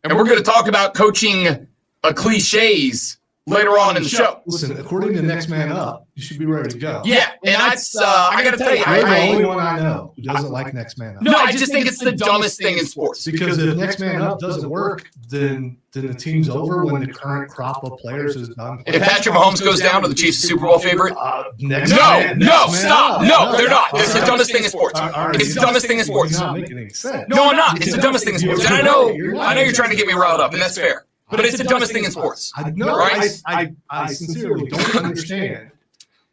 And we're going to talk about coaching cliches later on in the show. Listen, according to Next Man Up, you should be ready to go. Yeah, and that's, I got to tell you, You're the only one I know who doesn't like Next Man Up. No, I just think it's the dumbest thing in sports. Because if Next Man Up doesn't work, then the team's over when the current crop of players is done. If Patrick Mahomes goes down to the Chiefs Super Bowl favorite, stop. No, they're not. It's the dumbest thing in sports. It's the dumbest thing in sports. You're not making any sense. No, I'm not. It's the dumbest thing in sports. And I know you're trying to get me riled up, and that's fair. But it's the dumbest thing in sports. I sincerely don't understand.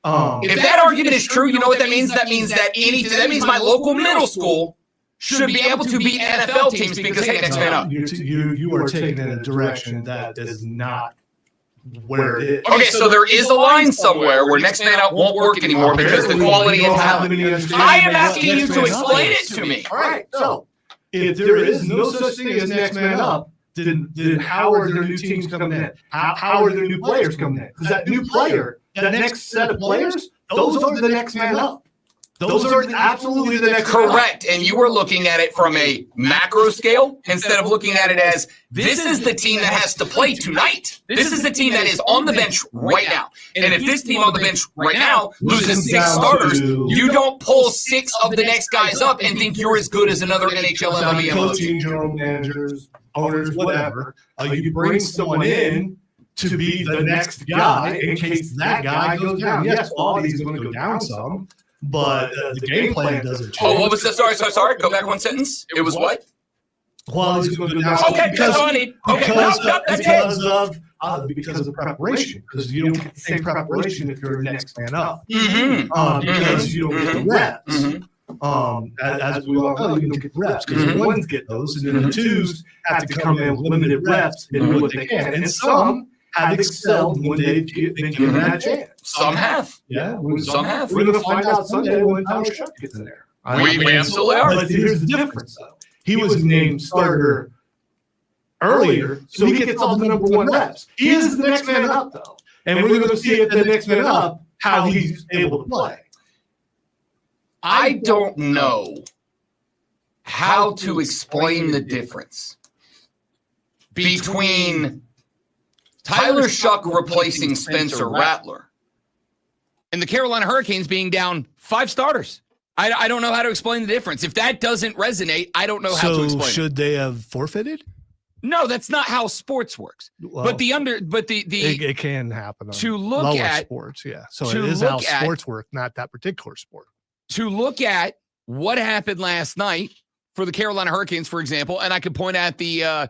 If that argument is true, you know what that means? That means that means my local middle school should be able to beat NFL teams because, hey, next man up. You are taking in a direction that is not where it is. Okay, so there is a line somewhere where next man up won't work anymore because the quality and talent. I am asking you to explain it to me. All right, so if there is no such thing as next man up, then how are their new teams coming in? How are their new players coming in? Because that new player, that next set of players, those are the next man up. Those are absolutely the next man up. Correct. And you were looking at it from a macro scale instead of looking at it as this is the team that has to play tonight. This is the team that is on the bench right now. And if this team on the bench right now loses 6 starters, you don't pull 6 of the next guys up and think you're as good as another NHL MVP. Coaching, general managers, owners, whatever. You bring someone in to be the next guy in case that guy goes down. Yes, quality is going to go down some. But the game plan doesn't change. Oh, what was that? Sorry. Go back one sentence. It was what? Quality is going to go down. Okay, that's all I need. Because of preparation. Because you don't get the same preparation if you're next man up. Mm-hmm. Because you don't get the reps. As we all know, you don't get the reps because the ones get those, and then the twos have to come in with limited reps and do what they can. And some have excelled when they've been given that chance. Some have. Yeah, some have. We're going to find out Sunday when Tyler Shuck gets in there. We absolutely are. But here's the difference, though. He was named starter earlier, so he gets all the number 1 reps. He is the next man up, though. And we're going to see if the next man up, how he's able to play. I don't know how to explain the difference between Tyler Shuck replacing Spencer Rattler and the Carolina Hurricanes being down 5 starters. I don't know how to explain the difference. If that doesn't resonate, I don't know how to explain it. So should they have forfeited? No, that's not how sports works. Well, but it can happen on to look lower at sports, yeah. So it is how sports work, not that particular sport. To look at what happened last night for the Carolina Hurricanes, for example, and I could point at the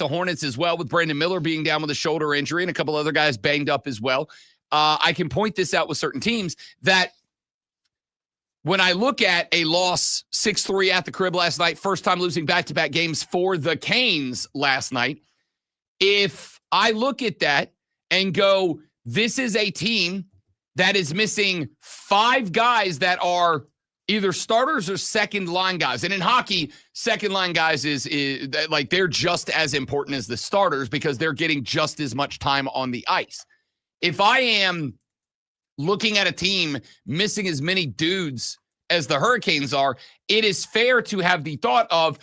Hornets as well, with Brandon Miller being down with a shoulder injury and a couple other guys banged up as well. I can point this out with certain teams that when I look at a loss 6-3 at the crib last night, first time losing back-to-back games for the Canes last night, if I look at that and go, this is a team that is missing 5 guys that are either starters or second line guys. And in hockey, second line guys is like they're just as important as the starters because they're getting just as much time on the ice. If I am looking at a team missing as many dudes as the Hurricanes are, it is fair to have the thought of,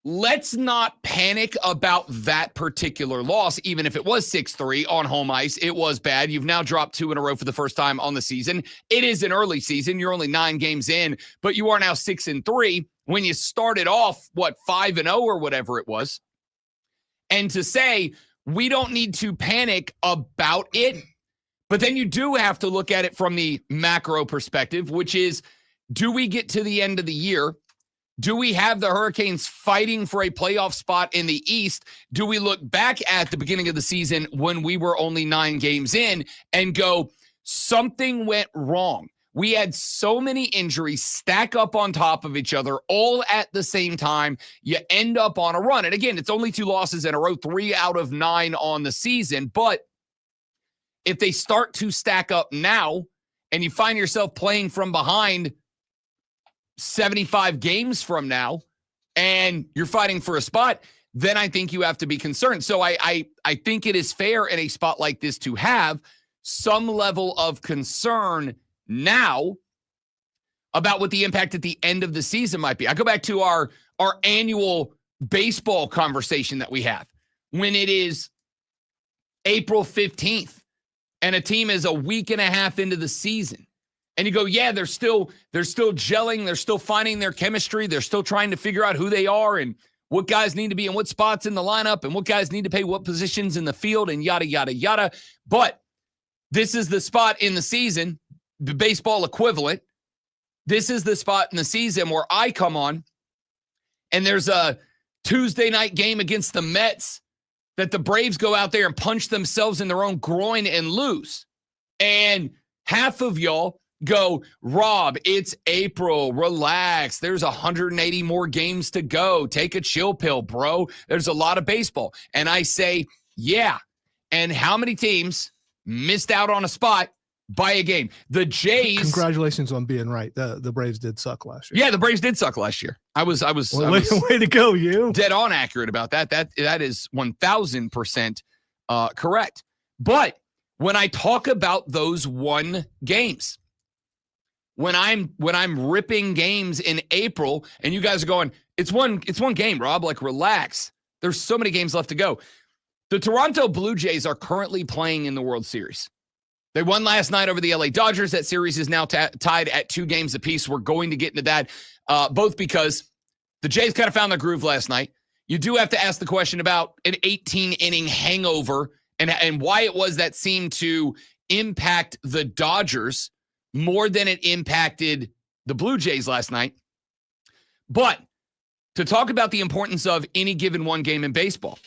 let's not panic about that particular loss, even if it was 6-3 on home ice. It was bad. You've now dropped 2 in a row for the first time on the season. It is an early season. You're only 9 games in, but you are now 6-3 when you started off, 5-0 or whatever it was. And to say, we don't need to panic about it, but then you do have to look at it from the macro perspective, which is, do we get to the end of the year? Do we have the Hurricanes fighting for a playoff spot in the East? Do we look back at the beginning of the season when we were only 9 games in and go, something went wrong? We had so many injuries stack up on top of each other all at the same time. You end up on a run. And again, it's only 2 losses in a row, 3 out of 9 on the season. But if they start to stack up now and you find yourself playing from behind 75 games from now and you're fighting for a spot, then I think you have to be concerned. So I think it is fair in a spot like this to have some level of concern now about what the impact at the end of the season might be. I go back to our annual baseball conversation that we have when it is April 15th and a team is a week and a half into the season. And you go, yeah, they're still gelling. They're still finding their chemistry. They're still trying to figure out who they are and what guys need to be in what spots in the lineup and what guys need to play what positions in the field and yada, yada, yada. But this is the spot in the season, the baseball equivalent. This is the spot in the season where I come on and there's a Tuesday night game against the Mets that the Braves go out there and punch themselves in their own groin and lose. And half of y'all go, Rob, it's April. Relax. There's 180 more games to go. Take a chill pill, bro. There's a lot of baseball. And I say, yeah. And how many teams missed out on a spot by a game? The Jays. Congratulations on being right. The Braves did suck last year. Yeah, the Braves did suck last year. I was way to go, you. Dead on accurate about that. That is 1,000% correct. But when I talk about those one games, when I'm ripping games in April and you guys are going, it's one game, Rob, like relax. There's so many games left to go. The Toronto Blue Jays are currently playing in the World Series. They won last night over the LA Dodgers. That series is now tied at 2 games apiece. We're going to get into that, both because the Jays kind of found their groove last night. You do have to ask the question about an 18-inning hangover and why it was that seemed to impact the Dodgers more than it impacted the Blue Jays last night. But to talk about the importance of any given one game in baseball,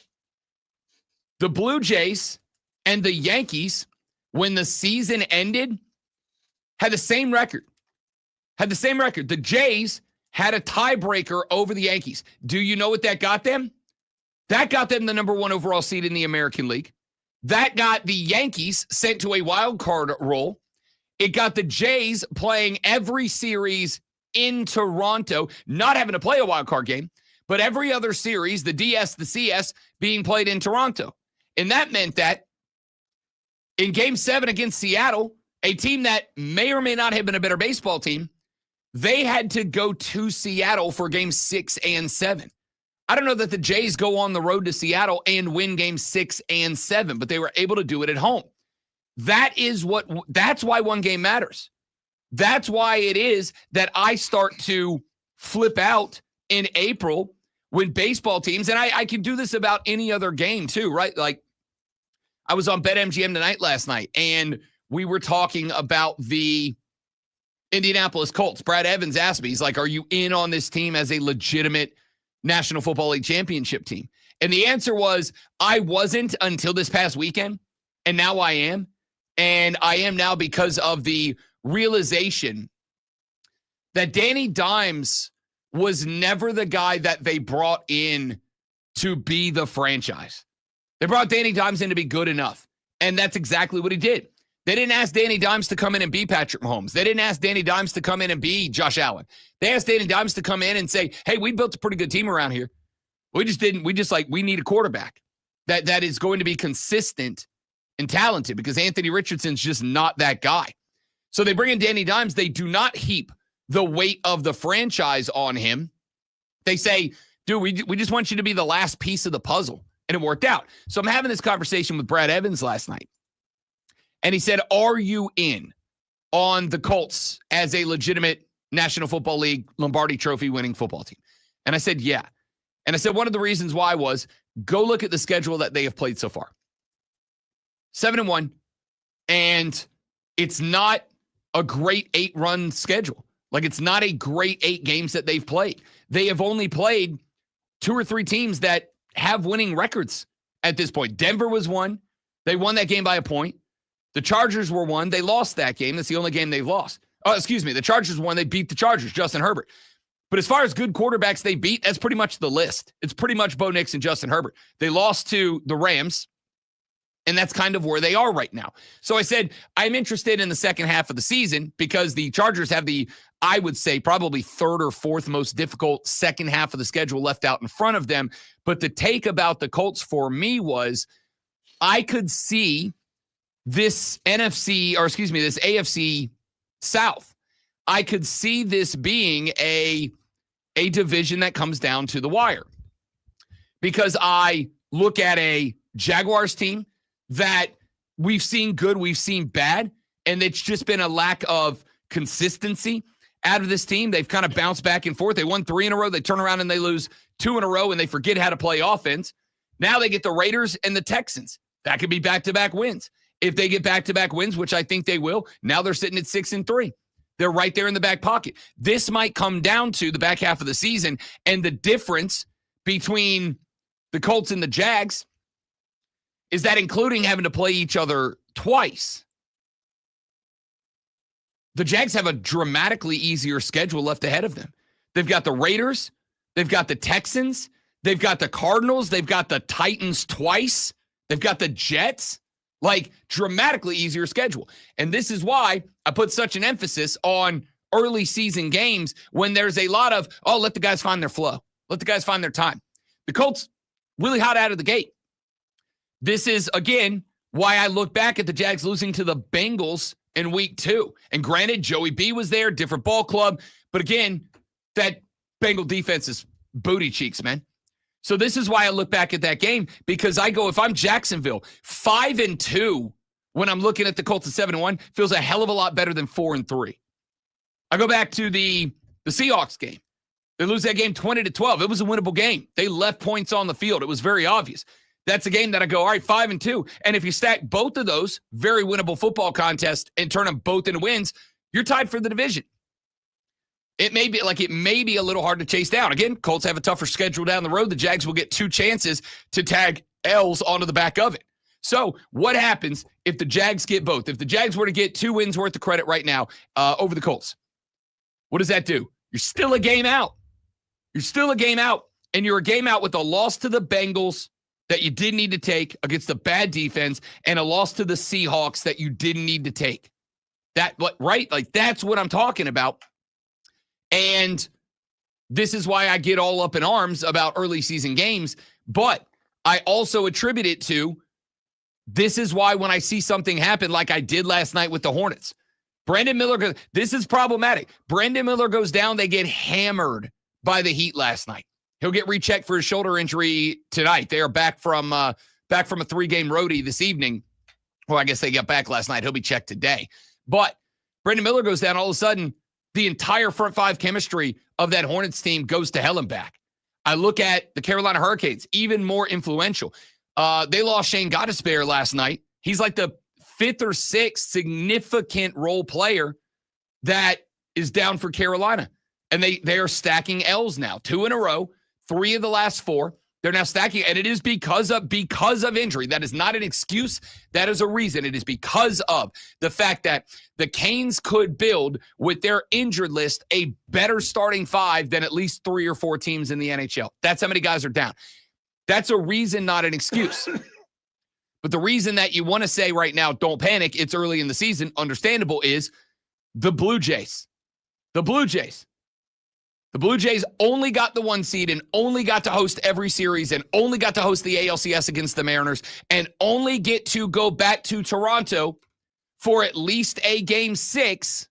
the Blue Jays and the Yankees, when the season ended, had the same record. The Jays had a tiebreaker over the Yankees. Do you know what that got them? That got them the number 1 overall seed in the American League. That got the Yankees sent to a wild card role. It got the Jays playing every series in Toronto, not having to play a wild card game, but every other series, the DS, the CS, being played in Toronto. And that meant that in Game 7 against Seattle, a team that may or may not have been a better baseball team, they had to go to Seattle for Game 6 and 7. I don't know that the Jays go on the road to Seattle and win Game 6 and 7, but they were able to do it at home. That's why one game matters. That's why it is that I start to flip out in April when baseball teams, and I can do this about any other game too, right? Like I was on BetMGM tonight last night, and we were talking about the Indianapolis Colts. Brad Evans asked me, he's like, are you in on this team as a legitimate National Football League championship team? And the answer was, I wasn't until this past weekend, and now I am. And I am now because of the realization that Danny Dimes was never the guy that they brought in to be the franchise. They brought Danny Dimes in to be good enough. And that's exactly what he did. They didn't ask Danny Dimes to come in and be Patrick Mahomes. They didn't ask Danny Dimes to come in and be Josh Allen. They asked Danny Dimes to come in and say, hey, we built a pretty good team around here. We need a quarterback that is going to be consistent and talented, because Anthony Richardson's just not that guy. So they bring in Danny Dimes. They do not heap the weight of the franchise on him. They say, dude, we just want you to be the last piece of the puzzle. And it worked out. So I'm having this conversation with Brad Evans last night. And he said, are you in on the Colts as a legitimate National Football League Lombardi Trophy winning football team? And I said, yeah. And I said, one of the reasons why was, go look at the schedule that they have played so far. 7-1. And it's not a great 8-run schedule. Like, it's not a great 8 games that they've played. They have only played 2 or 3 teams that have winning records at this point. Denver was 1. They won that game by a point. The Chargers were 1. They lost that game. That's the only game they've lost. Oh, excuse me. The Chargers won. They beat the Chargers, Justin Herbert. But as far as good quarterbacks they beat, that's pretty much the list. It's pretty much Bo Nix and Justin Herbert. They lost to the Rams, and that's kind of where they are right now. So I said, I'm interested in the second half of the season because the Chargers have the, I would say, probably 3rd or 4th most difficult second half of the schedule left out in front of them. But the take about the Colts for me was, I could see this AFC South. I could see this being a division that comes down to the wire. because I look at a Jaguars team that we've seen good, we've seen bad, and it's just been a lack of consistency out of this team. They've kind of bounced back and forth. They won 3 in a row. They turn around and they lose 2 in a row, and they forget how to play offense. Now they get the Raiders and the Texans. That could be back-to-back wins. If they get back-to-back wins, which I think they will, now they're sitting at 6-3. They're right there in the back pocket. This might come down to the back half of the season, and the difference between the Colts and the Jags is that including having to play each other twice. The Jags have a dramatically easier schedule left ahead of them. They've got the Raiders. They've got the Texans. They've got the Cardinals. They've got the Titans twice. They've got the Jets. Like, dramatically easier schedule. And this is why I put such an emphasis on early season games when there's a lot of, let the guys find their flow. Let the guys find their time. The Colts, really hot out of the gate. This is, again, why I look back at the Jags losing to the Bengals in week 2. And granted, Joey B was there, different ball club. But again, that Bengal defense is booty cheeks, man. So this is why I look back at that game, because I go, if I'm Jacksonville, 5-2 when I'm looking at the Colts at 7-1 feels a hell of a lot better than 4-3. I go back to the Seahawks game. They lose that game 20-12. It was a winnable game. They left points on the field. It was very obvious. That's a game that I go, all right, 5-2. And if you stack both of those very winnable football contests and turn them both into wins, you're tied for the division. It may be a little hard to chase down. Again, Colts have a tougher schedule down the road. The Jags will get 2 chances to tag L's onto the back of it. So what happens if the Jags get both? If the Jags were to get 2 wins worth of credit right now over the Colts, what does that do? You're still a game out. You're still a game out, and you're a game out with a loss to the Bengals that you didn't need to take against a bad defense and a loss to the Seahawks that you didn't need to take. Right? Like, that's what I'm talking about. And this is why I get all up in arms about early season games. But I also attribute it to, this is why when I see something happen like I did last night with the Hornets, Brandon Miller, this is problematic. Brandon Miller goes down. They get hammered by the Heat last night. He'll get rechecked for his shoulder injury tonight. They are back from a 3-game roadie this evening. Well, I guess they got back last night. He'll be checked today. But Brandon Miller goes down. All of a sudden, the entire front 5 chemistry of that Hornets team goes to hell and back. I look at the Carolina Hurricanes, even more influential. They lost Shane Gottisbehere last night. He's like the 5th or 6th significant role player that is down for Carolina. And they are stacking L's now, 2 in a row, 3 of the last 4. They're now stacking, and it is because of injury. That is not an excuse. That is a reason. It is because of the fact that the Canes could build with their injured list a better starting 5 than at least 3 or 4 teams in the NHL. That's how many guys are down. That's a reason, not an excuse. But the reason that you want to say right now, don't panic, it's early in the season, understandable, is the Blue Jays. The Blue Jays. The Blue Jays only got the 1 seed and only got to host every series and only got to host the ALCS against the Mariners and only get to go back to Toronto for at least a game 6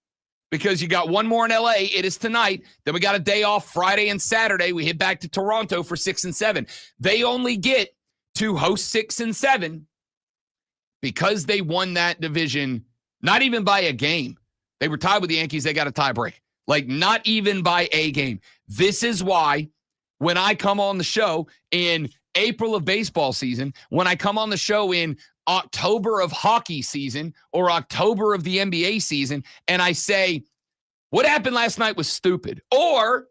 because you got one more in LA. It is tonight. Then we got a day off Friday and Saturday. We hit back to Toronto for 6 and 7. They only get to host 6 and 7 because they won that division, not even by a game. They were tied with the Yankees. They got a tie break. Like, not even by a game. This is why when I come on the show in April of baseball season, when I come on the show in October of hockey season or October of the NBA season, and I say, what happened last night was stupid. Or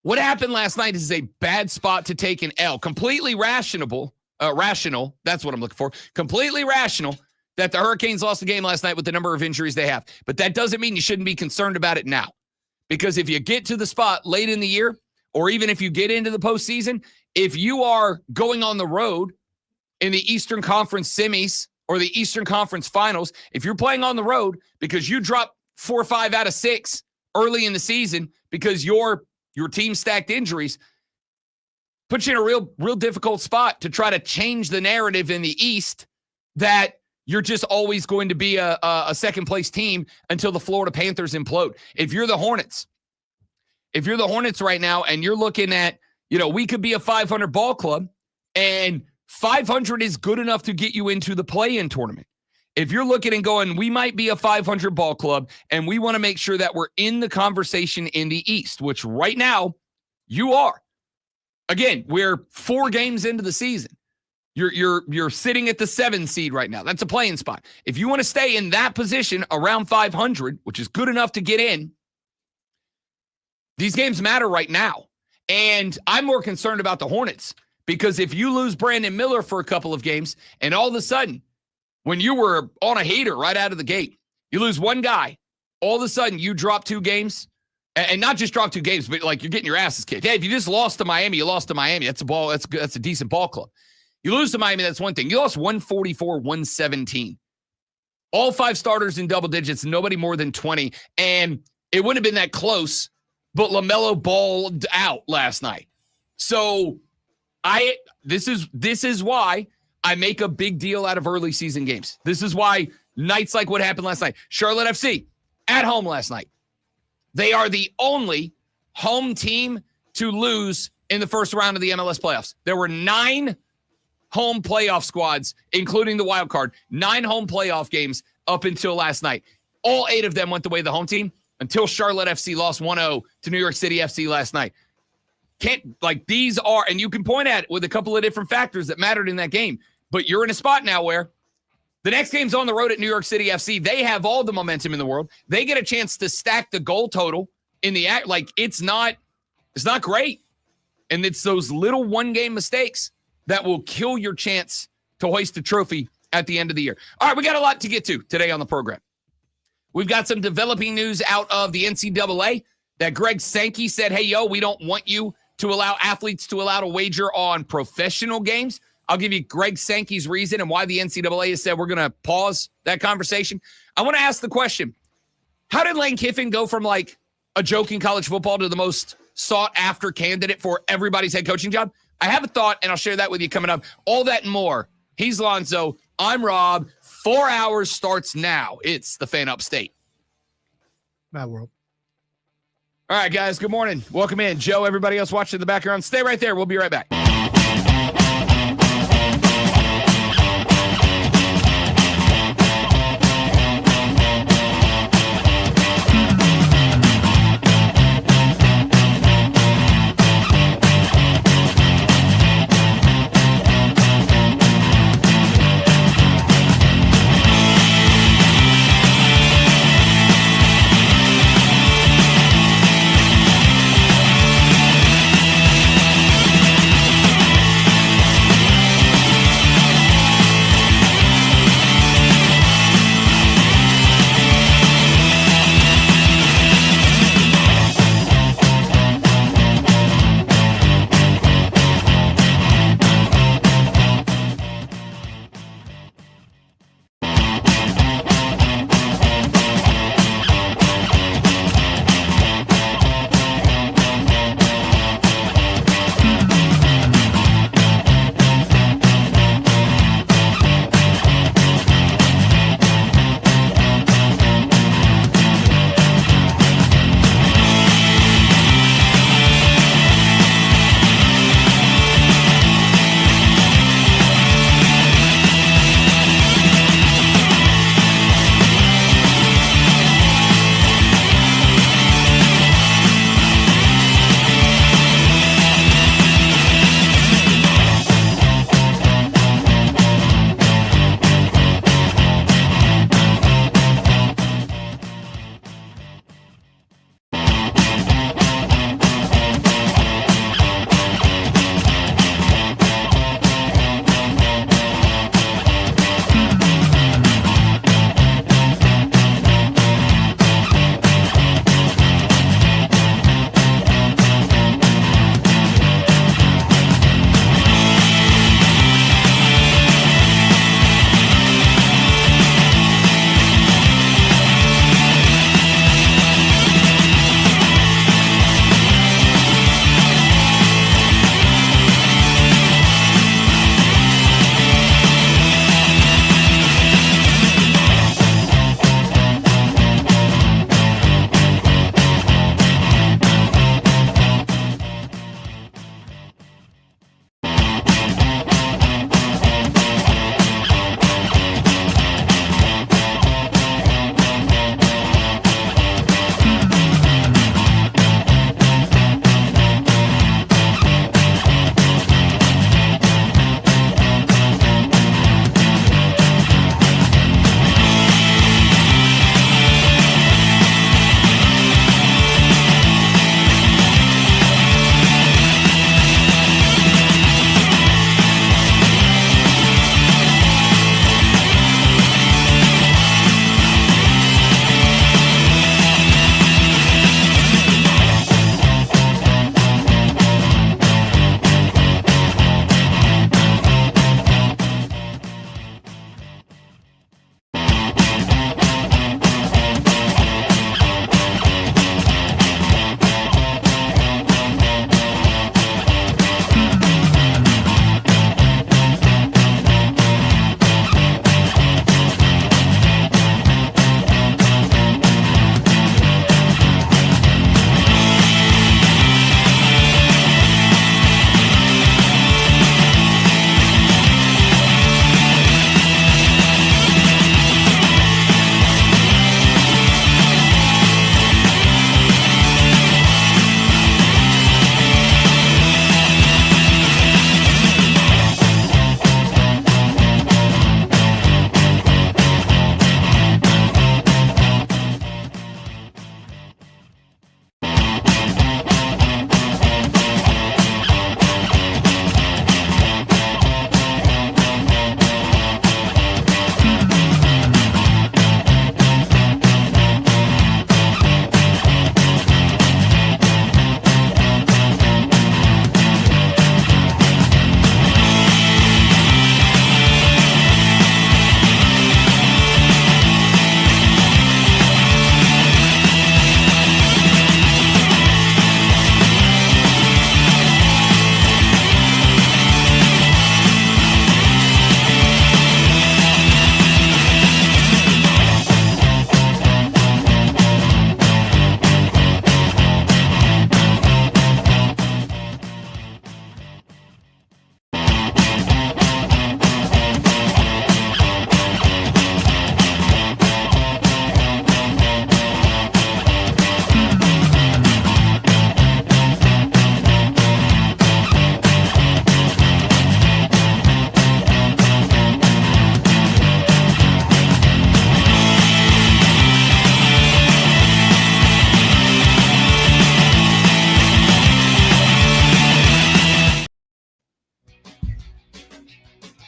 what happened last night is a bad spot to take an L. Completely rational. That's what I'm looking for. Completely rational that the Hurricanes lost the game last night with the number of injuries they have. But that doesn't mean you shouldn't be concerned about it now. Because if you get to the spot late in the year, or even if you get into the postseason, if you are going on the road in the Eastern Conference semis or the Eastern Conference finals, if you're playing on the road because you dropped 4 or 5 out of 6 early in the season because your team stacked injuries, puts you in a real difficult spot to try to change the narrative in the East that you're just always going to be a second-place team until the Florida Panthers implode. If you're the Hornets right now and you're looking at We could be a 500 ball club, and 500 is good enough to get you into the play-in tournament. If you're looking and going, we might be a 500 ball club, and we want to make sure that we're in the conversation in the East, which right now you are. Again, we're 4 games into the season. You're sitting at the 7 seed right now. That's a playing spot. If you want to stay in that position around 500, which is good enough to get in, these games matter right now. And I'm more concerned about the Hornets, because if you lose Brandon Miller for a couple of games, and all of a sudden, when you were on a hater right out of the gate, you lose one guy, all of a sudden you drop 2 games, and not just drop 2 games, but like you're getting your asses kicked. Hey, if you just lost to Miami, you lost to Miami. That's a ball. That's a decent ball club. You lose to Miami, that's one thing. You lost 144-117. All 5 starters in double digits, nobody more than 20. And it wouldn't have been that close, but LaMelo balled out last night. So this is why I make a big deal out of early season games. This is why nights like what happened last night. Charlotte FC at home last night. They are the only home team to lose in the first round of the MLS playoffs. There were 9 home playoff squads, including the wild card, 9 home playoff games up until last night. All 8 of them went the way of the home team until Charlotte FC lost 1-0 to New York City FC last night. These are, and you can point at it with a couple of different factors that mattered in that game, but you're in a spot now where the next game's on the road at New York City FC. They have all the momentum in the world. They get a chance to stack the goal total in the act. It's not great. And it's those little 1-game mistakes that will kill your chance to hoist a trophy at the end of the year. All right, we got a lot to get to today on the program. We've got some developing news out of the NCAA that Greg Sankey said, hey, we don't want you to allow athletes to wager on professional games. I'll give you Greg Sankey's reason and why the NCAA has said we're going to pause that conversation. I want to ask the question, how did Lane Kiffin go from a joke in college football to the most sought-after candidate for everybody's head coaching job? I have a thought, and I'll share that with you coming up. All that and more. He's Lonzo. I'm Rob. 4 hours starts now. It's the Fan Upstate. Mad World. All right, guys, good morning. Welcome in. Joe, everybody else watching in the background, stay right there. We'll be right back.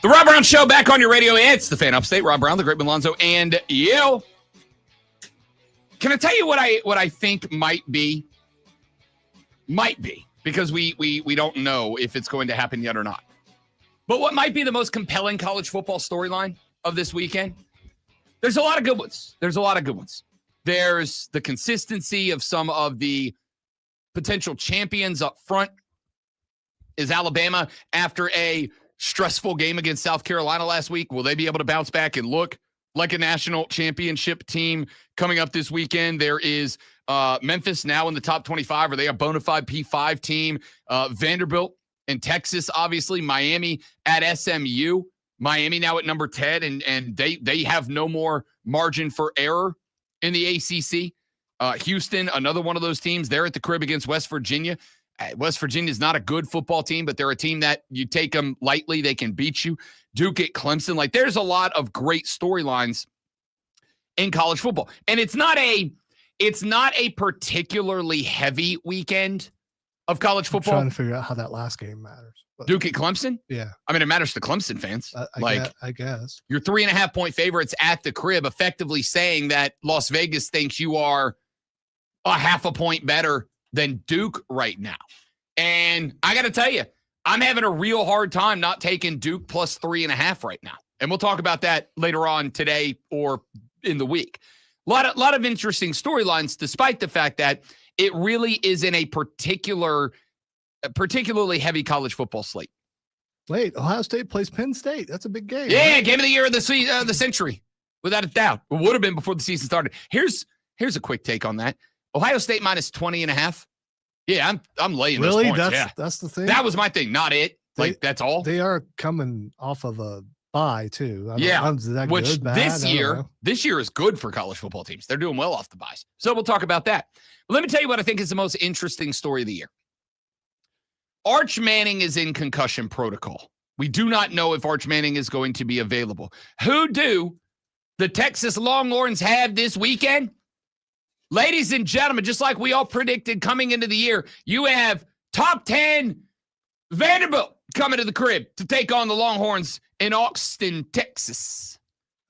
The Rob Brown Show back on your radio. It's the Fan Upstate. Rob Brown, the Great Malonzo, and you. Can I tell you what I think might be? Might be, because we don't know if it's going to happen yet or not. But what might be the most compelling college football storyline of this weekend? There's a lot of good ones. There's the consistency of some of the potential champions up front. Is Alabama, after a stressful game against South Carolina last week, will they be able to bounce back and look like a national championship team coming up this weekend? There is Memphis now in the top 25. Are they a bona fide P5 team? Vanderbilt and Texas, obviously. Miami at SMU. Miami now at number 10, and they have no more margin for error in the ACC. Houston, another one of those teams. They're at the crib against West Virginia. West Virginia is not a good football team, but they're a team that you take them lightly, they can beat you. Duke at Clemson. Like, there's a lot of great storylines in college football. And it's not a particularly heavy weekend of college football. I'm trying to figure out how that last game matters. But Duke at Clemson? Yeah. I mean, it matters to Clemson fans. I guess. You're 3.5-point favorites at the crib, effectively saying that Las Vegas thinks you are a half a point better than Duke right now. And I got to tell you, I'm having a real hard time not taking Duke plus 3.5 right now. And we'll talk about that later on today or in the week. A lot of interesting storylines, despite the fact that it really isn't a particularly heavy college football slate. Wait, Ohio State plays Penn State. That's a big game. Yeah, right? Game of the year of the century, without a doubt. It would have been before the season started. Here's a quick take on that. Ohio State minus 20.5. Yeah, I'm laying those points. That's the thing. That was my thing, not it. That's all. They are coming off of a bye too. Which good, bad? this year is good for college football teams. They're doing well off the byes. So we'll talk about that. But let me tell you what I think is the most interesting story of the year. Arch Manning is in concussion protocol. We do not know if Arch Manning is going to be available. Who do the Texas Longhorns have this weekend? Ladies and gentlemen, just like we all predicted coming into the year, you have top 10 Vanderbilt coming to the crib to take on the Longhorns in Austin, Texas.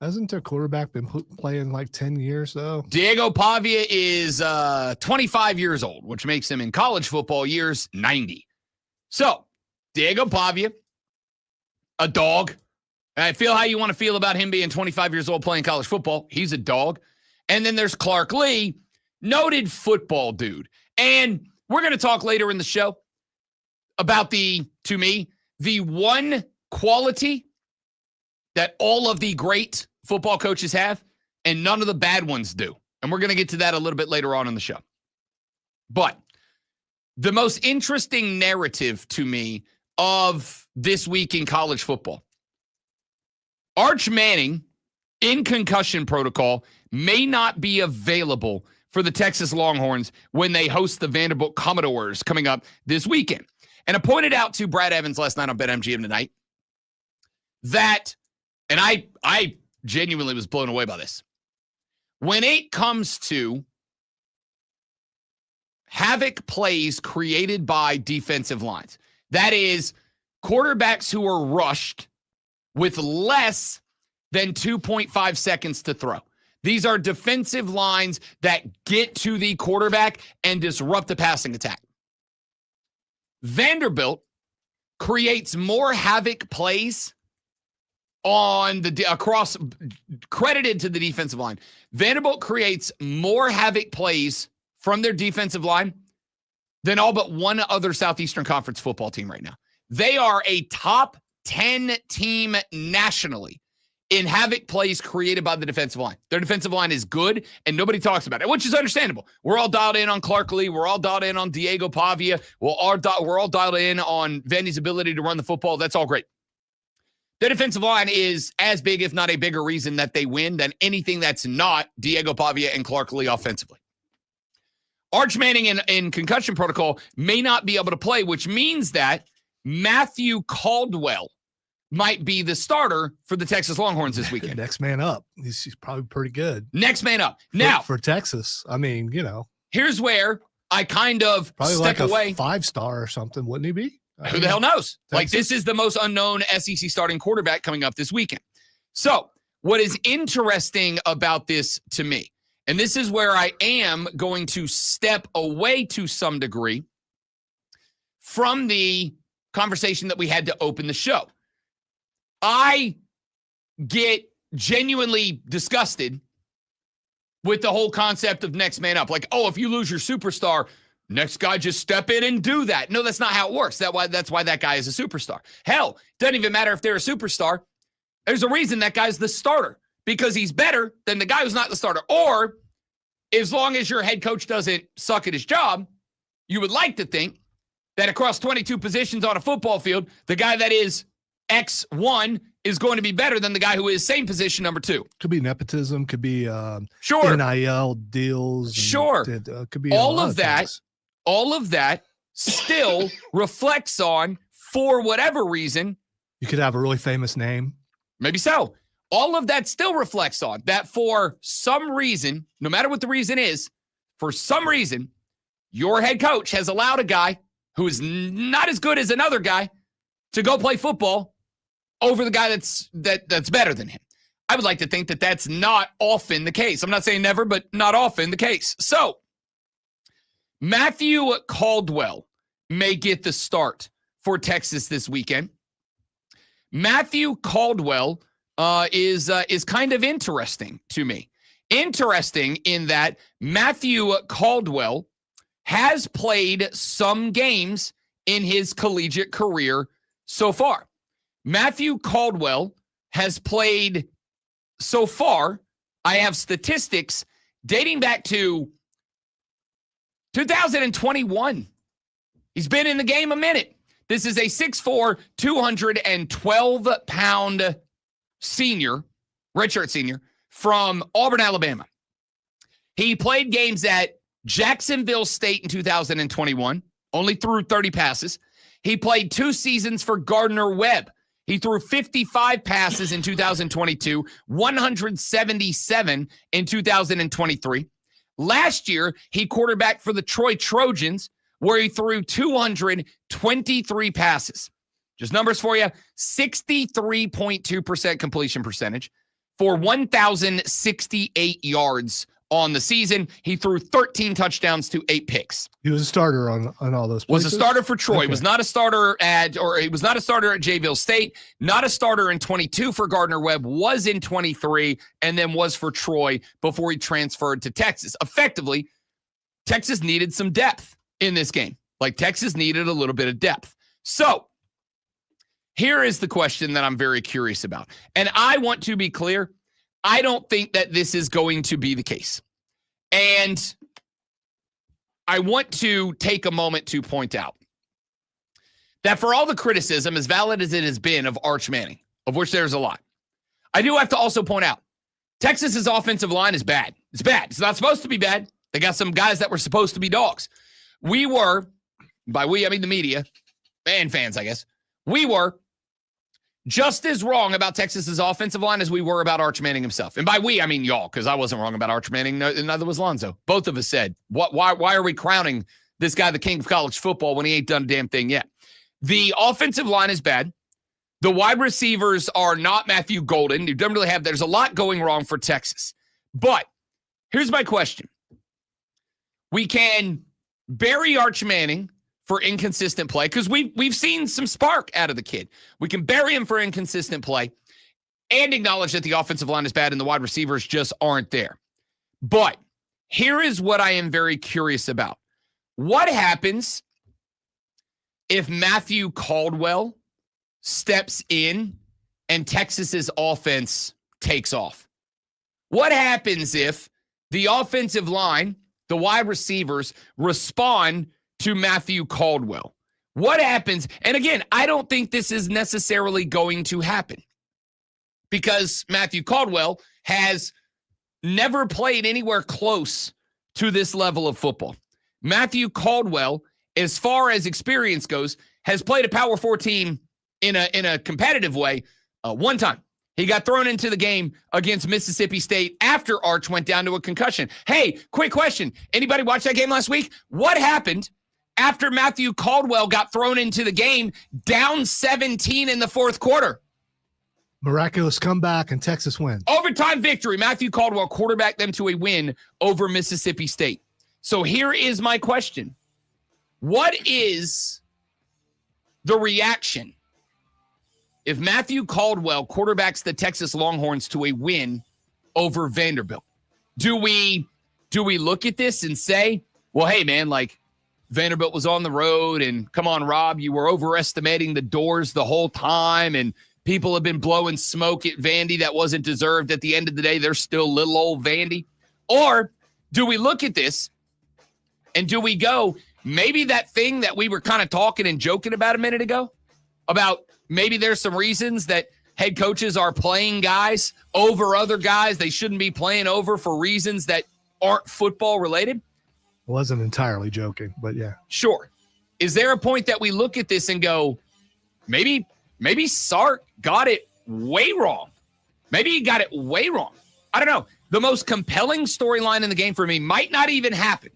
Hasn't their quarterback been playing like 10 years, though? Diego Pavia is 25 years old, which makes him in college football years 90. So, Diego Pavia, a dog. I feel how you want to feel about him being 25 years old playing college football. He's a dog. And then there's Clark Lee, noted football dude. And we're going to talk later in the show about the one quality that all of the great football coaches have and none of the bad ones do. And we're going to get to that a little bit later on in the show. But the most interesting narrative to me of this week in college football, Arch Manning in concussion protocol may not be available for the Texas Longhorns when they host the Vanderbilt Commodores coming up this weekend. And I pointed out to Brad Evans last night on BetMGM tonight that, and I genuinely was blown away by this. When it comes to havoc plays created by defensive lines, that is quarterbacks who are rushed with less than 2.5 seconds to throw. These are defensive lines that get to the quarterback and disrupt the passing attack. Vanderbilt creates more havoc plays on across credited to the defensive line. Vanderbilt creates more havoc plays from their defensive line than all but one other Southeastern Conference football team right now. They are a top 10 team nationally in havoc plays created by the defensive line. Their defensive line is good, and nobody talks about it, which is understandable. We're all dialed in on Clark Lee. We're all dialed in on Diego Pavia. We're all dialed in on Vandy's ability to run the football. That's all great. The defensive line is as big, if not a bigger reason that they win than anything that's not Diego Pavia and Clark Lee offensively. Arch Manning in concussion protocol may not be able to play, which means that Matthew Caldwell might be the starter for the Texas Longhorns this weekend. Next man up. He's probably pretty good. Next man up. Now, for Texas, I mean, here's where I kind of probably step like away. A 5-star or something, wouldn't he be? Who the hell knows? Like, this is the most unknown SEC starting quarterback coming up this weekend. So what is interesting about this to me, and this is where I am going to step away to some degree from the conversation that we had to open the show. I get genuinely disgusted with the whole concept of next man up. Like, oh, if you lose your superstar, next guy just step in and do that. No, that's not how it works. That's why that guy is a superstar. Hell, doesn't even matter if they're a superstar. There's a reason that guy's the starter, because he's better than the guy who's not the starter. Or as long as your head coach doesn't suck at his job, you would like to think that across 22 positions on a football field, the guy that is X1 is going to be better than the guy who is same position number 2. Could be nepotism, could be sure, NIL deals. Sure. Could be all of that. All of that still reflects on, for whatever reason. You could have a really famous name. Maybe so. All of that still reflects on that for some reason, no matter what the reason is, for some reason, your head coach has allowed a guy who is not as good as another guy to go play football over the guy that's better than him. I would like to think that that's not often the case. I'm not saying never, but not often the case. So Matthew Caldwell may get the start for Texas this weekend. Matthew Caldwell is kind of interesting to me. Interesting in that Matthew Caldwell has played some games in his collegiate career so far. Matthew Caldwell has played so far, I have statistics dating back to 2021. He's been in the game a minute. This is a 6'4", 212-pound senior, redshirt senior, from Auburn, Alabama. He played games at Jacksonville State in 2021, only threw 30 passes. He played 2 seasons for Gardner-Webb. He threw 55 passes in 2022, 177 in 2023. Last year, he quarterbacked for the Troy Trojans, where he threw 223 passes. Just numbers for you, 63.2% completion percentage for 1,068 yards on the season. He threw 13 touchdowns to 8 picks. He was a starter on all those places? Was a starter for Troy. Okay. Was not a starter he was not a starter at Jayville State, not a starter in 22 for Gardner-Webb, was in 23, and then was for Troy before he transferred to Texas. Effectively, Texas needed some depth in this game. Like, Texas needed a little bit of depth. So here is the question that I'm very curious about. And I want to be clear, I don't think that this is going to be the case. And I want to take a moment to point out that for all the criticism, as valid as it has been, of Arch Manning, of which there's a lot, I do have to also point out Texas's offensive line is bad. It's bad. It's not supposed to be bad. They got some guys that were supposed to be dogs. We were, by we, I mean the media and fans, I guess, we were just as wrong about Texas's offensive line as we were about Arch Manning himself. And by we, I mean y'all, because I wasn't wrong about Arch Manning, neither was Lonzo. Both of us said, why are we crowning this guy the king of college football when he ain't done a damn thing yet? The offensive line is bad. The wide receivers are not Matthew Golden. You don't really have, there's a lot going wrong for Texas. But here's my question. We can bury Arch Manning for inconsistent play, because we've seen some spark out of the kid. We can bury him for inconsistent play and acknowledge that the offensive line is bad and the wide receivers just aren't there. But here is what I am very curious about. What happens if Matthew Caldwell steps in and Texas's offense takes off? What happens if the offensive line, the wide receivers, respond to Matthew Caldwell? What happens? And again, I don't think this is necessarily going to happen, because Matthew Caldwell has never played anywhere close to this level of football. Matthew Caldwell, as far as experience goes, has played a Power 4 team in a competitive way one time. He got thrown into the game against Mississippi State after Arch went down to a concussion. Hey, quick question. Anybody watch that game last week? What happened after Matthew Caldwell got thrown into the game, down 17 in the fourth quarter. Miraculous comeback, and Texas wins. Overtime victory. Matthew Caldwell quarterbacked them to a win over Mississippi State. So here is my question. What is the reaction if Matthew Caldwell quarterbacks the Texas Longhorns to a win over Vanderbilt? Do we look at this and say, well, hey, man, like Vanderbilt was on the road, and come on, Rob, you were overestimating the doors the whole time, and people have been blowing smoke at Vandy that wasn't deserved. At the end of the day, they're still little old Vandy. Or do we look at this and do we go, maybe that thing that we were kind of talking and joking about a minute ago, about maybe there's some reasons that head coaches are playing guys over other guys they shouldn't be playing over for reasons that aren't football related? Wasn't entirely joking, but yeah. Sure. Is there a point that we look at this and go, maybe Sark got it way wrong? Maybe he got it way wrong. I don't know. The most compelling storyline in the game for me might not even happen.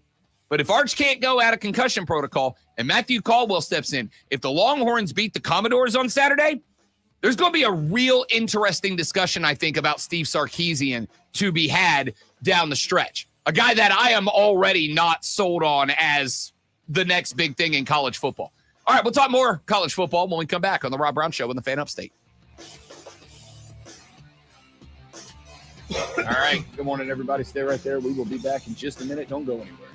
But if Arch can't go out of concussion protocol and Matthew Caldwell steps in, if the Longhorns beat the Commodores on Saturday, there's going to be a real interesting discussion, I think, about Steve Sarkisian to be had down the stretch. A guy that I am already not sold on as the next big thing in college football. All right, we'll talk more college football when we come back on the Rob Brown Show in the Fan Upstate. All right, good morning, everybody. Stay right there. We will be back in just a minute. Don't go anywhere.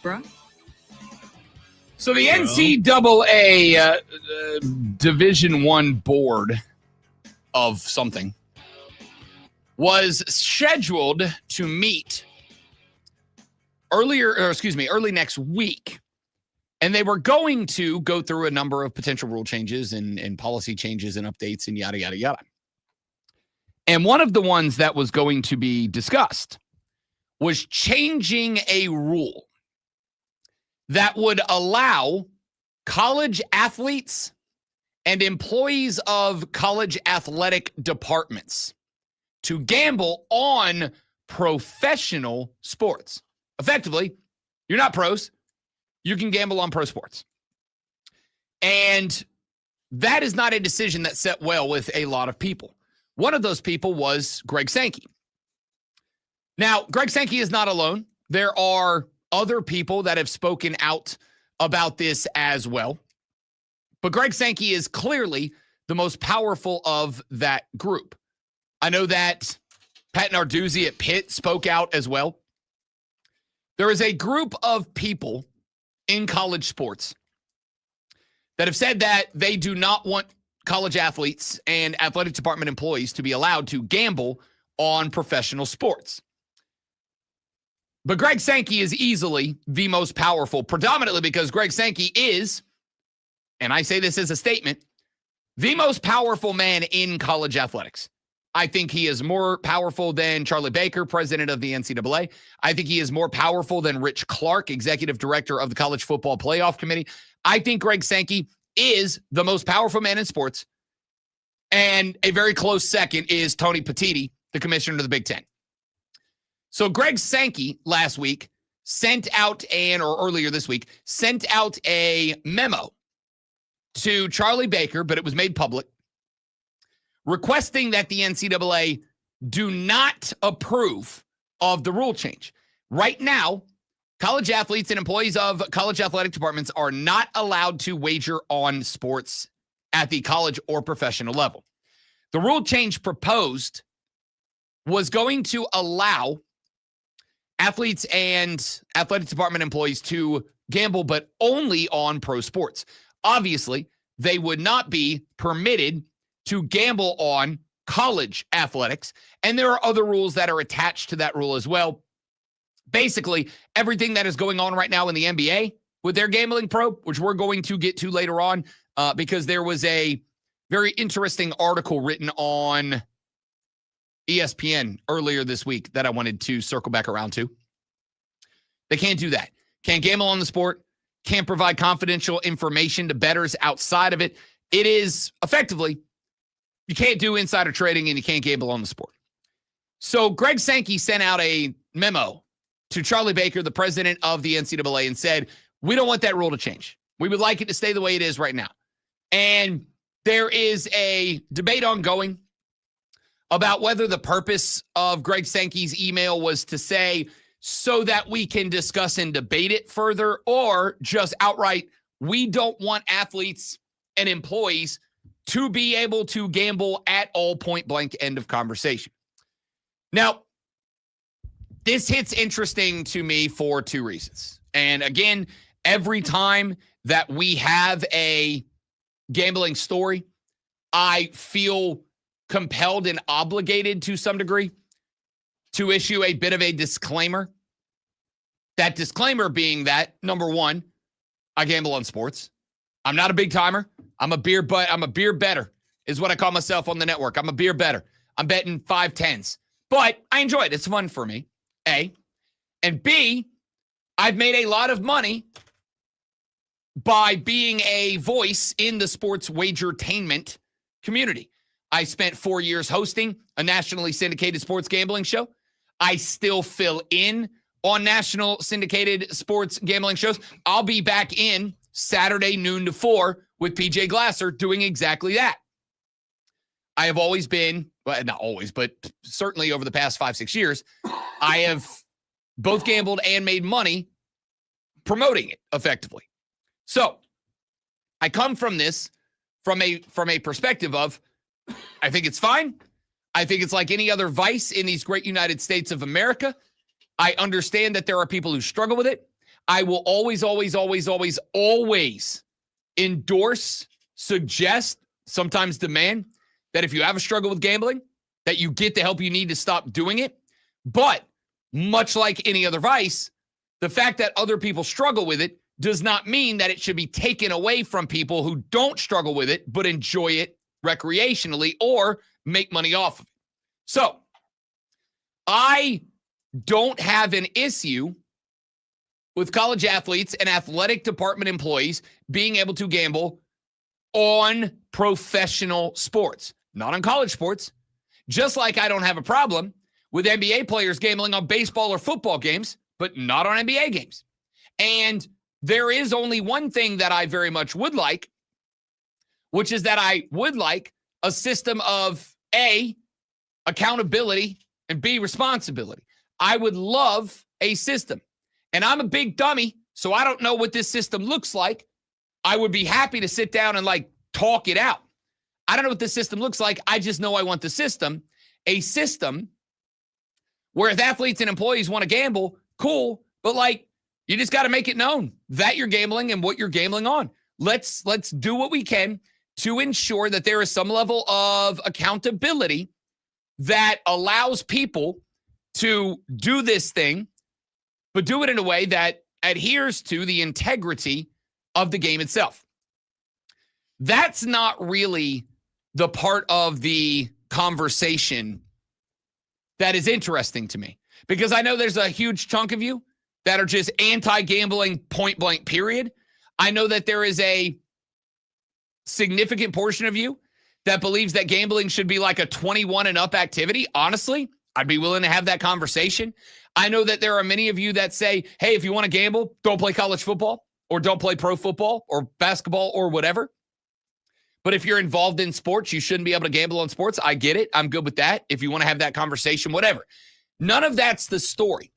Bruh. So the NCAA Division I board of something was scheduled to meet early next week. And they were going to go through a number of potential rule changes and policy changes and updates and yada, yada, yada. And one of the ones that was going to be discussed was changing a rule that would allow college athletes and employees of college athletic departments to gamble on professional sports. Effectively, you're not pros. You can gamble on pro sports. And that is not a decision that set well with a lot of people. One of those people was Greg Sankey. Now, Greg Sankey is not alone. There are other people that have spoken out about this as well. But Greg Sankey is clearly the most powerful of that group. I know that Pat Narduzzi at Pitt spoke out as well. There is a group of people in college sports that have said that they do not want college athletes and athletic department employees to be allowed to gamble on professional sports. But Greg Sankey is easily the most powerful, predominantly because Greg Sankey is, and I say this as a statement, the most powerful man in college athletics. I think he is more powerful than Charlie Baker, president of the NCAA. I think he is more powerful than Rich Clark, executive director of the College Football Playoff Committee. I think Greg Sankey is the most powerful man in sports. And a very close second is Tony Petitti, the commissioner of the Big Ten. So Greg Sankey last week earlier this week, sent out a memo to Charlie Baker, but it was made public, requesting that the NCAA do not approve of the rule change. Right now, college athletes and employees of college athletic departments are not allowed to wager on sports at the college or professional level. The rule change proposed was going to allow athletes and athletic department employees to gamble, but only on pro sports. Obviously, they would not be permitted to gamble on college athletics. And there are other rules that are attached to that rule as well. Basically, everything that is going on right now in the NBA with their gambling probe, which we're going to get to later on, because there was a very interesting article written on ESPN earlier this week that I wanted to circle back around to. They can't do that. Can't gamble on the sport. Can't provide confidential information to bettors outside of it. It is effectively, you can't do insider trading and you can't gamble on the sport. So Greg Sankey sent out a memo to Charlie Baker, the president of the NCAA, and said, we don't want that rule to change. We would like it to stay the way it is right now. And there is a debate ongoing about whether the purpose of Greg Sankey's email was to say so that we can discuss and debate it further, or just outright, we don't want athletes and employees to be able to gamble at all, point blank, end of conversation. Now, this hits interesting to me for two reasons. And again, every time that we have a gambling story, I feel compelled and obligated to some degree to issue a bit of a disclaimer. That disclaimer being that, number one, I gamble on sports. I'm not a big timer. I'm a beer better is what I call myself on the network. I'm a beer better. I'm betting 5-10s, but I enjoy it. It's fun for me, A. And B, I've made a lot of money by being a voice in the sports wagertainment community. I spent 4 years hosting a nationally syndicated sports gambling show. I still fill in on national syndicated sports gambling shows. I'll be back in Saturday noon to 4 with PJ Glasser doing exactly that. I have always been, well, not always, but certainly over the past 5-6 years, I have both gambled and made money promoting it effectively. So I come from this from a perspective of, I think it's fine. I think it's like any other vice in these great United States of America. I understand that there are people who struggle with it. I will always, always, always, always, always endorse, suggest, sometimes demand that if you have a struggle with gambling, that you get the help you need to stop doing it. But much like any other vice, the fact that other people struggle with it does not mean that it should be taken away from people who don't struggle with it, but enjoy it recreationally or make money off of it. So I don't have an issue with college athletes and athletic department employees being able to gamble on professional sports, not on college sports. Just like I don't have a problem with NBA players gambling on baseball or football games, but not on NBA games. And there is only one thing that I very much would like, which is that I would like a system of A, accountability, and B, responsibility. I would love a system. And I'm a big dummy, so I don't know what this system looks like. I would be happy to sit down and talk it out. I don't know what this system looks like. I just know I want the system. A system where if athletes and employees want to gamble, cool, but you just got to make it known that you're gambling and what you're gambling on. Let's do what we can to ensure that there is some level of accountability that allows people to do this thing, but do it in a way that adheres to the integrity of the game itself. That's not really the part of the conversation that is interesting to me, because I know there's a huge chunk of you that are just anti-gambling point blank period. I know that there is a significant portion of you that believes that gambling should be like a 21 and up activity. Honestly, I'd be willing to have that conversation. I know that there are many of you that say, hey, if you want to gamble, don't play college football or don't play pro football or basketball or whatever. But if you're involved in sports, you shouldn't be able to gamble on sports. I get it. I'm good with that. If you want to have that conversation, whatever. None of that's the story.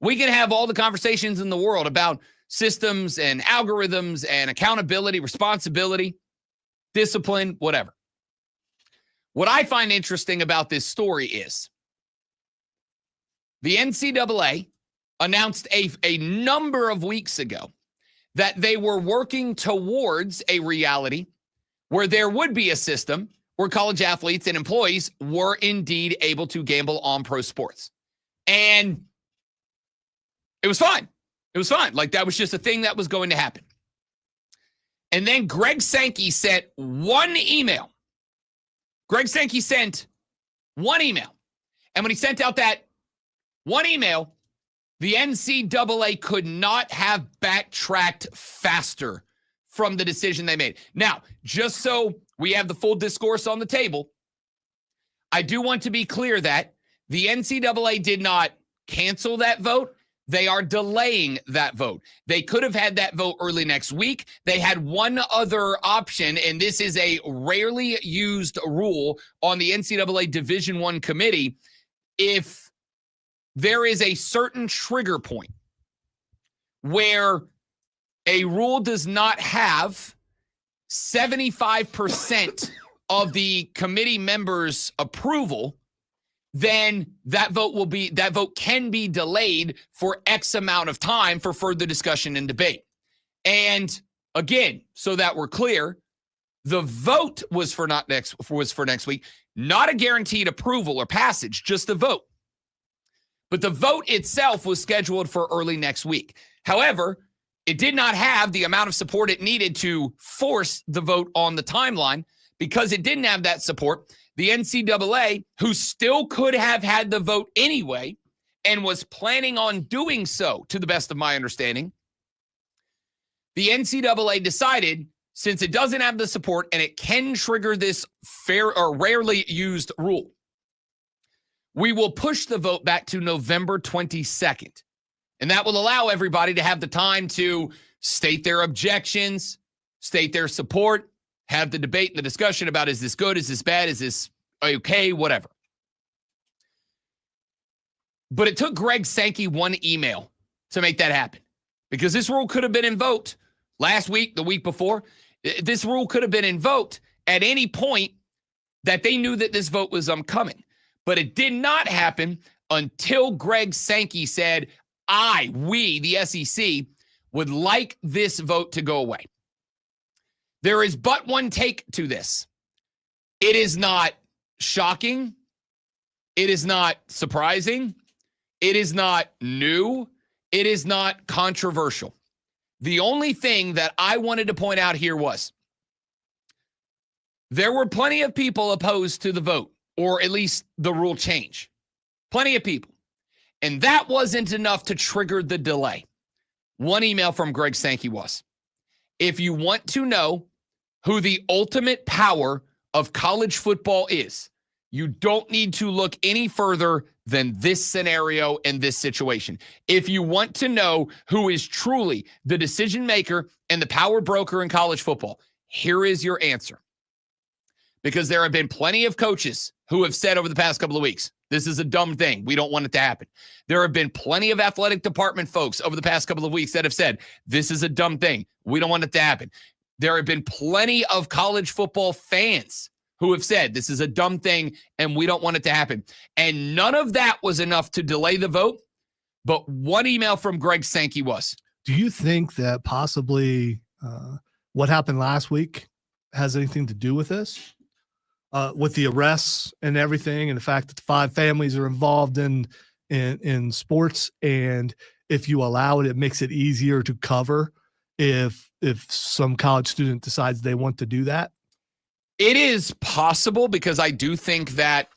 We can have all the conversations in the world about systems and algorithms and accountability, responsibility, discipline, whatever. What I find interesting about this story is the NCAA announced a number of weeks ago that they were working towards a reality where there would be a system where college athletes and employees were indeed able to gamble on pro sports. And it was fine. It was fine. That was just a thing that was going to happen. And then Greg Sankey sent one email. Greg Sankey sent one email. And when he sent out that one email, the NCAA could not have backtracked faster from the decision they made. Now, just so we have the full discourse on the table, I do want to be clear that the NCAA did not cancel that vote. They are delaying that vote. They could have had that vote early next week. They had one other option, and this is a rarely used rule on the NCAA Division I committee. If there is a certain trigger point where a rule does not have 75% of the committee members' approval, then that vote can be delayed for X amount of time for further discussion and debate. And again, so that we're clear, the vote was for next week, not a guaranteed approval or passage, just a vote. But the vote itself was scheduled for early next week. However, it did not have the amount of support it needed to force the vote on the timeline. Because it didn't have that support, the NCAA, who still could have had the vote anyway and was planning on doing so, to the best of my understanding, the NCAA decided, since it doesn't have the support and it can trigger this fair or rarely used rule, we will push the vote back to November 22nd. And that will allow everybody to have the time to state their objections, state their support, have the debate and the discussion about, is this good, is this bad, is this okay, whatever. But it took Greg Sankey one email to make that happen, because this rule could have been invoked last week, the week before. This rule could have been invoked at any point that they knew that this vote was coming. But it did not happen until Greg Sankey said, we, the SEC, would like this vote to go away. There is but one take to this. It is not shocking. It is not surprising. It is not new. It is not controversial. The only thing that I wanted to point out here was there were plenty of people opposed to the vote, or at least the rule change. Plenty of people. And that wasn't enough to trigger the delay. One email from Greg Sankey was, if you want to know who the ultimate power of college football is, you don't need to look any further than this scenario and this situation. If you want to know who is truly the decision maker and the power broker in college football, here is your answer. Because there have been plenty of coaches who have said over the past couple of weeks, this is a dumb thing. We don't want it to happen. There have been plenty of athletic department folks over the past couple of weeks that have said, this is a dumb thing. We don't want it to happen. There have been plenty of college football fans who have said, this is a dumb thing and we don't want it to happen. And none of that was enough to delay the vote. But one email from Greg Sankey was. Do you think that possibly what happened last week has anything to do with this? With the arrests and everything, and the fact that the 5 families are involved in sports, and if you allow it, it makes it easier to cover if some college student decides they want to do that? It is possible, because I do think that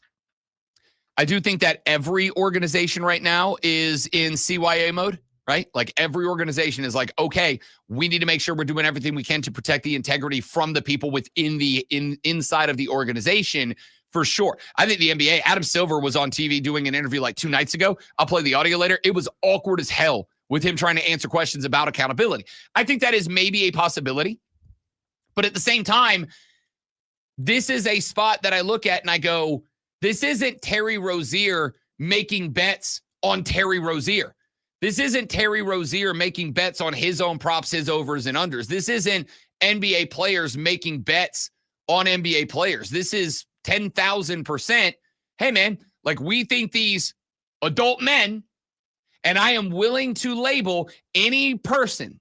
every organization right now is in CYA mode, right? Like every organization is like, okay, we need to make sure we're doing everything we can to protect the integrity from the people within the inside of the organization, for sure. I think the NBA, Adam Silver was on TV doing an interview like 2 nights ago. I'll play the audio later. It was awkward as hell with him trying to answer questions about accountability. I think that is maybe a possibility. But at the same time, this is a spot that I look at and I go, this isn't Terry Rozier making bets on Terry Rozier. This isn't Terry Rozier making bets on his own props, his overs and unders. This isn't NBA players making bets on NBA players. This is 10,000%. Hey, man, like we think these adult men, and I am willing to label any person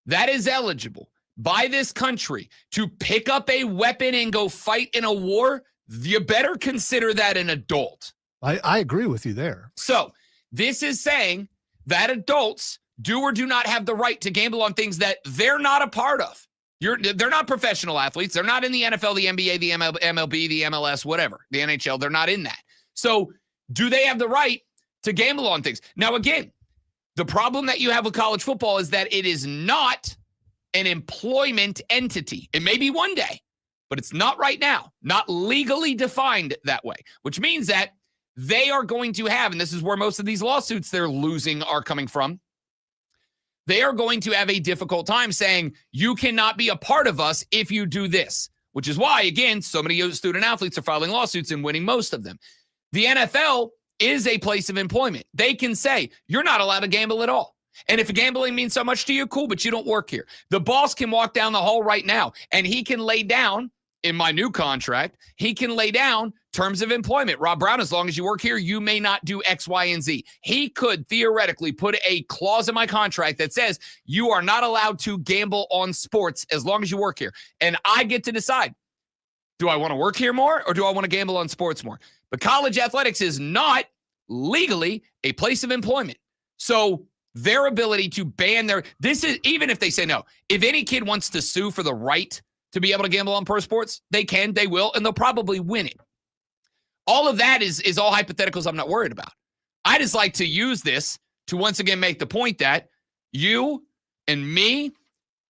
that is eligible by this country to pick up a weapon and go fight in a war, you better consider that an adult. I agree with you there. So this is saying that adults do or do not have the right to gamble on things that they're not a part of. They're not professional athletes. They're not in the NFL, the NBA, the MLB, the MLS, whatever, the NHL. They're not in that. So do they have the right to gamble on things? Now, again, the problem that you have with college football is that it is not an employment entity. It may be one day, but it's not right now, not legally defined that way, which means that they are going to have, and this is where most of these lawsuits they're losing are coming from, they are going to have a difficult time saying, you cannot be a part of us if you do this, which is why, again, so many student athletes are filing lawsuits and winning most of them. The NFL is a place of employment. They can say, you're not allowed to gamble at all. And if gambling means so much to you, cool, but you don't work here. The boss can walk down the hall right now, and he can lay down, in my new contract, he can lay down terms of employment. Rob Brown, as long as you work here, you may not do X, Y, and Z. He could theoretically put a clause in my contract that says you are not allowed to gamble on sports as long as you work here. And I get to decide, do I want to work here more or do I want to gamble on sports more? But college athletics is not legally a place of employment. So their ability to ban this is, even if they say no, if any kid wants to sue for the right to be able to gamble on pro sports, they can, they will, and they'll probably win it. All of that is all hypotheticals I'm not worried about. I just like to use this to once again make the point that you and me,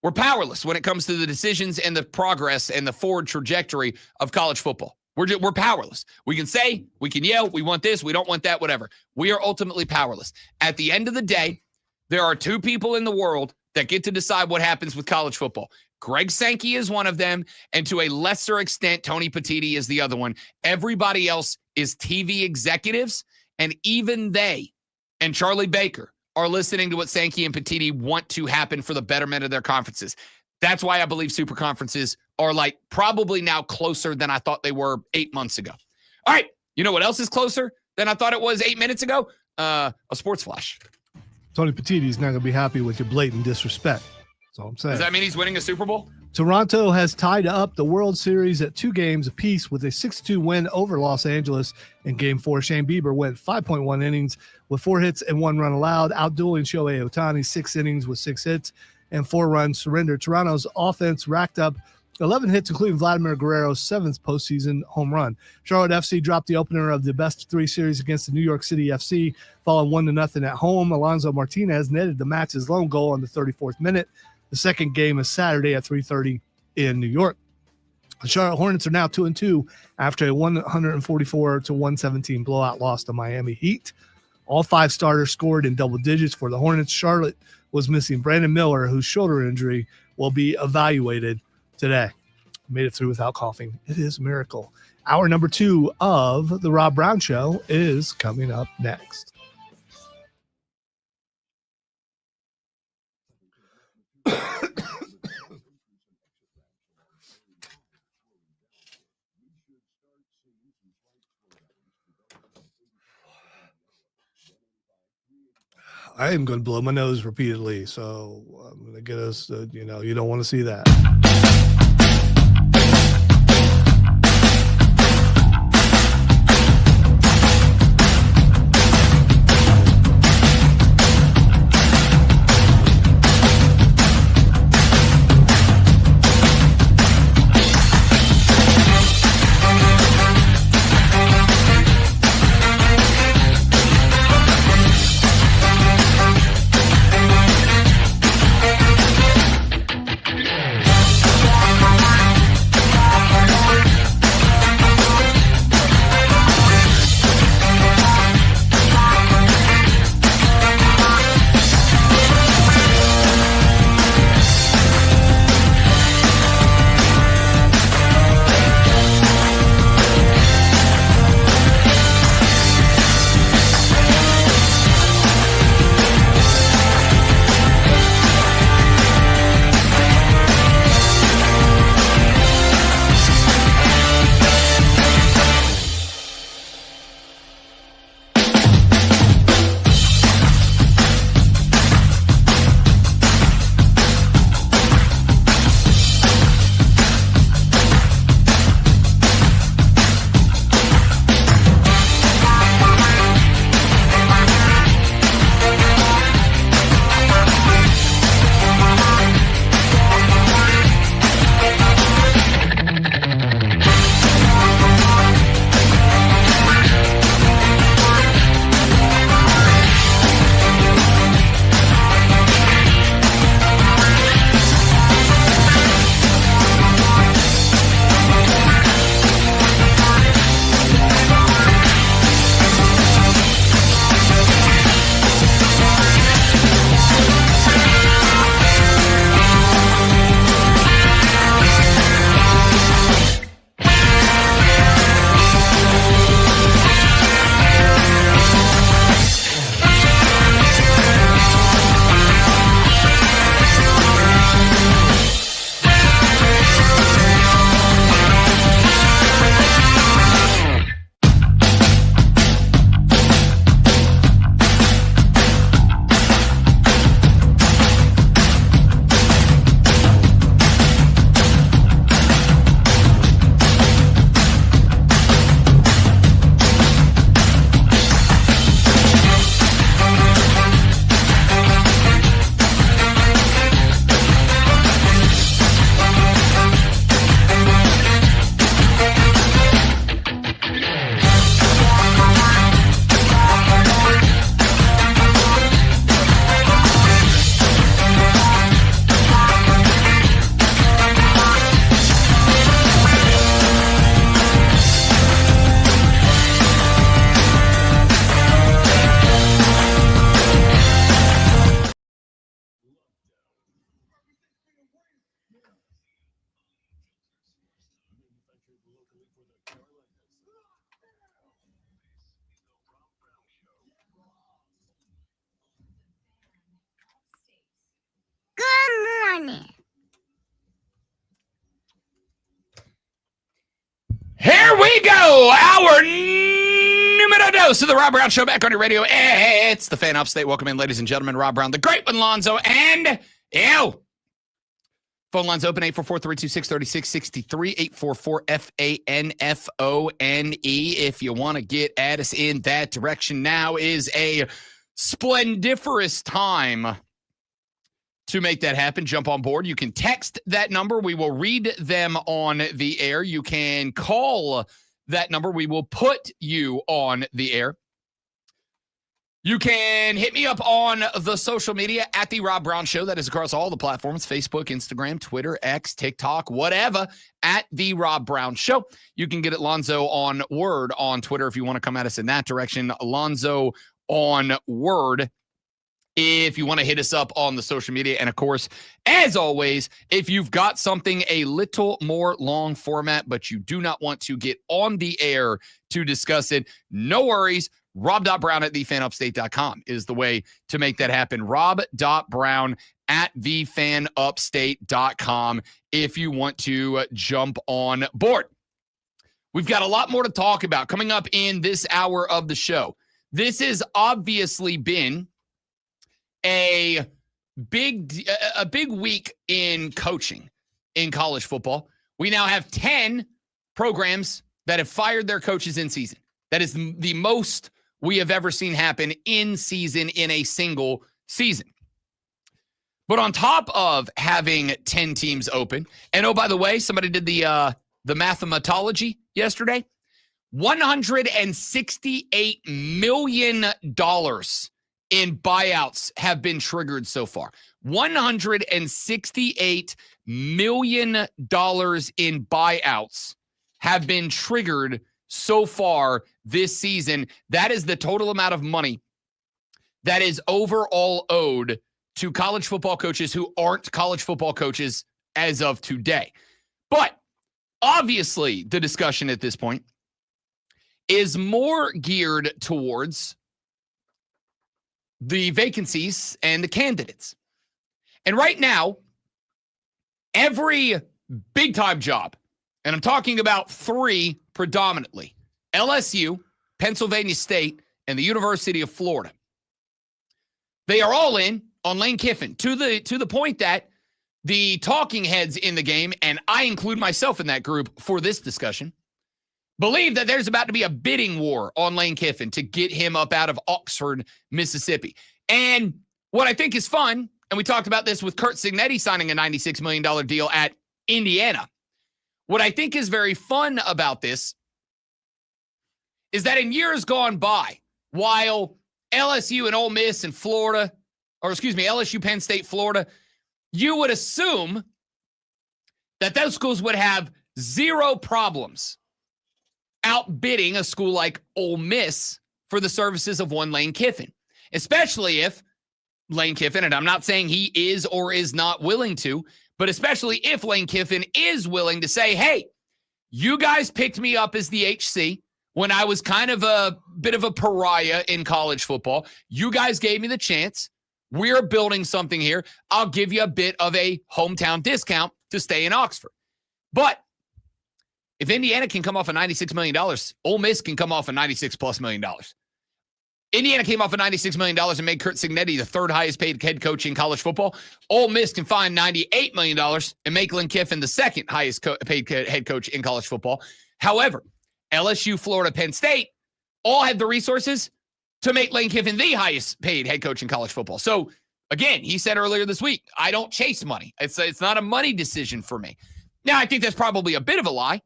we're powerless when it comes to the decisions and the progress and the forward trajectory of college football. We're powerless. We can say, we can yell, we want this, we don't want that, whatever. We are ultimately powerless. At the end of the day, there are 2 people in the world that get to decide what happens with college football. Greg Sankey is one of them, and to a lesser extent, Tony Petitti is the other one. Everybody else is TV executives, and even they and Charlie Baker are listening to what Sankey and Petitti want to happen for the betterment of their conferences. That's why I believe super conferences are like probably now closer than I thought they were 8 months ago. All right, you know what else is closer than I thought it was 8 minutes ago? A sports flash. Tony Petitti's not going to be happy with your blatant disrespect. That's all I'm saying. Does that mean he's winning a Super Bowl? Toronto has tied up the World Series at 2 games apiece with a 6-2 win over Los Angeles in Game 4. Shane Bieber went 5.1 innings with 4 hits and 1 run allowed, outdueling Shohei Ohtani 6 innings with 6 hits and 4 runs surrendered. Toronto's offense racked up 11 hits, including Vladimir Guerrero's 7th postseason home run. Charlotte FC dropped the opener of the best-of-3 series against the New York City FC, falling 1-0 at home. Alonso Martinez netted the match's lone goal on the 34th minute. The second game is Saturday at 3:30 in New York. The Charlotte Hornets are now 2-2 after a 144-117 blowout loss to Miami Heat. All 5 starters scored in double digits for the Hornets. Charlotte was missing Brandon Miller, whose shoulder injury will be evaluated today. Made it through without coughing. It is a miracle. Hour number 2 of the Rob Brown Show is coming up next. I am going to blow my nose repeatedly, so I'm going to get us, you don't want to see that. Here we go. Hour numero Another dose of the Rob Brown Show back on your radio. It's the Fan Upstate. Welcome in, ladies and gentlemen. Rob Brown, the great one, Lonzo, and you. Phone lines open, 844-326-3663, 844-FANFONE. If you want to get at us in that direction, now is a splendiferous time to make that happen. Jump on board. You can text that number. We will read them on the air. You can call that number. We will put you on the air. You can hit me up on the social media at The Rob Brown Show. That is across all the platforms, Facebook, Instagram, Twitter, X, TikTok, whatever, at The Rob Brown Show. You can get it Lonzo on Word on Twitter if you want to come at us in that direction. Lonzo on Word if you want to hit us up on the social media. And, of course, as always, if you've got something a little more long format, but you do not want to get on the air to discuss it, no worries. Rob.Brown@thefanupstate.com is the way to make that happen. Rob.Brown@thefanupstate.com if you want to jump on board. We've got a lot more to talk about coming up in this hour of the show. This has obviously been a big week in coaching in college football. We now have 10 programs that have fired their coaches in season. That is the most we have ever seen happen in season in a single season. But on top of having 10 teams open, and oh, by the way, somebody did the mathematology yesterday, $168 million in buyouts have been triggered so far. $168 million in buyouts have been triggered so far this season. That is the total amount of money that is overall owed to college football coaches who aren't college football coaches as of today. But obviously, the discussion at this point is more geared towards the vacancies and the candidates. And right now, every big-time job, and I'm talking about three predominantly, LSU, Pennsylvania State, and the University of Florida, they are all in on Lane Kiffin to the point that the talking heads in the game, and I include myself in that group for this discussion, believe that there's about to be a bidding war on Lane Kiffin to get him up out of Oxford, Mississippi. And what I think is fun, and we talked about this with Curt Cignetti signing a $96 million deal at Indiana. What I think is very fun about this is that in years gone by, while LSU and Ole Miss and Florida, or excuse me, LSU, Penn State, Florida, you would assume that those schools would have zero problems outbidding a school like Ole Miss for the services of one Lane Kiffin, especially if Lane Kiffin, and I'm not saying he is or is not willing to, but especially if Lane Kiffin is willing to say, hey, you guys picked me up as the HC when I was kind of a bit of a pariah in college football. You guys gave me the chance. We're building something here. I'll give you a bit of a hometown discount to stay in Oxford. But if Indiana can come off of $96 million, Ole Miss can come off of $96+ million. Indiana came off of $96 million and made Curt Cignetti the third highest paid head coach in college football. Ole Miss can find $98 million and make Lane Kiffin the second highest paid head coach in college football. However, LSU, Florida, Penn State all had the resources to make Lane Kiffin the highest paid head coach in college football. So, again, he said earlier this week, I don't chase money. It's not a money decision for me. Now, I think that's probably a bit of a lie,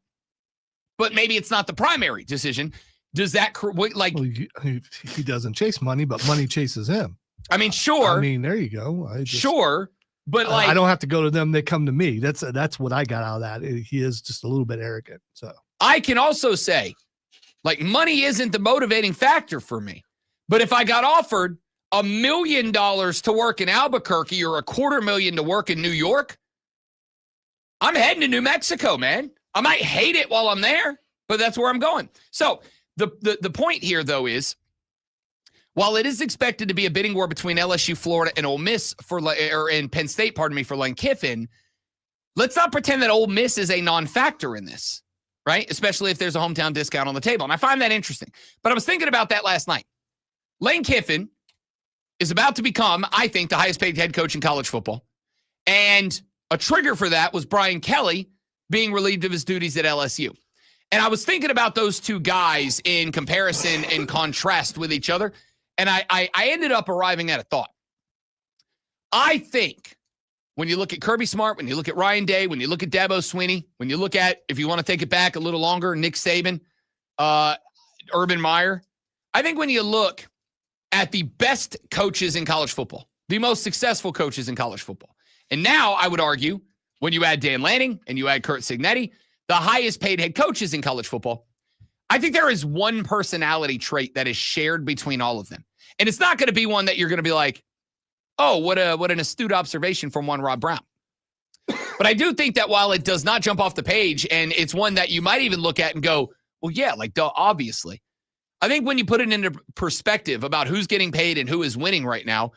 but maybe it's not the primary decision. Does that, like... Well, he doesn't chase money, but money chases him. I mean, sure. I mean, there you go. Sure, but like... I don't have to go to them. They come to me. That's what I got out of that. He is just a little bit arrogant. So I can also say, like, money isn't the motivating factor for me. But if I got offered $1 million to work in Albuquerque or $250,000 to work in New York, I'm heading to New Mexico, man. I might hate it while I'm there, but that's where I'm going. So the point here, though, is while it is expected to be a bidding war between LSU, Florida, and Ole Miss and Penn State, for Lane Kiffin, let's not pretend that Ole Miss is a non-factor in this. right? Especially if there's a hometown discount on the table. And I find that interesting. But I was thinking about that last night. Lane Kiffin is about to become, I think, the highest paid head coach in college football. And a trigger for that was Brian Kelly being relieved of his duties at LSU. And I was thinking about those two guys in comparison and contrast with each other. And I ended up arriving at a thought. I think when you look at Kirby Smart, when you look at Ryan Day, when you look at Dabo Swinney, when you look at, if you want to take it back a little longer, Nick Saban, Urban Meyer, I think when you look at the best coaches in college football, the most successful coaches in college football, and now I would argue when you add Dan Lanning and you add Kurt Cignetti, the highest paid head coaches in college football, I think there is one personality trait that is shared between all of them. And it's not going to be one that you're going to be like, oh, what an astute observation from one Rob Brown. But I do think that while it does not jump off the page, and it's one that you might even look at and go, well, yeah, like, duh, obviously. I think when you put it into perspective about who's getting paid and who is winning right now,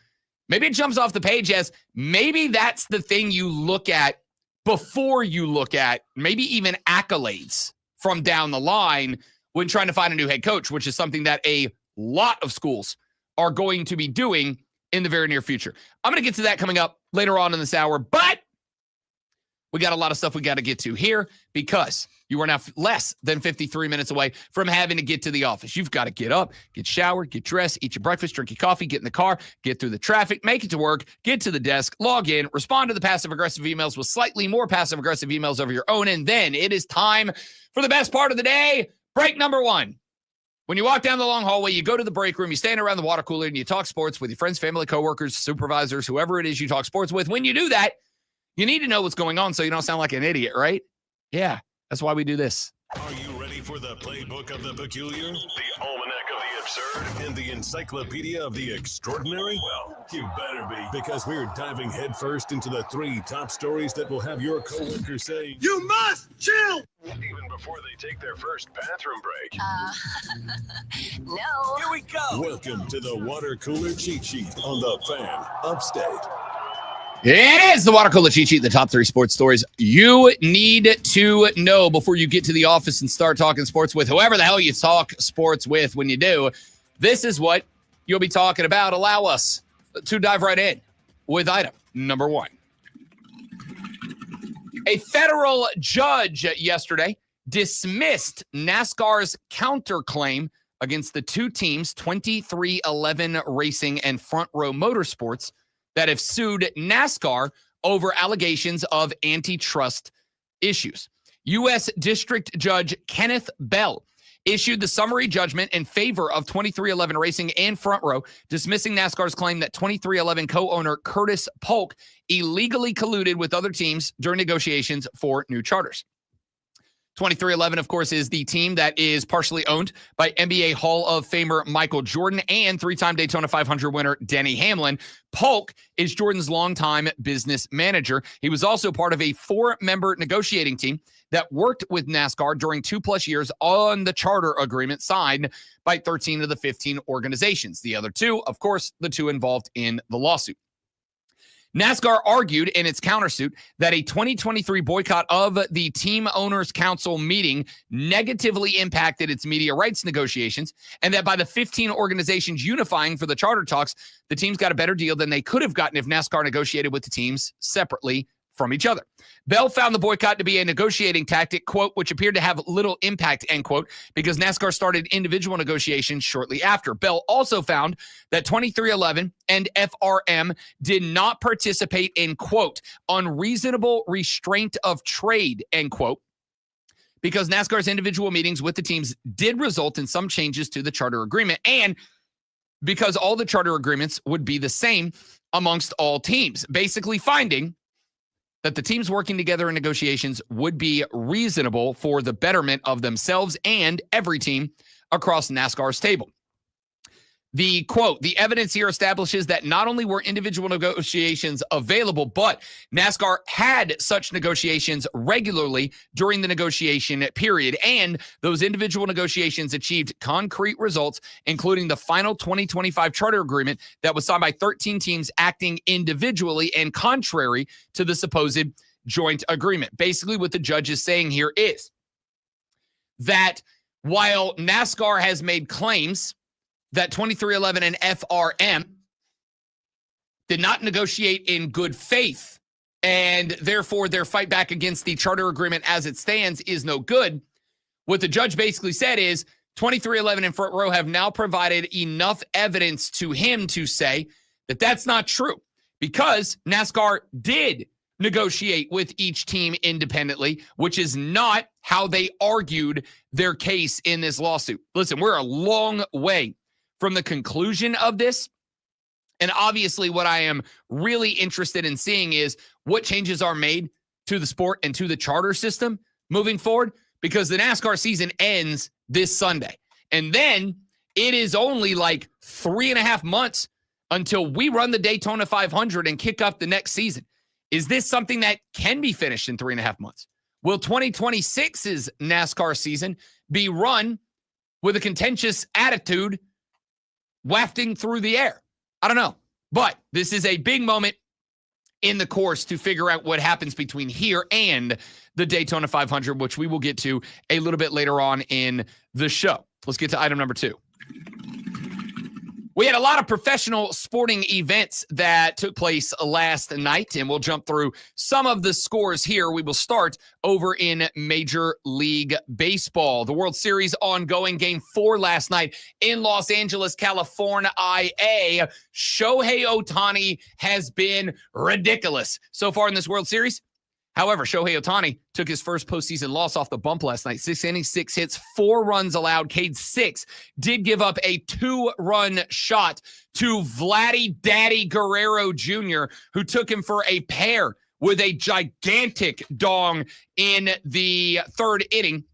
maybe it jumps off the page as maybe that's the thing you look at before you look at maybe even accolades from down the line when trying to find a new head coach, which is something that a lot of schools are going to be doing in the very near future. I'm going to get to that coming up later on in this hour, but we got a lot of stuff we got to get to here because you are now less than 53 minutes away from having to get to the office. You've got to get up, get showered, get dressed, eat your breakfast, drink your coffee, get in the car, get through the traffic, make it to work, get to the desk, log in, respond to the passive-aggressive emails with slightly more passive-aggressive emails over your own, and then it is time for the best part of the day, break number one. When you walk down the long hallway, you go to the break room, you stand around the water cooler, and you talk sports with your friends, family, coworkers, supervisors, whoever it is you talk sports with. When you do that, you need to know what's going on so you don't sound like an idiot, right? Yeah, that's why we do this. Are you ready for the playbook of the peculiar, the almanac of the absurd, and the encyclopedia of the extraordinary? Well, you better be, because we're diving headfirst into the 3 top stories that will have your coworkers saying, "You must chill!" even before they take their first bathroom break. No. Here we go. Welcome to the Water Cooler Cheat Sheet on the Fan Upstate. It is the Water Cooler Cheat Sheet, the top 3 sports stories you need to know before you get to the office and start talking sports with whoever the hell you talk sports with. When you do, this is what you'll be talking about. Allow us to dive right in with item number 1. A federal judge yesterday dismissed NASCAR's counterclaim against the 2 teams, 2311 Racing and Front Row Motorsports, that have sued NASCAR over allegations of antitrust issues. U.S. District Judge Kenneth Bell issued the summary judgment in favor of 2311 Racing and Front Row, dismissing NASCAR's claim that 2311 co-owner Curtis Polk illegally colluded with other teams during negotiations for new charters. 2311, of course, is the team that is partially owned by NBA Hall of Famer Michael Jordan and 3-time Daytona 500 winner Denny Hamlin. Polk is Jordan's longtime business manager. He was also part of a 4-member negotiating team that worked with NASCAR during 2+ years on the charter agreement signed by 13 of the 15 organizations. The other 2, of course, the 2 involved in the lawsuit. NASCAR argued in its countersuit that a 2023 boycott of the Team Owners Council meeting negatively impacted its media rights negotiations, and that by the 15 organizations unifying for the charter talks, the teams got a better deal than they could have gotten if NASCAR negotiated with the teams separately from each other. Bell found the boycott to be a negotiating tactic, quote, which appeared to have little impact, end quote, because NASCAR started individual negotiations shortly after. Bell also found that 2311 and FRM did not participate in, quote, unreasonable restraint of trade, end quote, because NASCAR's individual meetings with the teams did result in some changes to the charter agreement, and because all the charter agreements would be the same amongst all teams, basically finding that the teams working together in negotiations would be reasonable for the betterment of themselves and every team across NASCAR's table. The quote, the evidence here establishes that not only were individual negotiations available, but NASCAR had such negotiations regularly during the negotiation period, and those individual negotiations achieved concrete results, including the final 2025 charter agreement that was signed by 13 teams acting individually and contrary to the supposed joint agreement. Basically, what the judge is saying here is that while NASCAR has made claims that 2311 and FRM did not negotiate in good faith, and therefore their fight back against the charter agreement as it stands is no good, what the judge basically said is 2311 and Front Row have now provided enough evidence to him to say that that's not true, because NASCAR did negotiate with each team independently, which is not how they argued their case in this lawsuit. Listen, we're a long way from the conclusion of this. And obviously what I am really interested in seeing is what changes are made to the sport and to the charter system moving forward, because the NASCAR season ends this Sunday. And then it is only like 3.5 months until we run the Daytona 500 and kick up the next season. Is this something that can be finished in 3.5 months? Will 2026's NASCAR season be run with a contentious attitude wafting through the air? I don't know. But this is a big moment in the course to figure out what happens between here and the Daytona 500, which we will get to a little bit later on in the show. Let's get to item number 2. We had a lot of professional sporting events that took place last night, and we'll jump through some of the scores here. We will start over in Major League Baseball. The World Series ongoing, Game 4 last night in Los Angeles, California, IA. Shohei Ohtani has been ridiculous so far in this World Series. However, Shohei Ohtani took his first postseason loss off the bump last night. 6 innings, 6 hits, 4 runs allowed. Cade 6 did give up a 2-run shot to Vladdy Daddy Guerrero Jr., who took him for a pair with a gigantic dong in the 3rd inning.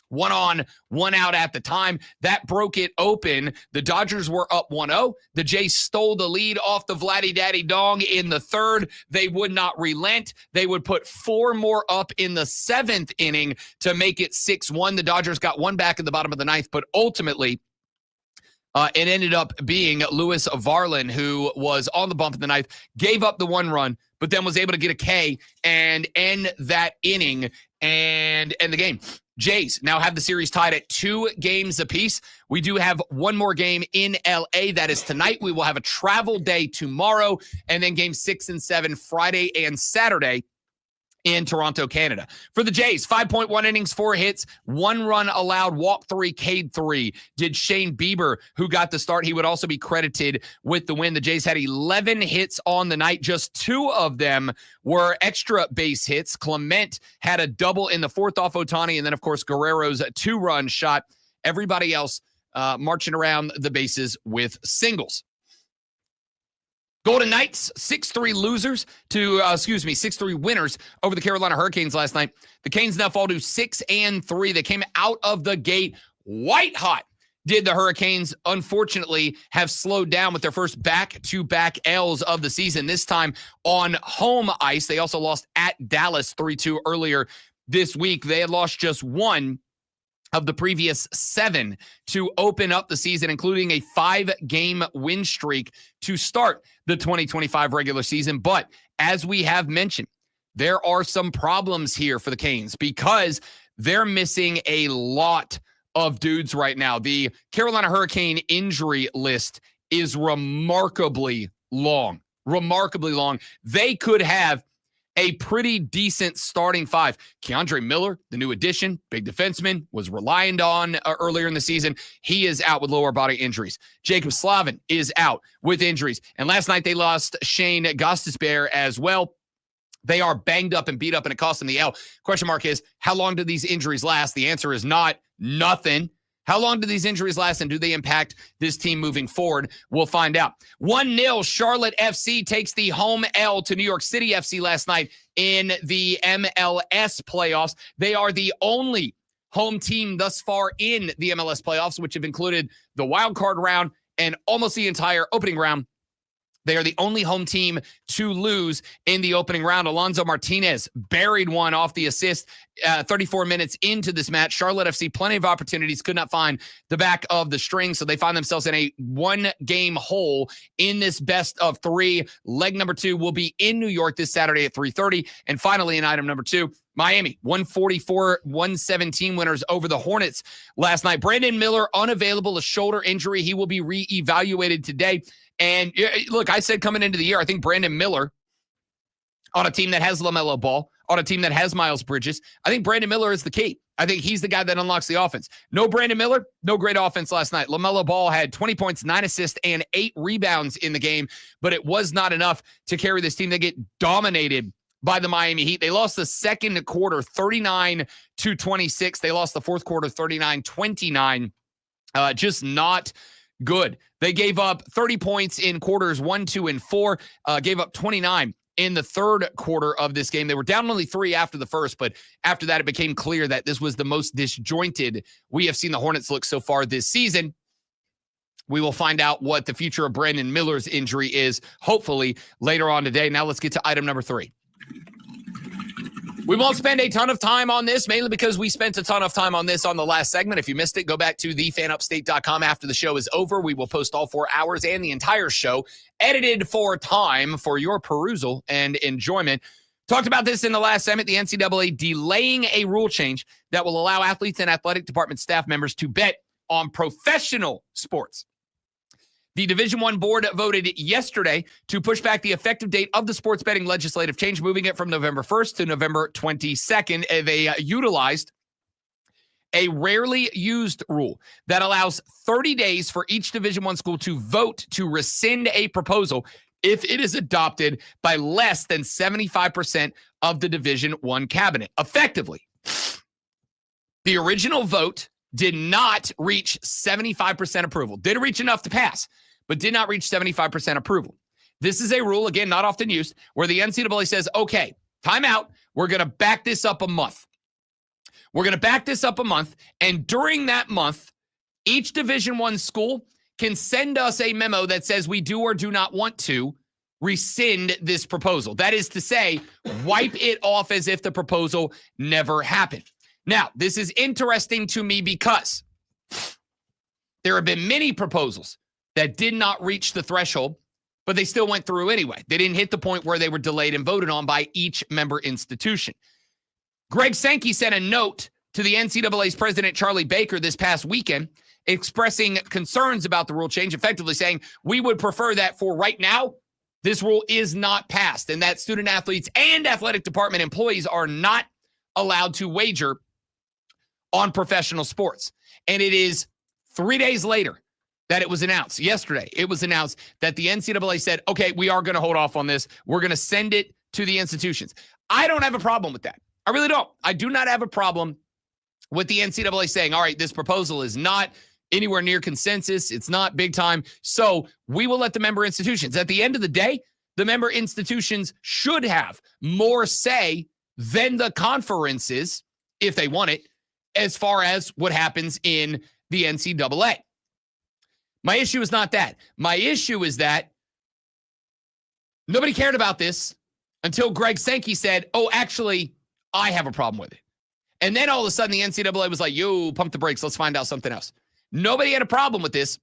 1 on, 1 out at the time. That broke it open. The Dodgers were up 1-0. The Jays stole the lead off the Vladdy Daddy Dong in the 3rd. They would not relent. They would put 4 more up in the 7th inning to make it 6-1. The Dodgers got 1 back in the bottom of the 9th, but ultimately it ended up being Lewis Varlin, who was on the bump in the 9th, gave up the 1 run, but then was able to get a K and end that inning and end the game. Jays now have the series tied at 2 games apiece. We do have 1 more game in LA. That is tonight. We will have a travel day tomorrow, and then game 6 and 7 Friday and Saturday in Toronto, Canada. For the Jays, 5.1 innings, 4 hits, 1 run allowed, walk 3, Cade 3. Did Shane Bieber, who got the start, he would also be credited with the win. The Jays had 11 hits on the night. Just 2 of them were extra base hits. Clement had a double in the 4th off Ohtani, and then, of course, Guerrero's 2-run shot. Everybody else marching around the bases with singles. Golden Knights, 6-3 losers to, 6-3 winners over the Carolina Hurricanes last night. The Canes now fall to 6-3. They came out of the gate white hot. Did the Hurricanes, unfortunately, have slowed down with their first back-to-back L's of the season, this time on home ice. They also lost at Dallas 3-2 earlier this week. They had lost just 1 of the previous 7 to open up the season, including a 5-game win streak to start the 2025 regular season. But as we have mentioned, there are some problems here for the Canes because they're missing a lot of dudes right now. The Carolina Hurricane injury list is remarkably long. They could have a pretty decent starting 5. Keandre Miller, the new addition, big defenseman, was relied on earlier in the season. He is out with lower body injuries. Jacob Slavin is out with injuries. And last night they lost Shane Gostisbehere as well. They are banged up and beat up, and it cost them the L. Question mark is, how long do these injuries last? The answer is nothing. How long do these injuries last, and do they impact this team moving forward? We'll find out. 1-0, Charlotte FC takes the home L to New York City FC last night in the MLS playoffs. They are the only home team thus far in the MLS playoffs, which have included the wild card round and almost the entire opening round They are the only home team to lose in the opening round. Alonso Martinez buried one off the assist 34 minutes into this match. Charlotte FC, plenty of opportunities, could not find the back of the string, so they find themselves in a one-game hole in this best of three. Leg number 2 will be in New York this Saturday at 3:30. And finally, in item number 2, Miami, 144-117 winners over the Hornets last night. Brandon Miller, unavailable, a shoulder injury. He will be reevaluated today. And look, I said coming into the year, I think Brandon Miller, on a team that has LaMelo Ball, on a team that has Miles Bridges, I think Brandon Miller is the key. I think he's the guy that unlocks the offense. No Brandon Miller, no great offense last night. LaMelo Ball had 20 points, 9 assists, and 8 rebounds in the game, but it was not enough to carry this team. They get dominated by the Miami Heat. They lost the second quarter 39-26. They lost the fourth quarter 39-29. Just not good. They gave up 30 points in quarters 1, 2, and 4. Gave up 29 in the third quarter of this game. They were down only 3 after the first, but after that, it became clear that this was the most disjointed we have seen the Hornets look so far this season. We will find out what the future of Brandon Miller's injury is, hopefully, later on today. Now let's get to item number 3. We won't spend a ton of time on this, mainly because we spent a ton of time on this on the last segment. If you missed it, go back to thefanupstate.com after the show is over. We will post all 4 hours and the entire show, edited for time for your perusal and enjoyment. Talked about this in the last segment, the NCAA delaying a rule change that will allow athletes and athletic department staff members to bet on professional sports. The Division I board voted yesterday to push back the effective date of the sports betting legislative change, moving it from November 1st to November 22nd. They utilized a rarely used rule that allows 30 days for each Division I school to vote to rescind a proposal if it is adopted by less than 75% of the Division I cabinet. Effectively, the original vote did not reach 75% approval. Did reach enough to pass, but did not reach 75% approval. This is a rule, again, not often used, where the NCAA says, okay, timeout. We're going to back this up a month. We're going to back this up a month, and during that month, each Division I school can send us a memo that says we do or do not want to rescind this proposal. That is to say, wipe it off as if the proposal never happened. Now, this is interesting to me because there have been many proposals that did not reach the threshold, but they still went through anyway. They didn't hit the point where they were delayed and voted on by each member institution. Greg Sankey sent a note to the NCAA's president, Charlie Baker, this past weekend, expressing concerns about the rule change, effectively saying, we would prefer that for right now, this rule is not passed, and that student athletes and athletic department employees are not allowed to wager on professional sports. And it is 3 days later that it was announced. Yesterday, it was announced that the NCAA said, okay, we are going to hold off on this. We're going to send it to the institutions. I don't have a problem with that. I really don't. I do not have a problem with the NCAA saying, all right, this proposal is not anywhere near consensus. It's not big time. So we will let the member institutions. At the end of the day, the member institutions should have more say than the conferences, if they want it, as far as what happens in the NCAA. My issue is not that. My issue is that nobody cared about this until Greg Sankey said, oh, actually, I have a problem with it. And then all of a sudden the NCAA was like, yo, pump the brakes. Let's find out something else. Nobody had a problem with this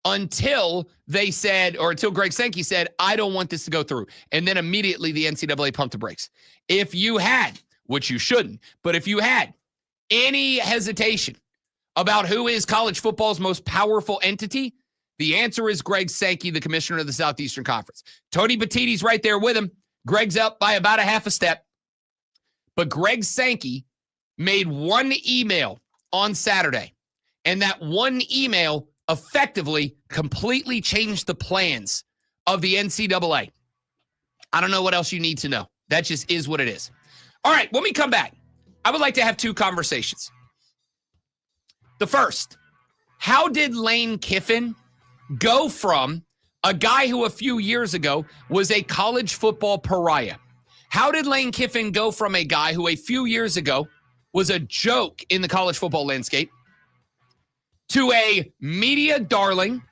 until they said, or until Greg Sankey said, I don't want this to go through. And then immediately the NCAA pumped the brakes. If you had, which you shouldn't, but if you had any hesitation about who is college football's most powerful entity, the answer is Greg Sankey, the commissioner of the Southeastern Conference. Tony Batiti's right there with him. Greg's up by about a half a step. But Greg Sankey made one email on Saturday, and that one email effectively completely changed the plans of the NCAA. I don't know what else you need to know. That just is what it is. All right, when we come back, I would like to have 2 conversations. The first, how did Lane Kiffin go from a guy who a few years ago was a college football pariah? How did Lane Kiffin go from a guy who a few years ago was a joke in the college football landscape to a media darling,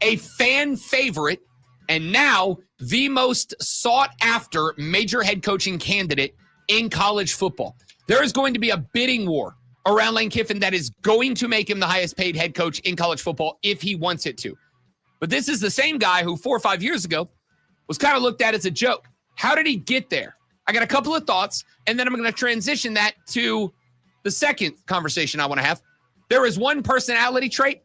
a fan favorite, and now the most sought after major head coaching candidate in college football. There is going to be a bidding war around Lane Kiffin that is going to make him the highest paid head coach in college football if he wants it to. But this is the same guy who 4 or 5 years ago was kind of looked at as a joke. How did he get there? I got a couple of thoughts, and then I'm going to transition that to the second conversation I want to have. There is one personality trait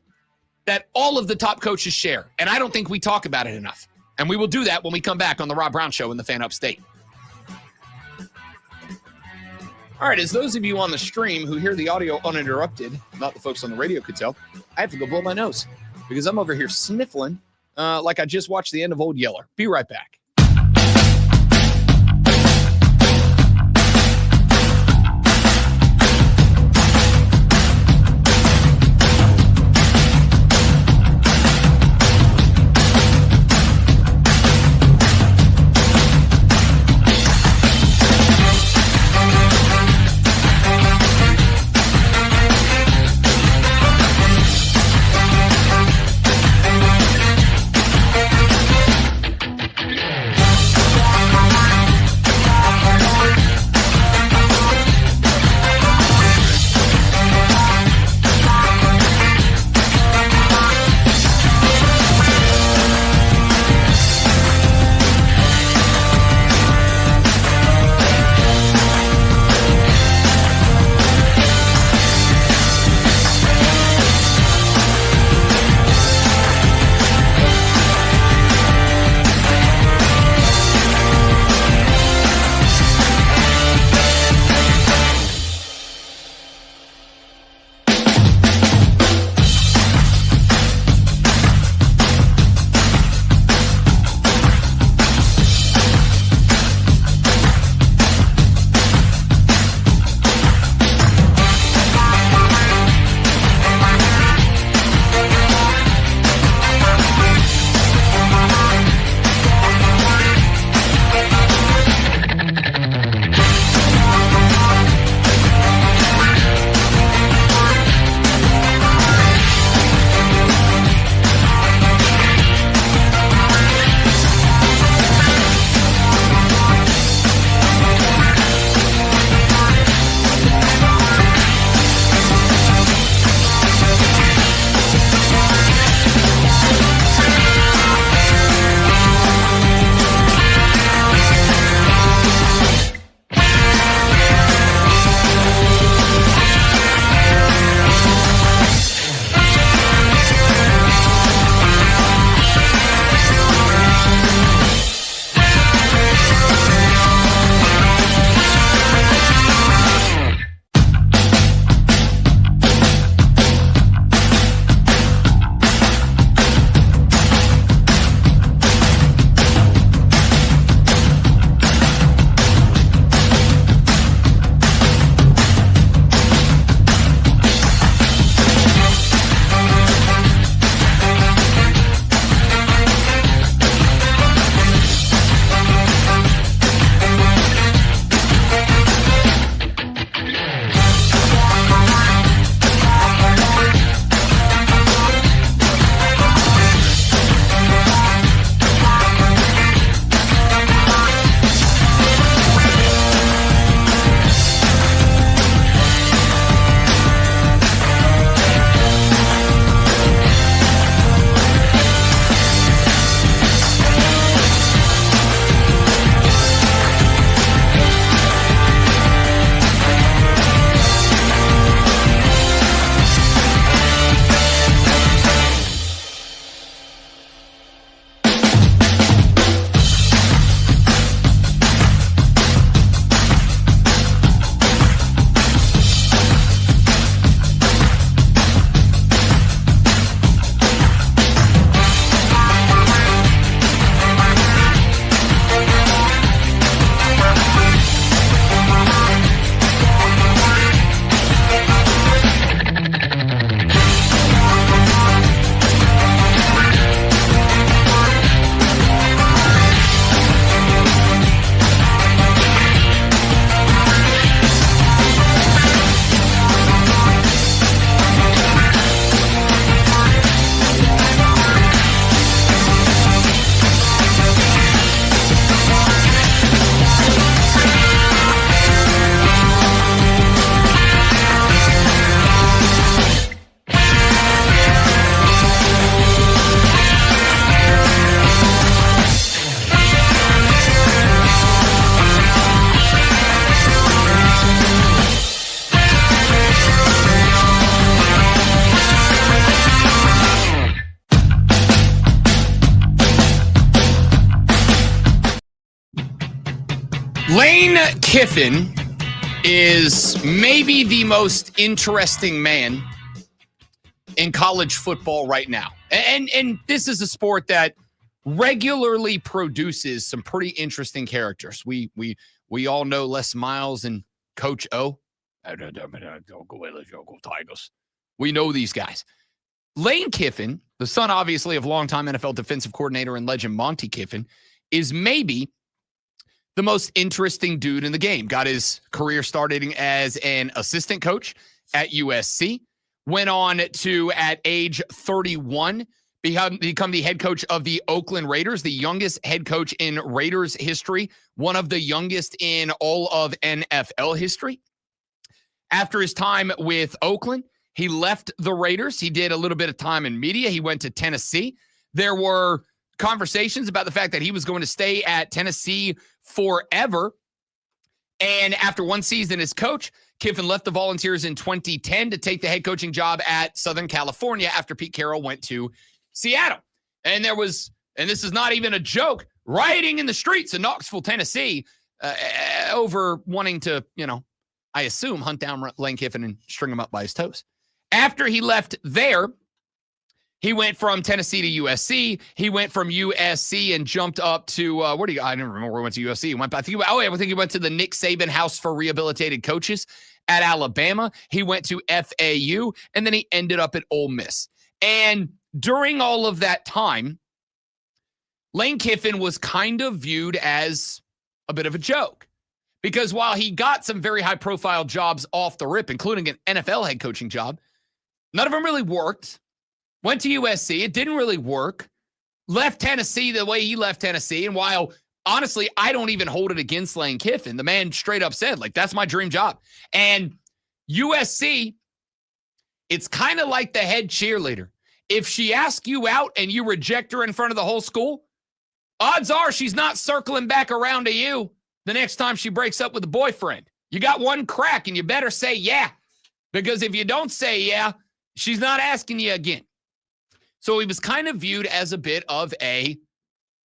that all of the top coaches share, and I don't think we talk about it enough. And we will do that when we come back on the Rob Brown Show in the Fan Upstate. All right, as those of you on the stream who hear the audio uninterrupted, not the folks on the radio could tell, I have to go blow my nose because I'm over here sniffling like I just watched the end of Old Yeller. Be right back. Lane Kiffin is maybe the most interesting man in college football right now. And this is a sport that regularly produces some pretty interesting characters. We all know Les Miles and Coach O. Go Tigers. We know these guys. Lane Kiffin, the son, obviously, of longtime NFL defensive coordinator and legend Monty Kiffin, is maybe the most interesting dude in the game. Got his career starting as an assistant coach at USC. Went on to, at age 31, become the head coach of the Oakland Raiders, the youngest head coach in Raiders history, one of the youngest in all of NFL history. After his time with Oakland, he left the Raiders. He did a little bit of time in media. He went to Tennessee. There were conversations about the fact that he was going to stay at Tennessee forever. And after one season as coach, Kiffin left the Volunteers in 2010 to take the head coaching job at Southern California after Pete Carroll went to Seattle. And there was, and this is not even a joke, rioting in the streets of Knoxville, Tennessee, over wanting to, I assume, hunt down Lane Kiffin and string him up by his toes. After he left there, he went from Tennessee to USC. He went from USC and jumped up to, I don't remember where he went to USC. He went, I think he went to the Nick Saban House for Rehabilitated Coaches at Alabama. He went to FAU, and then he ended up at Ole Miss. And during all of that time, Lane Kiffin was kind of viewed as a bit of a joke. Because while he got some very high-profile jobs off the rip, including an NFL head coaching job, none of them really worked. Went to USC. It didn't really work. Left Tennessee the way he left Tennessee. And while, honestly, I don't even hold it against Lane Kiffin, the man straight up said, that's my dream job. And USC, it's kind of like the head cheerleader. If she asks you out and you reject her in front of the whole school, odds are she's not circling back around to you the next time she breaks up with a boyfriend. You got one crack, and you better say yeah. Because if you don't say yeah, she's not asking you again. So he was kind of viewed as a bit of a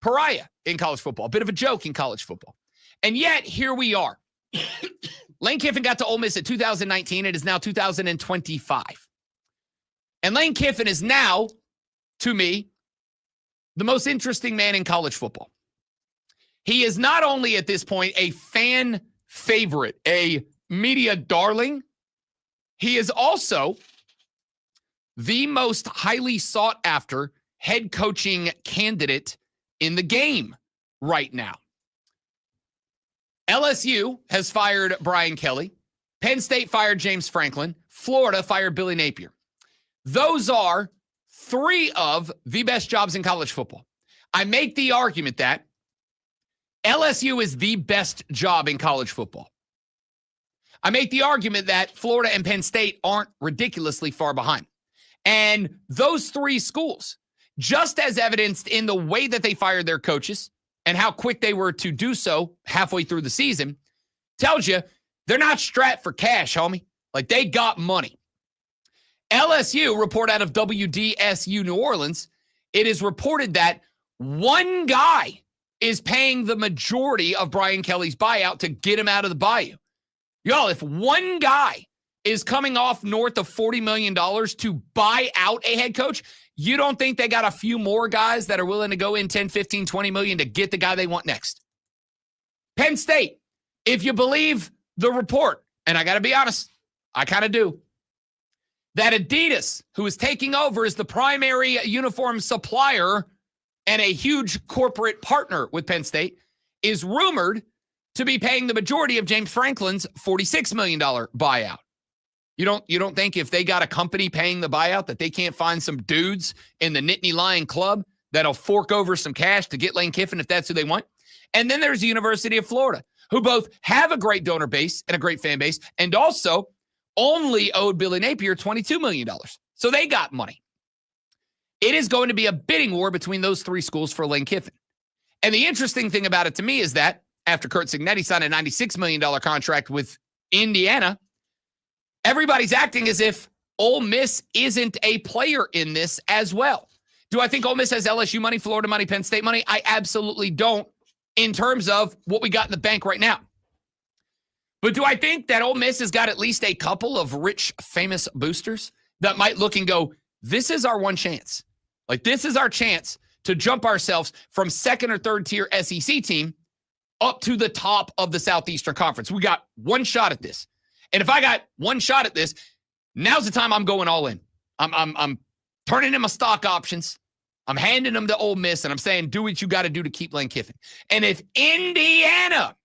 pariah in college football, a bit of a joke in college football. And yet, here we are. Lane Kiffin got to Ole Miss in 2019. It is now 2025. And Lane Kiffin is now, to me, the most interesting man in college football. He is not only at this point a fan favorite, a media darling, he is also the most highly sought after head coaching candidate in the game right now. LSU has fired Brian Kelly. Penn State fired James Franklin. Florida fired Billy Napier. Those are three of the best jobs in college football. I make the argument that LSU is the best job in college football. I make the argument that Florida and Penn State aren't ridiculously far behind. And those three schools, just as evidenced in the way that they fired their coaches and how quick they were to do so halfway through the season, tells you they're not strapped for cash, homie. They got money. LSU, report out of WDSU New Orleans, it is reported that one guy is paying the majority of Brian Kelly's buyout to get him out of the bayou. Y'all, if one guy is coming off north of $40 million to buy out a head coach, you don't think they got a few more guys that are willing to go in 10, 15, 20 million to get the guy they want next? Penn State, if you believe the report, and I got to be honest, I kind of do, that Adidas, who is taking over as the primary uniform supplier and a huge corporate partner with Penn State, is rumored to be paying the majority of James Franklin's $46 million buyout. You don't think if they got a company paying the buyout that they can't find some dudes in the Nittany Lion Club that'll fork over some cash to get Lane Kiffin if that's who they want? And then there's the University of Florida, who both have a great donor base and a great fan base, and also only owed Billy Napier $22 million. So they got money. It is going to be a bidding war between those three schools for Lane Kiffin. And the interesting thing about it to me is that after Curt Cignetti signed a $96 million contract with Indiana, everybody's acting as if Ole Miss isn't a player in this as well. Do I think Ole Miss has LSU money, Florida money, Penn State money? I absolutely don't, in terms of what we got in the bank right now. But do I think that Ole Miss has got at least a couple of rich, famous boosters that might look and go, this is our one chance. Like, this is our chance to jump ourselves from second or third tier SEC team up to the top of the Southeastern Conference. We got one shot at this. And if I got one shot at this, now's the time I'm going all in. I'm turning in my stock options. I'm handing them to Ole Miss, and I'm saying, do what you got to do to keep Lane Kiffin. And if Indiana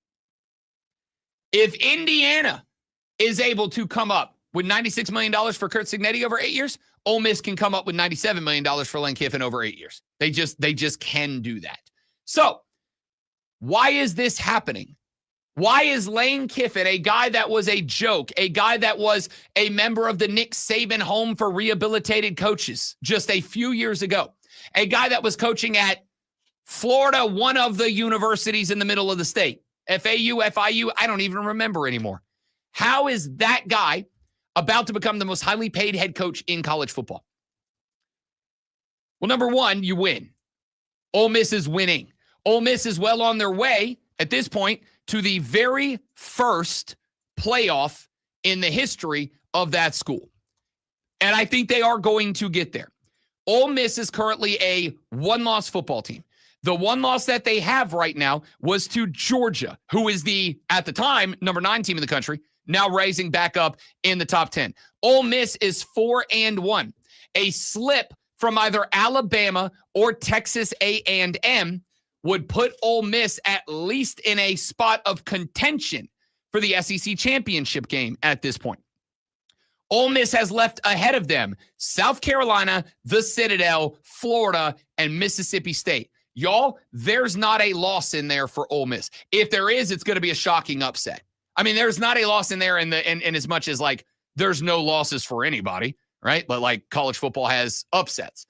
is able to come up with $96 million for Curt Cignetti over 8 years, Ole Miss can come up with $97 million for Lane Kiffin over 8 years. They just can do that. So why is this happening? Why is Lane Kiffin, a guy that was a joke, a guy that was a member of the Nick Saban Home for Rehabilitated Coaches just a few years ago, a guy that was coaching at Florida, one of the universities in the middle of the state, FAU, FIU, I don't even remember anymore. How is that guy about to become the most highly paid head coach in college football? Well, number one, you win. Ole Miss is winning. Ole Miss is well on their way at this point to the very first playoff in the history of that school. And I think they are going to get there. Ole Miss is currently a one-loss football team. The one loss that they have right now was to Georgia, who is the, at the time, number 9 team in the country, now rising back up in the top 10. Ole Miss is 4-1. A slip from either Alabama or Texas A&M would put Ole Miss at least in a spot of contention for the SEC championship game at this point. Ole Miss has left ahead of them South Carolina, the Citadel, Florida, and Mississippi State. Y'all, there's not a loss in there for Ole Miss. If there is, it's going to be a shocking upset. I mean, there's not a loss in there in as much as, like, there's no losses for anybody, right? But, like, college football has upsets.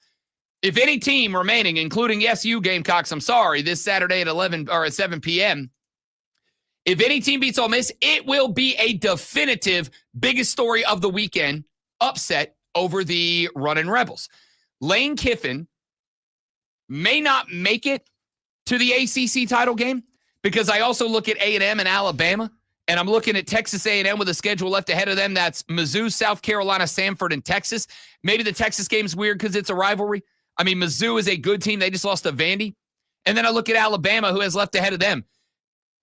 If any team remaining, including, yes, you Gamecocks, I'm sorry, this Saturday at 11 or at 7 p.m., if any team beats Ole Miss, it will be a definitive biggest story of the weekend upset over the Runnin' Rebels. Lane Kiffin may not make it to the ACC title game because I also look at A&M and Alabama, and I'm looking at Texas A&M with a schedule left ahead of them. That's Mizzou, South Carolina, Samford, and Texas. Maybe the Texas game's weird because it's a rivalry. I mean, Mizzou is a good team. They just lost to Vandy. And then I look at Alabama, who has left ahead of them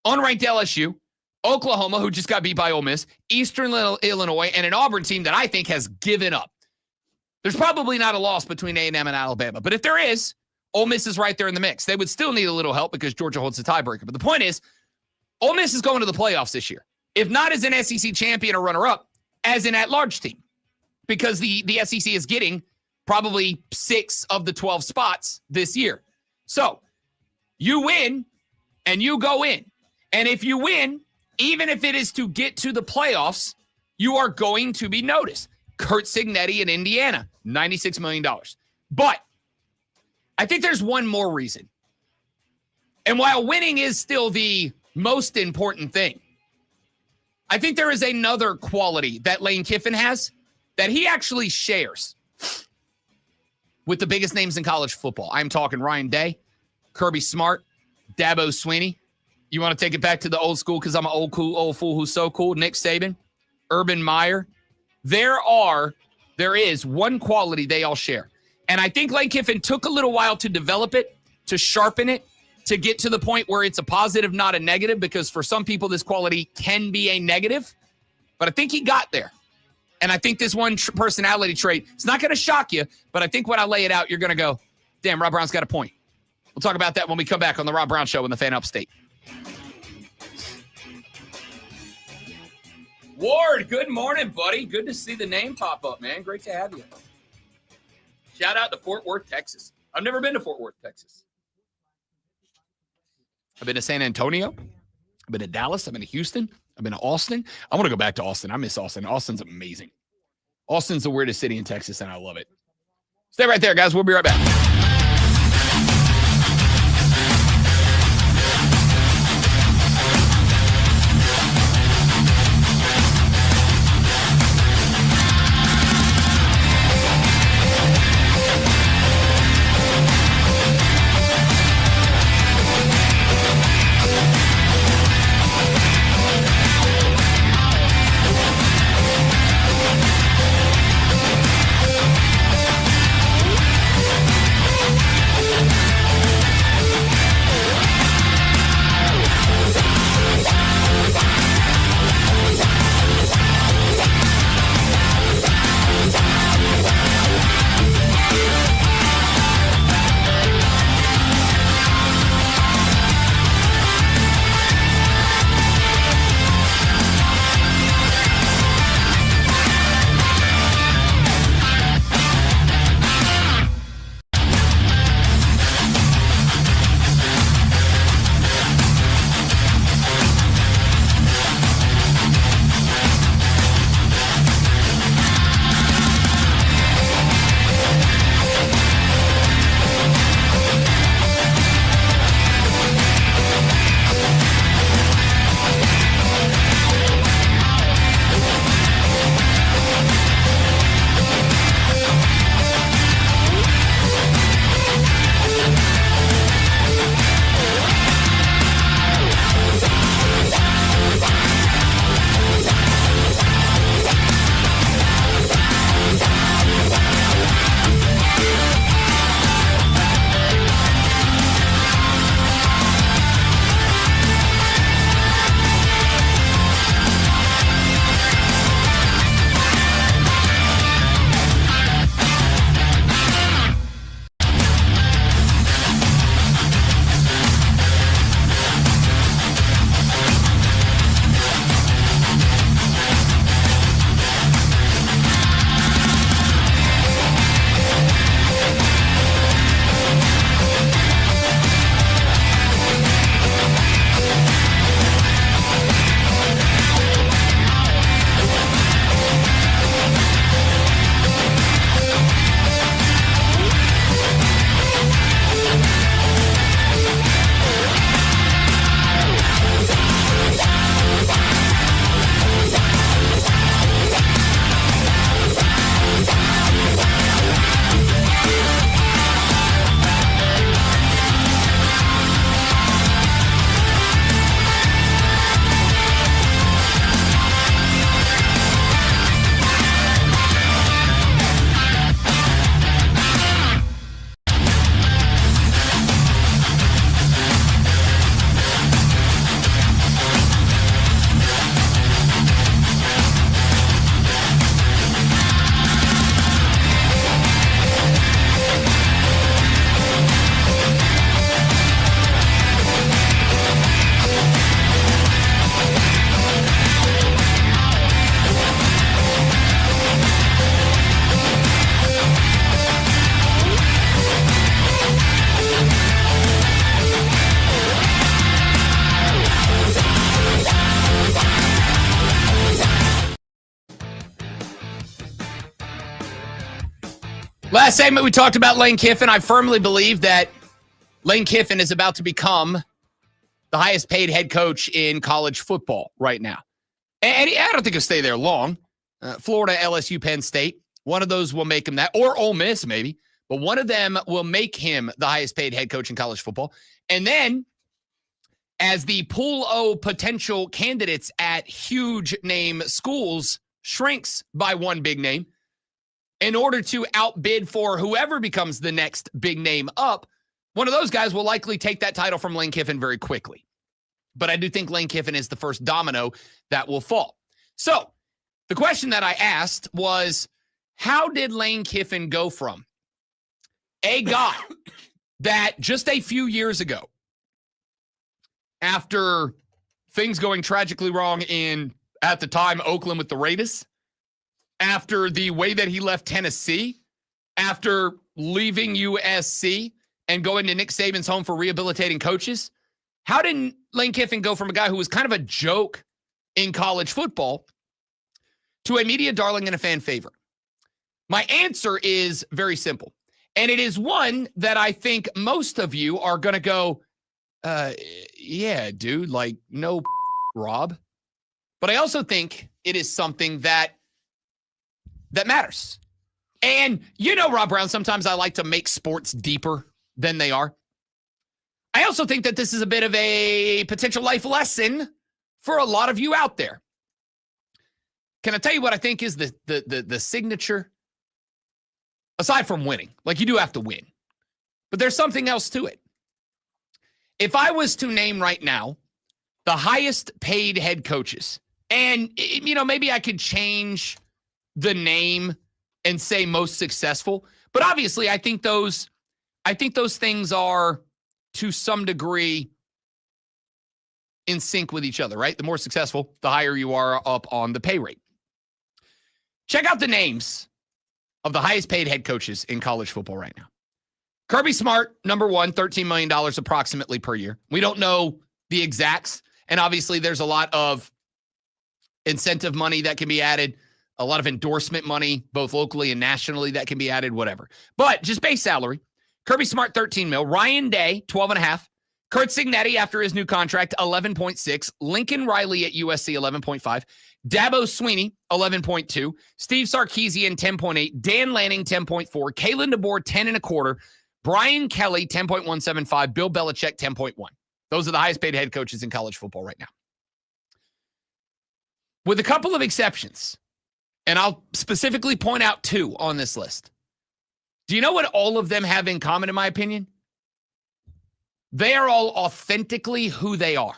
unranked LSU, Oklahoma, who just got beat by Ole Miss, Eastern Illinois, and an Auburn team that I think has given up. There's probably not a loss between A&M and Alabama, but if there is, Ole Miss is right there in the mix. They would still need a little help because Georgia holds the tiebreaker. But the point is, Ole Miss is going to the playoffs this year. If not as an SEC champion or runner-up, as an at-large team. Because the SEC is getting probably 6 of the 12 spots this year. So, you win, and you go in. And if you win, even if it is to get to the playoffs, you are going to be noticed. Curt Cignetti in Indiana, $96 million. But I think there's one more reason. And while winning is still the most important thing, I think there is another quality that Lane Kiffin has that he actually shares with the biggest names in college football. I'm talking Ryan Day, Kirby Smart, Dabo Swinney. You want to take it back to the old school because I'm an old fool who's so cool. Nick Saban, Urban Meyer. There is one quality they all share. And I think Lane Kiffin took a little while to develop it, to sharpen it, to get to the point where it's a positive, not a negative, because for some people this quality can be a negative. But I think he got there. And I think this one personality trait, it's not going to shock you, but I think when I lay it out, you're going to go, damn, Rob Brown's got a point. We'll talk about that when we come back on the Rob Brown Show in the Fan Upstate. Ward, good morning, buddy. Good to see the name pop up, man. Great to have you. Shout out to Fort Worth, Texas. I've never been to Fort Worth, Texas. I've been to San Antonio. I've been to Dallas. I've been to Houston. I've been to Austin. I want to go back to Austin. I miss Austin. Austin's amazing. Austin's the weirdest city in Texas, and I love it. Stay right there, guys. We'll be right back. Last segment, we talked about Lane Kiffin. I firmly believe that Lane Kiffin is about to become the highest paid head coach in college football right now. And I don't think he'll stay there long. Florida, LSU, Penn State, one of those will make him that, or Ole Miss maybe, but one of them will make him the highest paid head coach in college football. And then as the pool of potential candidates at huge name schools shrinks by one big name, in order to outbid for whoever becomes the next big name up, one of those guys will likely take that title from Lane Kiffin very quickly. But I do think Lane Kiffin is the first domino that will fall. So the question that I asked was, how did Lane Kiffin go from a guy that just a few years ago, after things going tragically wrong in, at the time, Oakland with the Raiders, after the way that he left Tennessee, after leaving USC and going to Nick Saban's home for rehabilitating coaches, how did Lane Kiffin go from a guy who was kind of a joke in college football to a media darling and a fan favorite? My answer is very simple. And it is one that I think most of you are going to go, yeah, dude, like, no, Rob. But I also think it is something that matters. And you know, Rob Brown, sometimes I like to make sports deeper than they are. I also think that this is a bit of a potential life lesson for a lot of you out there. Can I tell you what I think is the signature? Aside from winning, like, you do have to win, but there's something else to it. If I was to name right now the highest paid head coaches, and, you know, maybe I could change the name and say most successful, but obviously I think those things are to some degree in sync with each other, right? The more successful, the higher you are up on the pay rate. Check out the names of the highest paid head coaches in college football right now. Kirby Smart, number one, $13 million approximately per year. We don't know the exacts, and obviously there's a lot of incentive money that can be added, a lot of endorsement money, both locally and nationally, that can be added, whatever. But just base salary, Kirby Smart, 13 mil. Ryan Day, 12.5. Kurt Signetti, after his new contract, 11.6. Lincoln Riley at USC, 11.5. Dabo Sweeney, 11.2. Steve Sarkisian, 10.8. Dan Lanning, 10.4. Kalen DeBoer, 10.25. Brian Kelly, 10.175. Bill Belichick, 10.1. Those are the highest paid head coaches in college football right now. With a couple of exceptions, and I'll specifically point out two on this list. Do you know what all of them have in common, in my opinion? They are all authentically who they are.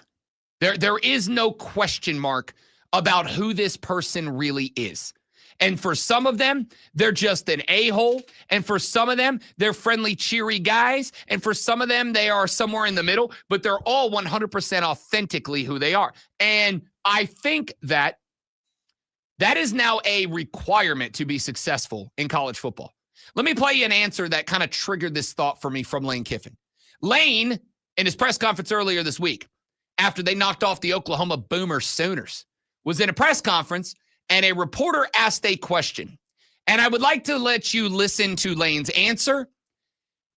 There is no question mark about who this person really is. And for some of them, they're just an a-hole. And for some of them, they're friendly, cheery guys. And for some of them, they are somewhere in the middle. But they're all 100% authentically who they are. And I think that is now a requirement to be successful in college football. Let me play you an answer that kind of triggered this thought for me from Lane Kiffin. Lane, in his press conference earlier this week, after they knocked off the Oklahoma Boomer Sooners, was in a press conference, and a reporter asked a question. And I would like to let you listen to Lane's answer,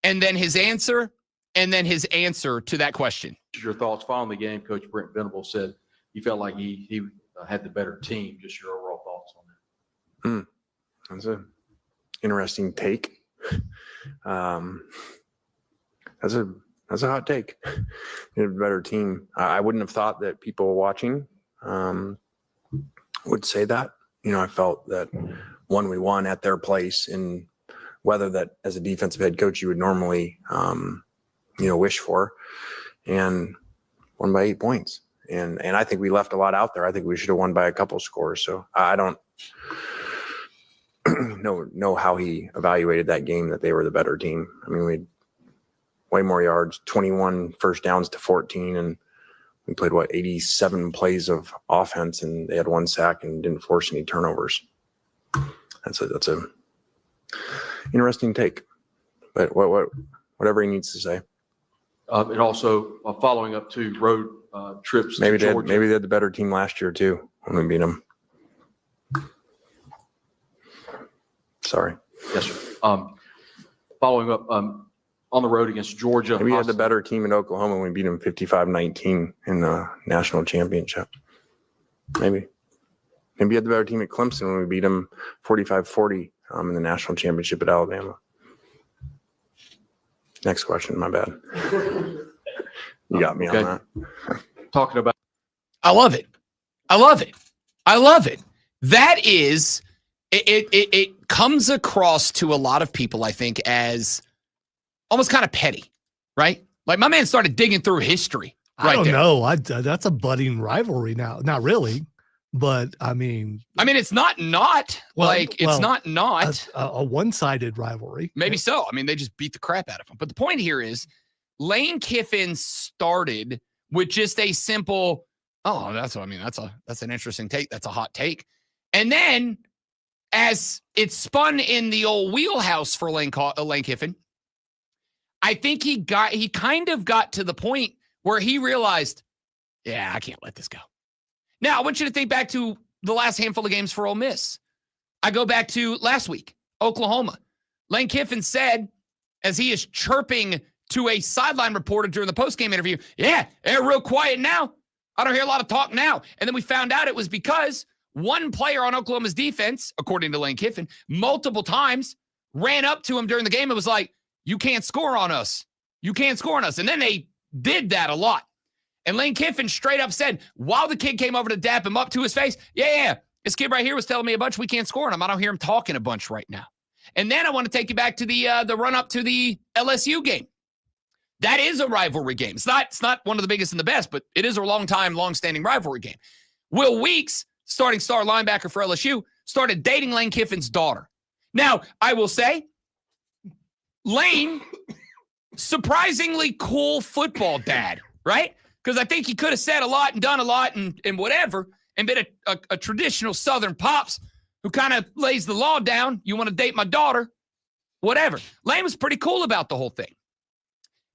and then his answer, and then his answer to that question. Your thoughts following the game? Coach Brent Venables said he felt like he had the better team. Just your overall thoughts on that. That's an interesting take. That's a hot take. You have a better team. I wouldn't have thought that people watching would say that. You know, I felt that we won at their place in weather that as a defensive head coach you would normally wish for, and won by 8 points. And I think we left a lot out there. I think we should have won by a couple scores. So I don't know how he evaluated that game, that they were the better team. I mean, we had way more yards, 21 first downs to 14, and we played 87 plays of offense, and they had 1 sack and didn't force any turnovers. That's a interesting take, but whatever he needs to say. And also following up to road trips. Maybe to Georgia. Maybe they had the better team last year too when we beat them. Sorry. Yes, sir. following up on the road against Georgia. Maybe we had the better team in Oklahoma when we beat them 55-19 in the national championship. Maybe we had the better team at Clemson when we beat them 45-40 in the national championship at Alabama. Next question, my bad. You got me on that. Talking about. I love it. I love it. I love it. That is, it comes across to a lot of people, I think, as almost kind of petty, right? Like my man started digging through history. Right I don't there. know. That's a budding rivalry now. Not really, but I mean, it's not a one-sided rivalry. Maybe so. I mean, they just beat the crap out of him. But the point here is Lane Kiffin started with just a simple, that's an interesting take. That's a hot take. And then as it spun in the old wheelhouse for Lane Kiffin, I think he kind of got to the point where he realized, yeah, I can't let this go. Now, I want you to think back to the last handful of games for Ole Miss. I go back to last week, Oklahoma. Lane Kiffin said, as he is chirping to a sideline reporter during the postgame interview, yeah, they're real quiet now. I don't hear a lot of talk now. And then we found out it was because one player on Oklahoma's defense, according to Lane Kiffin, multiple times ran up to him during the game and was like, you can't score on us. You can't score on us. And then they did that a lot. And Lane Kiffin straight up said, while the kid came over to dap him up to his face, yeah, this kid right here was telling me a bunch we can't score on him. I don't hear him talking a bunch right now. And then I want to take you back to the run-up to the LSU game. That is a rivalry game. It's not one of the biggest and the best, but it is a long-standing rivalry game. Will Weeks, starting star linebacker for LSU, started dating Lane Kiffin's daughter. Now, I will say, Lane, surprisingly cool football dad, right? Because I think he could have said a lot and done a lot and whatever, and been a traditional Southern pops who kind of lays the law down. You want to date my daughter? Whatever. Lane was pretty cool about the whole thing.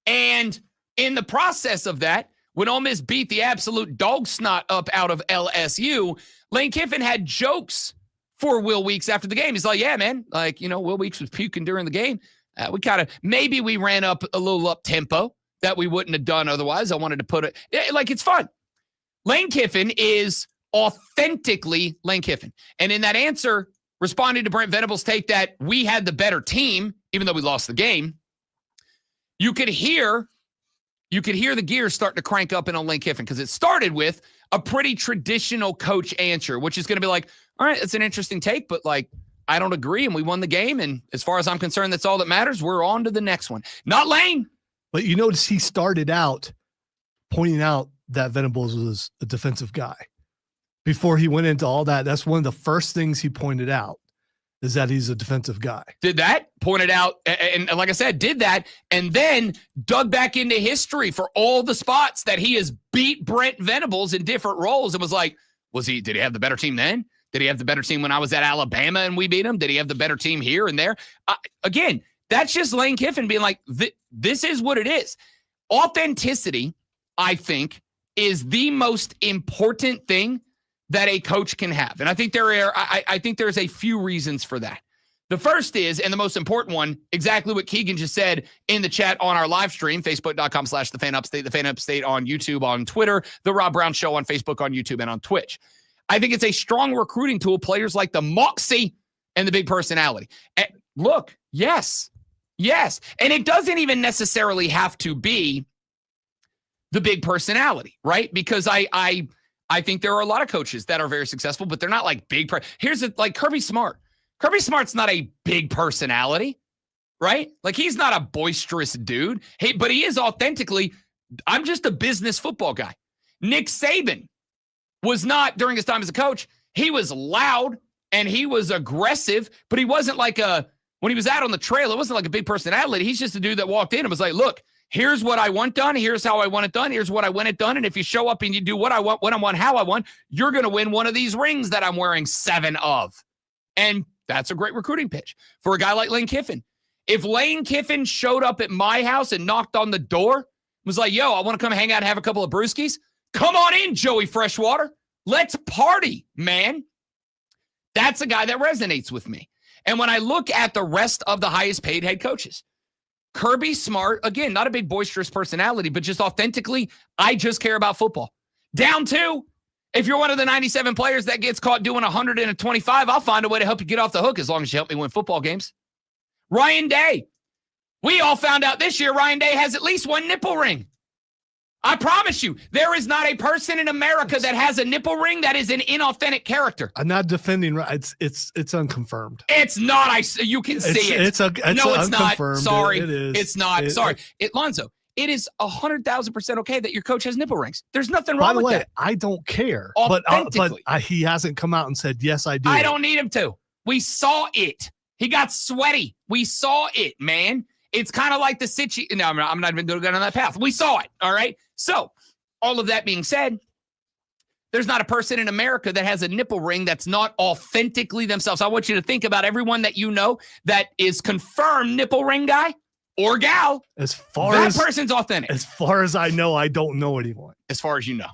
And in the process of that, when Ole Miss beat the absolute dog snot up out of LSU, Lane Kiffin had jokes for Will Weeks after the game. He's like, yeah, man, Will Weeks was puking during the game. Maybe we ran up a little up tempo that we wouldn't have done otherwise. I wanted to put it, it's fun. Lane Kiffin is authentically Lane Kiffin. And in that answer, responding to Brent Venables' take that we had the better team, even though we lost the game, you could hear the gears starting to crank up in on Lane Kiffin because it started with a pretty traditional coach answer, which is going to be like, all right, it's an interesting take, but I don't agree, and we won the game, and as far as I'm concerned, that's all that matters. We're on to the next one. Not Lane. But you notice he started out pointing out that Venables was a defensive guy. Before he went into all that, that's one of the first things he pointed out is that he's a defensive guy. Did that, pointed out, and like I said, did that, and then dug back into history for all the spots that he has beat Brent Venables in different roles and was like, did he have the better team then? Did he have the better team when I was at Alabama and we beat him? Did he have the better team here and there? Again, that's just Lane Kiffin being like, this is what it is. Authenticity, I think, is the most important thing that a coach can have. And I think I think there's a few reasons for that. The first is, and the most important one, exactly what Keegan just said in the chat on our live stream, facebook.com/thefanupstate, the Fan Upstate on YouTube, on Twitter, the Rob Brown Show on Facebook, on YouTube, and on Twitch. I think it's a strong recruiting tool, players like the Moxie and the big personality. And look, yes. And it doesn't even necessarily have to be the big personality, right? Because I think there are a lot of coaches that are very successful, but they're not like big. Like Kirby Smart. Kirby Smart's not a big personality, right? Like he's not a boisterous dude. Hey, but he is authentically, I'm just a business football guy. Nick Saban was not, during his time as a coach, he was loud and he was aggressive, but he wasn't like when he was out on the trail, it wasn't like a big personality. He's just a dude that walked in and was like, look, here's what I want done. Here's how I want it done. Here's what I want it done. And if you show up and you do what I want, when I want, how I want, you're going to win one of these rings that I'm wearing 7 of. And that's a great recruiting pitch for a guy like Lane Kiffin. If Lane Kiffin showed up at my house and knocked on the door, was like, yo, I want to come hang out and have a couple of brewskis. Come on in, Joey Freshwater. Let's party, man. That's a guy that resonates with me. And when I look at the rest of the highest paid head coaches, Kirby Smart, again, not a big boisterous personality, but just authentically, I just care about football. Down 2, if you're one of the 97 players that gets caught doing 125, I'll find a way to help you get off the hook as long as you help me win football games. Ryan Day. We all found out this year Ryan Day has at least one nipple ring. I promise you, there is not a person in America that has a nipple ring that is an inauthentic character. I'm not defending. It's unconfirmed. It's not. You can see it. It's not. Sorry, it is. It's not. Sorry, Lonzo. It is 100,000% okay that your coach has nipple rings. There's nothing wrong with that. I don't care. But he hasn't come out and said, yes, I do. I don't need him to. We saw it. He got sweaty. We saw it, man. It's kind of like the situation. No, I'm not even going to go down that path. We saw it. All right. So all of that being said, there's not a person in America that has a nipple ring that's not authentically themselves. I want you to think about everyone that you know that is confirmed nipple ring guy or gal. That person's authentic. As far as I know, I don't know anyone. As far as you know,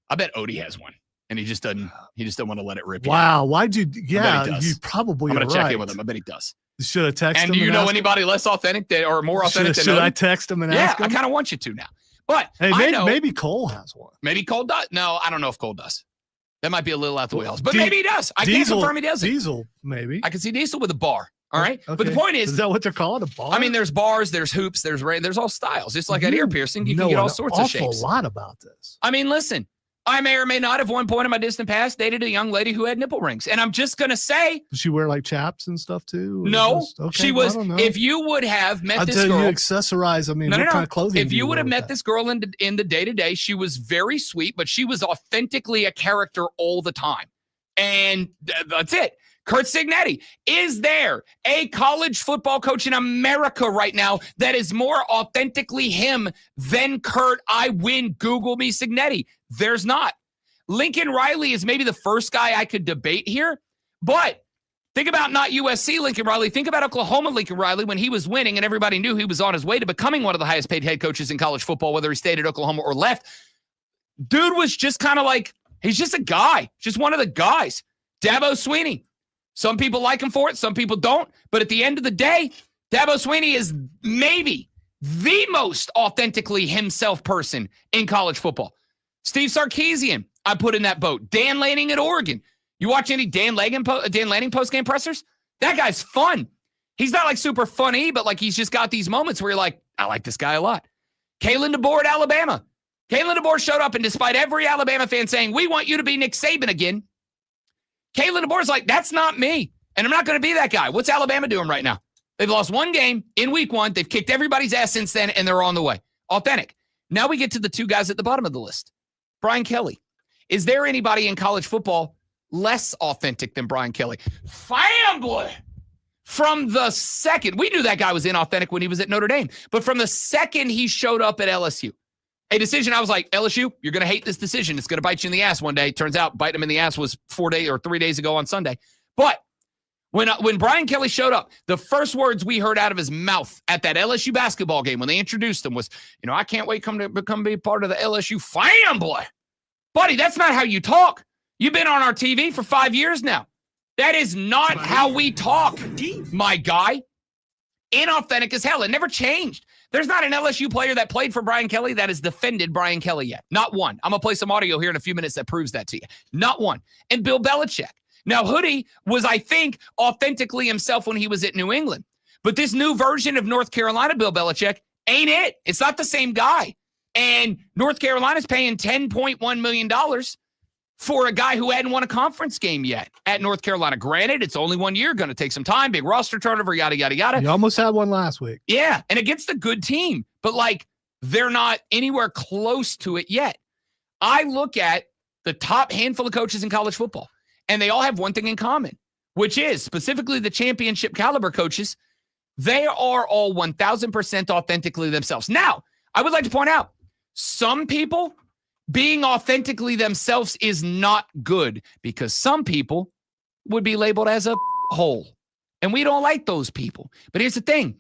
I bet Odie has one, and he just doesn't want to let it rip. Wow, why'd you? Yeah, you probably. I'm gonna check in with him. I bet he does. You should have texted him. And do you know anybody less authentic or more authentic than Odie? Should I text him and ask him? I kind of want you to now. But hey, maybe Cole has one. Maybe Cole does. No, I don't know if Cole does. That might be a little out the wheelhouse, but maybe he does. I can't confirm he does. Diesel, maybe. I can see Diesel with a bar. All right. Okay. But the point is that what they're calling a bar? I mean, there's bars, there's hoops, there's all styles. Just like an ear piercing, you can get all sorts of shapes. A lot about this. I mean, listen, I may or may not have one point in my distant past dated a young lady who had nipple rings. And I'm just going to say. Does she wear like chaps and stuff too? No. She was. If you would have met this girl. You accessorize. I mean, what kind of clothing? If you would have met this girl in the day-to-day, she was very sweet, but she was authentically a character all the time. And that's it. Kurt Signetti. Is there a college football coach in America right now that is more authentically him than Kurt? I win. Google me Signetti. There's not. Lincoln Riley is maybe the first guy I could debate here, but think about not USC Lincoln Riley. Think about Oklahoma Lincoln Riley when he was winning and everybody knew he was on his way to becoming one of the highest paid head coaches in college football, whether he stayed at Oklahoma or left. Dude was just kind of like, he's just a guy, just one of the guys. Dabo Swinney. Some people like him for it. Some people don't. But at the end of the day, Dabo Swinney is maybe the most authentically himself person in college football. Steve Sarkisian, I put in that boat. Dan Lanning at Oregon. You watch any Dan Lanning post-game pressers? That guy's fun. He's not like super funny, but like he's just got these moments where you're like, I like this guy a lot. Kalen DeBoer at Alabama. Kalen DeBoer showed up, and despite every Alabama fan saying, we want you to be Nick Saban again, Kalen DeBoer's like, that's not me, and I'm not going to be that guy. What's Alabama doing right now? They've lost one game in week 1. They've kicked everybody's ass since then, and they're on the way. Authentic. Now we get to the 2 guys at the bottom of the list. Brian Kelly. Is there anybody in college football less authentic than Brian Kelly? Family. From the second, we knew that guy was inauthentic when he was at Notre Dame, but from the second he showed up at LSU, a decision I was like, LSU, you're going to hate this decision. It's going to bite you in the ass one day. Turns out biting him in the ass was 4 days or 3 days ago on Sunday. But when Brian Kelly showed up, the first words we heard out of his mouth at that LSU basketball game when they introduced him was, I can't wait to be part of the LSU family. Buddy, that's not how you talk. You've been on our TV for 5 years now. That is not how we talk, my guy. Inauthentic as hell. It never changed. There's not an LSU player that played for Brian Kelly that has defended Brian Kelly yet. Not one. I'm going to play some audio here in a few minutes that proves that to you. Not one. And Bill Belichick. Now, Hoodie was, I think, authentically himself when he was at New England. But this new version of North Carolina, Bill Belichick, ain't it. It's not the same guy. And North Carolina's paying $10.1 million for a guy who hadn't won a conference game yet at North Carolina. Granted, it's only 1 year, going to take some time, big roster turnover, yada, yada, yada. You almost had one last week. Yeah, and against a good team. But, they're not anywhere close to it yet. I look at the top handful of coaches in college football, and they all have one thing in common, which is specifically the championship caliber coaches. They are all 1,000% authentically themselves. Now, I would like to point out, some people being authentically themselves is not good because some people would be labeled as a hole, and we don't like those people. But here's the thing.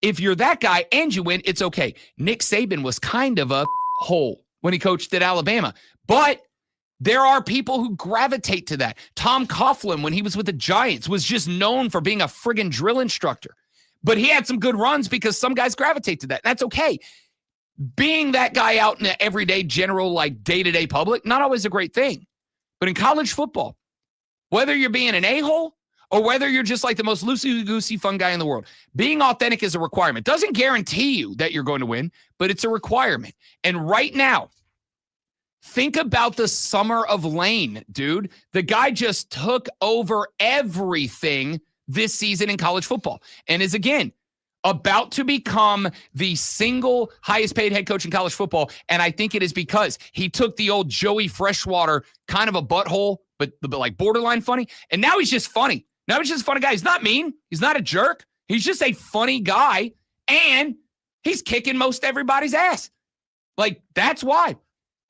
If you're that guy and you win, it's okay. Nick Saban was kind of a hole when he coached at Alabama, but there are people who gravitate to that. Tom Coughlin, when he was with the Giants, was just known for being a friggin' drill instructor. But he had some good runs because some guys gravitate to that. That's okay. Being that guy out in the everyday, general, like day-to-day public, not always a great thing. But in college football, whether you're being an a-hole or whether you're just like the most loosey-goosey fun guy in the world, being authentic is a requirement. Doesn't guarantee you that you're going to win, but it's a requirement. And right now, think about the summer of Lane, dude. The guy just took over everything this season in college football and is, again, about to become the single highest paid head coach in college football. And I think it is because he took the old Joey Freshwater kind of a butthole, but like borderline funny. And now he's just funny. Now he's just a funny guy. He's not mean. He's not a jerk. He's just a funny guy. And he's kicking most everybody's ass. Like, that's why.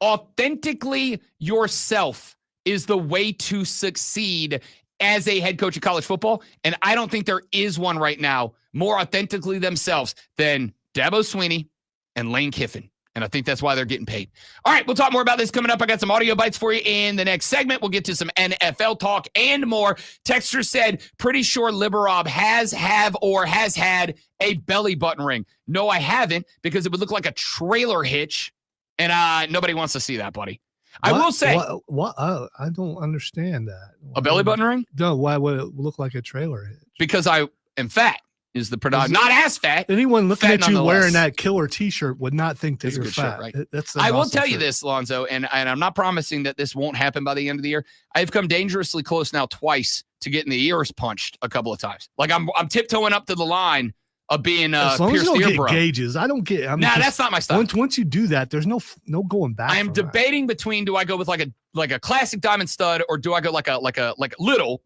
Authentically yourself is the way to succeed as a head coach of college football. And I don't think there is one right now more authentically themselves than Dabo Swinney and Lane Kiffin. And I think that's why they're getting paid. All right, we'll talk more about this coming up. I got some audio bites for you in the next segment. We'll get to some NFL talk and more. Texter said, pretty sure Liberob has had a belly button ring. No, I haven't, because it would look like a trailer hitch. And nobody wants to see that, buddy. I will say. What? I don't understand that. A belly button ring? No, why would it look like a trailer hitch? Because I am fat. Is the predominant, not as fat. Anyone looking fat at you wearing that killer T-shirt would not think that you're fat. Shirt, right? I will tell you this, Lonzo, and I'm not promising that this won't happen by the end of the year. I've come dangerously close now twice to getting the ears punched a couple of times. Like I'm tiptoeing up to the line of being as long as pierced you don't ear get bro. Gauges. I don't get. Nah, that's not my style. Once you do that, there's no going back. I am debating between, do I go with like a classic diamond stud, or do I go like a little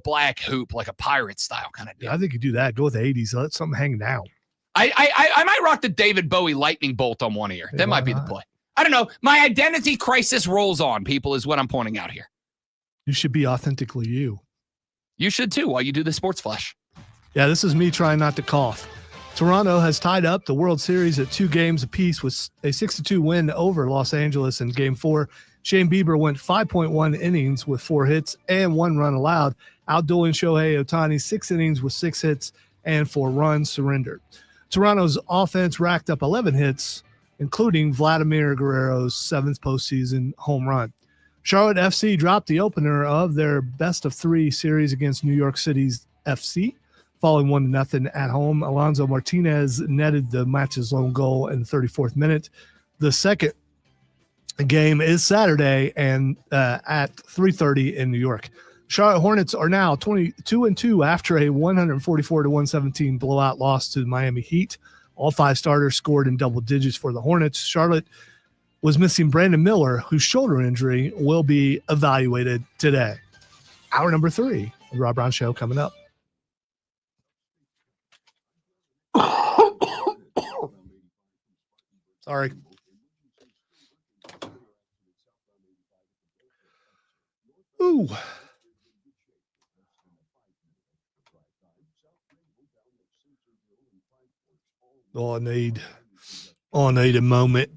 black hoop, like a pirate style kind of deal? Yeah, I think you do that. Go with the 80s. Let something hang down. I might rock the David Bowie lightning bolt on one ear. That might be the play. I don't know. My identity crisis rolls on, people, is what I'm pointing out here. You should be authentically you. You should too, while you do the sports flash. Yeah, this is me trying not to cough. Toronto has tied up the World Series at 2 games apiece with a 6-2 win over Los Angeles in Game 4. Shane Bieber went 5.1 innings with 4 hits and 1 run allowed, outdueling Shohei Ohtani 6 innings with 6 hits and 4 runs surrendered. Toronto's offense racked up 11 hits, including Vladimir Guerrero's 7th postseason home run. Charlotte FC dropped the opener of their best-of-3 series against New York City's FC, falling 1-0 at home. Alonso Martinez netted the match's lone goal in the 34th minute. The second game is Saturday and at 3:30 in New York. Charlotte Hornets are now 22-2 after a 144-117 blowout loss to the Miami Heat. All 5 starters scored in double digits for the Hornets. Charlotte was missing Brandon Miller, whose shoulder injury will be evaluated today. Hour number 3, the Rob Brown Show coming up. Sorry. Ooh. I need a moment.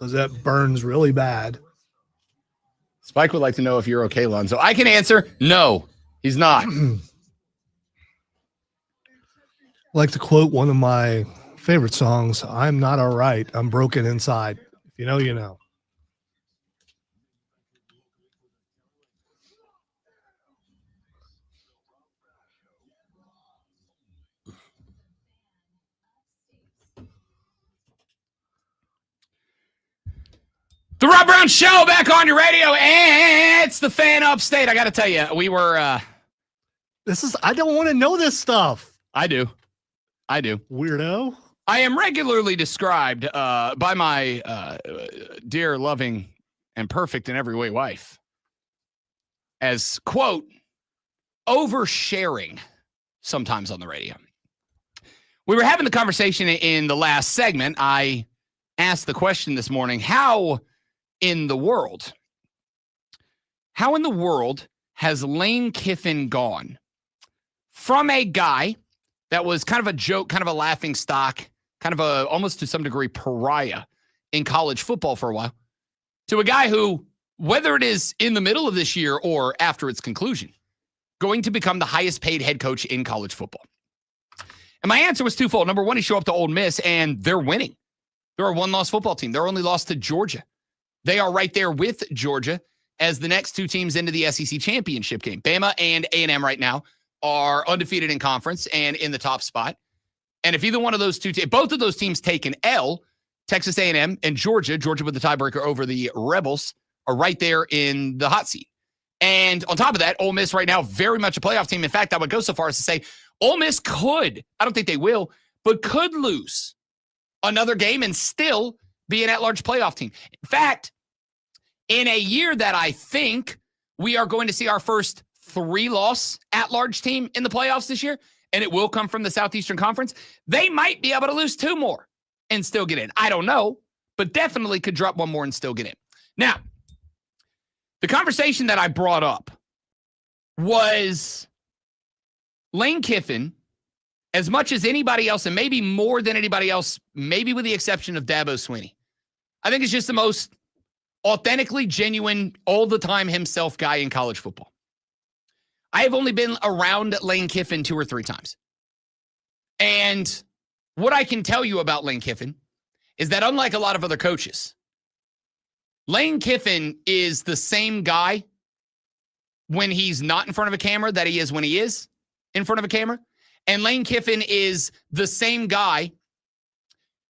because that burns really bad. Spike would like to know if you're okay, Lonzo. I can answer, no, he's not. I like to quote one of my favorite songs, I'm not all right, I'm broken inside. If you know, you know. The Rob Brown Show back on your radio, and it's the Fan Upstate. I got to tell you, we were... I don't want to know this stuff. I do. Weirdo. I am regularly described by my dear, loving, and perfect in every way wife as, quote, oversharing sometimes on the radio. We were having the conversation in the last segment. I asked the question this morning, how in the world has Lane Kiffin gone from a guy that was kind of a joke, kind of a laughing stock, kind of a almost to some degree pariah in college football for a while, to a guy who, whether it is in the middle of this year or after its conclusion, going to become the highest paid head coach in college football? And my answer was twofold. Number one, he showed up to Ole Miss and they're winning. They're a one-loss football team. They're only lost to Georgia. They are right there with Georgia as the next two teams into the SEC championship game. Bama and A&M right now are undefeated in conference and in the top spot. And if either one of those two, both of those teams take an L, Texas A&M and Georgia with the tiebreaker over the Rebels, are right there in the hot seat. And on top of that, Ole Miss right now, very much a playoff team. In fact, I would go so far as to say Ole Miss could, I don't think they will, but could lose another game and still be an at-large playoff team. In fact, in a year that I think we are going to see our first 3-loss at-large team in the playoffs this year, and it will come from the Southeastern Conference, they might be able to lose 2 more and still get in. I don't know, but definitely could drop 1 more and still get in. Now, the conversation that I brought up was Lane Kiffin, as much as anybody else, and maybe more than anybody else, maybe with the exception of Dabo Swinney, I think it's just the most authentically genuine, all-the-time himself guy in college football. I have only been around Lane Kiffin 2 or 3 times. And what I can tell you about Lane Kiffin is that unlike a lot of other coaches, Lane Kiffin is the same guy when he's not in front of a camera that he is when he is in front of a camera. And Lane Kiffin is the same guy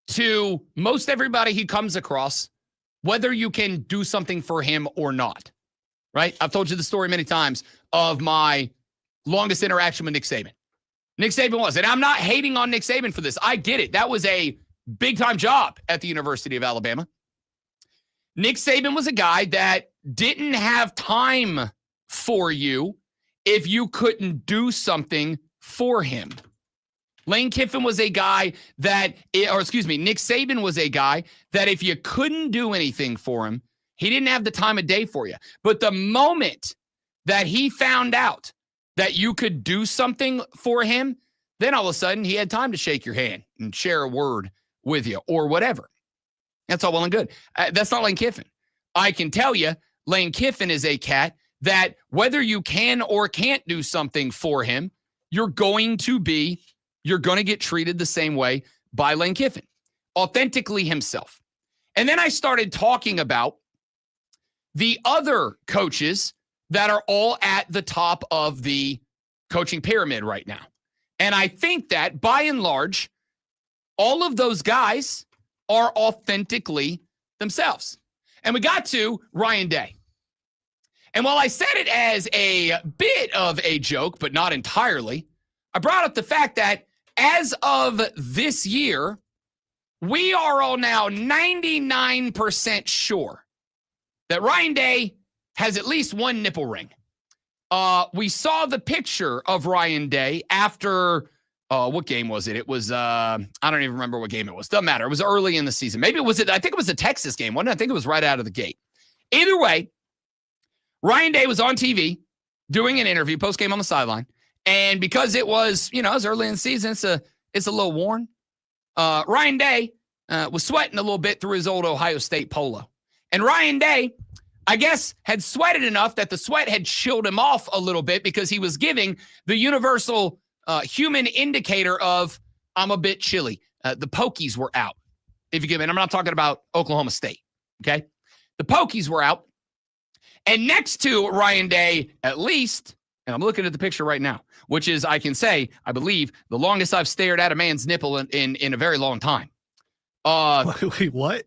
to most everybody he comes across, whether you can do something for him or not, right? I've told you the story many times of my longest interaction with Nick Saban. Nick Saban was, and I'm not hating on Nick Saban for this. I get it. That was a big-time job at the University of Alabama. Nick Saban was a guy that didn't have time for you if you couldn't do something for him. Lane Kiffin was a guy that, Nick Saban was a guy that if you couldn't do anything for him, he didn't have the time of day for you. But the moment that he found out that you could do something for him, then all of a sudden he had time to shake your hand and share a word with you or whatever. That's all well and good. That's not Lane Kiffin. I can tell you, Lane Kiffin is a cat that whether you can or can't do something for him, you're going to get treated the same way by Lane Kiffin, authentically himself. And then I started talking about the other coaches that are all at the top of the coaching pyramid right now. And I think that by and large, all of those guys are authentically themselves. And we got to Ryan Day. And while I said it as a bit of a joke, but not entirely, I brought up the fact that as of this year, we are all now 99% sure that Ryan Day has at least 1 nipple ring. We saw the picture of Ryan Day after, what game was it? It was, I don't even remember what game it was. Doesn't matter. It was early in the season. Maybe it was, I think it was a Texas game, wasn't it? I think it was right out of the gate. Either way, Ryan Day was on TV doing an interview, post-game on the sideline. And because it was, it was early in the season, it's a little worn. Ryan Day was sweating a little bit through his old Ohio State polo. And Ryan Day, I guess, had sweated enough that the sweat had chilled him off a little bit because he was giving the universal human indicator of, I'm a bit chilly. The Pokies were out. If you give me, and I'm not talking about Oklahoma State, okay? The Pokies were out. And next to Ryan Day, at least, and I'm looking at the picture right now, which is, I can say, I believe, the longest I've stared at a man's nipple in a very long time. Wait, what?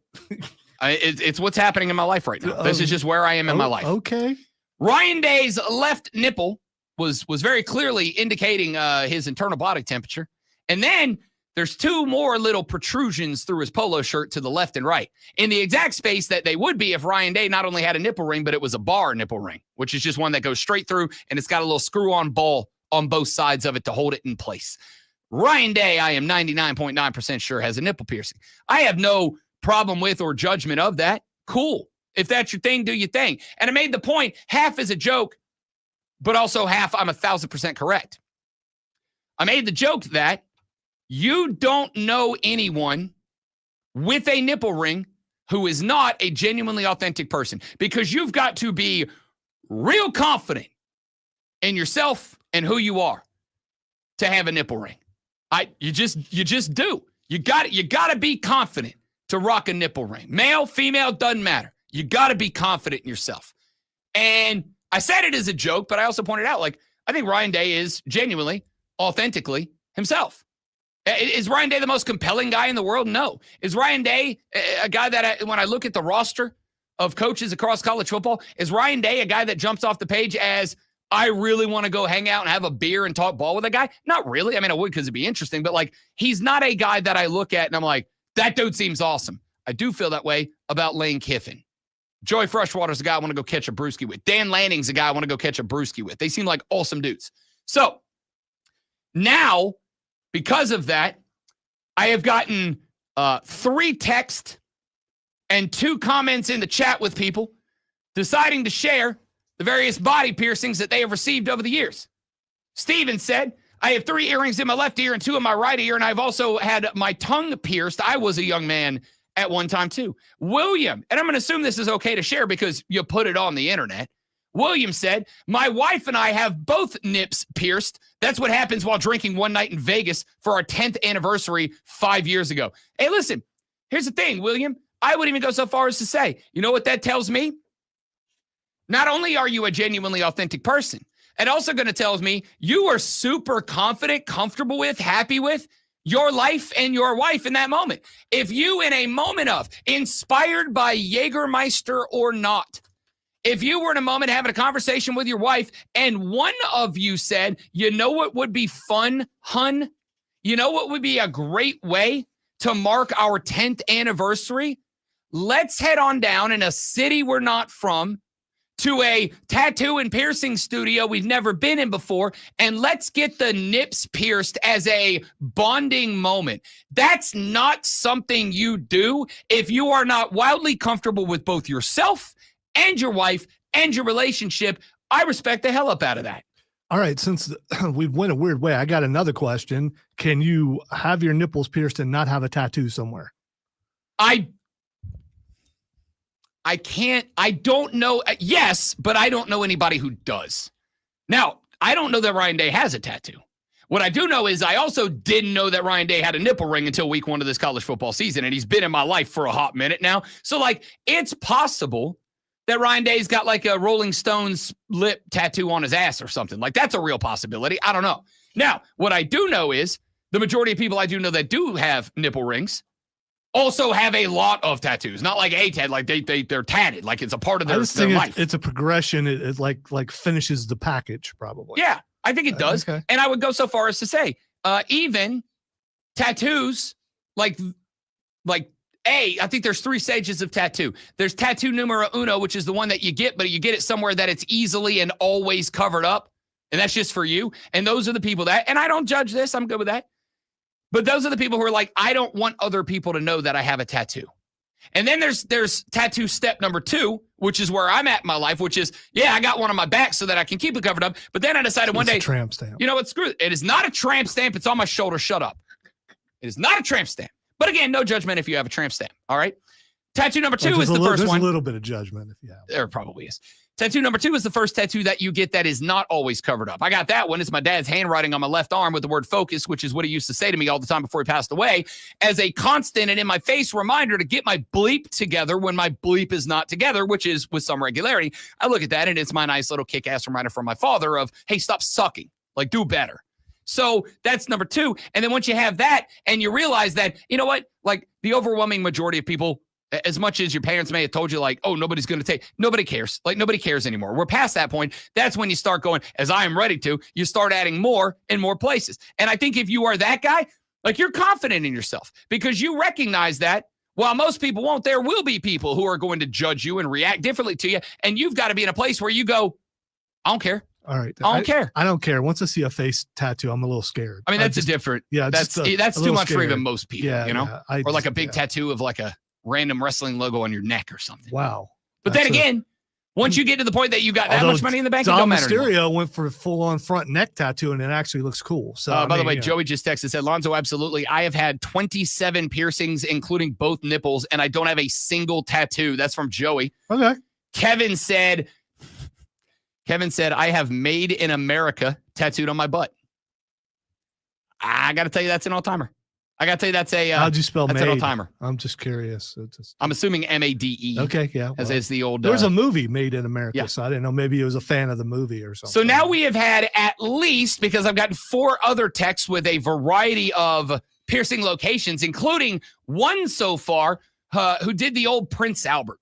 It's what's happening in my life right now. This is just where I am in my life. Okay. Ryan Day's left nipple was very clearly indicating his internal body temperature. And then there's two more little protrusions through his polo shirt to the left and right in the exact space that they would be if Ryan Day not only had a nipple ring, but it was a bar nipple ring, which is just one that goes straight through, and it's got a little screw-on ball on both sides of it to hold it in place. Ryan Day, I am 99.9% sure, has a nipple piercing. I have no problem with or judgment of that. Cool. If that's your thing, do your thing. And I made the point, half is a joke, but also half I'm 1,000% correct. I made the joke that you don't know anyone with a nipple ring who is not a genuinely authentic person, because you've got to be real confident in yourself and who you are to have a nipple ring. You just do. You got to be confident to rock a nipple ring. Male, female, doesn't matter. You got to be confident in yourself. And I said it as a joke, but I also pointed out, like, I think Ryan Day is genuinely, authentically himself. Is Ryan Day the most compelling guy in the world? No. Is Ryan Day a guy that, when I look at the roster of coaches across college football, is Ryan Day a guy that jumps off the page as, I really want to go hang out and have a beer and talk ball with a guy? Not really. I mean, I would because it'd be interesting, but like, he's not a guy that I look at and I'm like, that dude seems awesome. I do feel that way about Lane Kiffin. Joey Freshwater's a guy I want to go catch a brewski with. Dan Lanning's a guy I want to go catch a brewski with. They seem like awesome dudes. So now, because of that, I have gotten 3 texts and 2 comments in the chat with people deciding to share the various body piercings that they have received over the years. Steven said, I have 3 earrings in my left ear and 2 in my right ear, and I've also had my tongue pierced. I was a young man at one time too. William, and I'm going to assume this is okay to share because you put it on the internet. William said, my wife and I have both nips pierced. That's what happens while drinking one night in Vegas for our 10th anniversary 5 years ago. Hey, listen, here's the thing, William. I would even go so far as to say, you know what that tells me? Not only are you a genuinely authentic person, it also going to tell me you are super confident, comfortable with, happy with your life and your wife in that moment. If you, in a moment of, inspired by Jägermeister or not, if you were in a moment having a conversation with your wife and one of you said, you know what would be fun, hun? You know what would be a great way to mark our 10th anniversary? Let's head on down in a city we're not from to a tattoo and piercing studio we've never been in before, and let's get the nips pierced as a bonding moment. That's not something you do if you are not wildly comfortable with both yourself and your wife and your relationship. I respect the hell up out of that. All right, since we went a weird way, I got another question. Can you have your nipples pierced and not have a tattoo somewhere? I can't, I don't know. Yes, but I don't know anybody who does. Now, I don't know that Ryan Day has a tattoo. What I do know is I also didn't know that Ryan Day had a nipple ring until week 1 of this college football season, and he's been in my life for a hot minute now. So, like, it's possible that Ryan Day's got like a Rolling Stones lip tattoo on his ass or something. Like, that's a real possibility. I don't know. Now, what I do know is the majority of people I do know that do have nipple rings also have a lot of tattoos. Not like a tat, like they're tatted, like it's a part of their life. It's a progression. It like finishes the package probably. Yeah, I think it does. Okay. And I would go so far as to say, even tattoos, I think there's 3 stages of tattoo. There's tattoo numero uno, which is the one that you get, but you get it somewhere that it's easily and always covered up. And that's just for you. And those are the people that, and I don't judge this, I'm good with that. But those are the people who are like, I don't want other people to know that I have a tattoo. And then there's tattoo step number 2, which is where I'm at in my life, which is, yeah, I got one on my back so that I can keep it covered up. But then I decided one day, a tramp stamp. You know what, screw it. It is not a tramp stamp. It's on my shoulder. Shut up. It is not a tramp stamp. But again, no judgment if you have a tramp stamp. All right. Tattoo number 2 is the first there's one. a little bit of judgment if you have. There probably is. Tattoo number 2 is the first tattoo that you get that is not always covered up. I got that one. It's my dad's handwriting on my left arm with the word focus, which is what he used to say to me all the time before he passed away, as a constant and in my face reminder to get my bleep together when my bleep is not together, which is with some regularity. I look at that and it's my nice little kick-ass reminder from my father of, hey, stop sucking. Like, do better. So that's number 2. And then once you have that and you realize that, you know what, like the overwhelming majority of people, as much as your parents may have told you, like, oh, nobody's going to take, nobody cares. Like, nobody cares anymore. We're past that point. That's when you start going, as I am ready to, you start adding more and more places. And I think if you are that guy, like, you're confident in yourself because you recognize that while most people won't, there will be people who are going to judge you and react differently to you. And you've got to be in a place where you go, I don't care. All right. I don't care. I don't care. Once I see a face tattoo, I'm a little scared. I mean, that's a different. Yeah. That's too much for even most people, Yeah, you know? yeah, or like a big tattoo of like a random wrestling logo on your neck or something. Wow. But then again, once you get to the point that you got that much money in the bank, it don't matter anymore. Mysterio went for a full-on front neck tattoo, and it actually looks cool. So, by the way, Joey just texted, said, Lonzo, absolutely. I have had 27 piercings, including both nipples, and I don't have a single tattoo. That's from Joey. Okay. Kevin said, I have made in America tattooed on my butt. I got to tell you, that's an all-timer. I got to tell you, that's a how'd you spell that's made? an all-timer. I'm just curious. I'm assuming MADE. Okay, yeah. As is the old. There was a movie made in America, yeah. so I didn't know. Maybe it was a fan of the movie or something. So now we have had at least, because I've gotten 4 other texts with a variety of piercing locations, including one so far who did the old Prince Albert,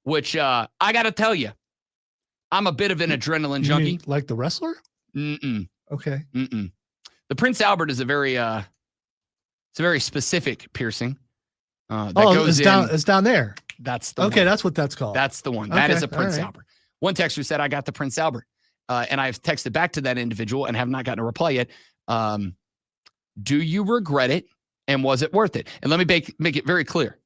which I got to tell you, I'm a bit of an adrenaline junkie. Mean like the wrestler? Mm-mm. Okay. Mm-mm. The Prince Albert is a very specific piercing. That goes it's down there. That's the okay. one. That's what that's called. That's the one. That is a Prince right. Albert. One texter said, I got the Prince Albert. And I've texted back to that individual and have not gotten a reply yet. Do you regret it? And was it worth it? And let me make it very clear.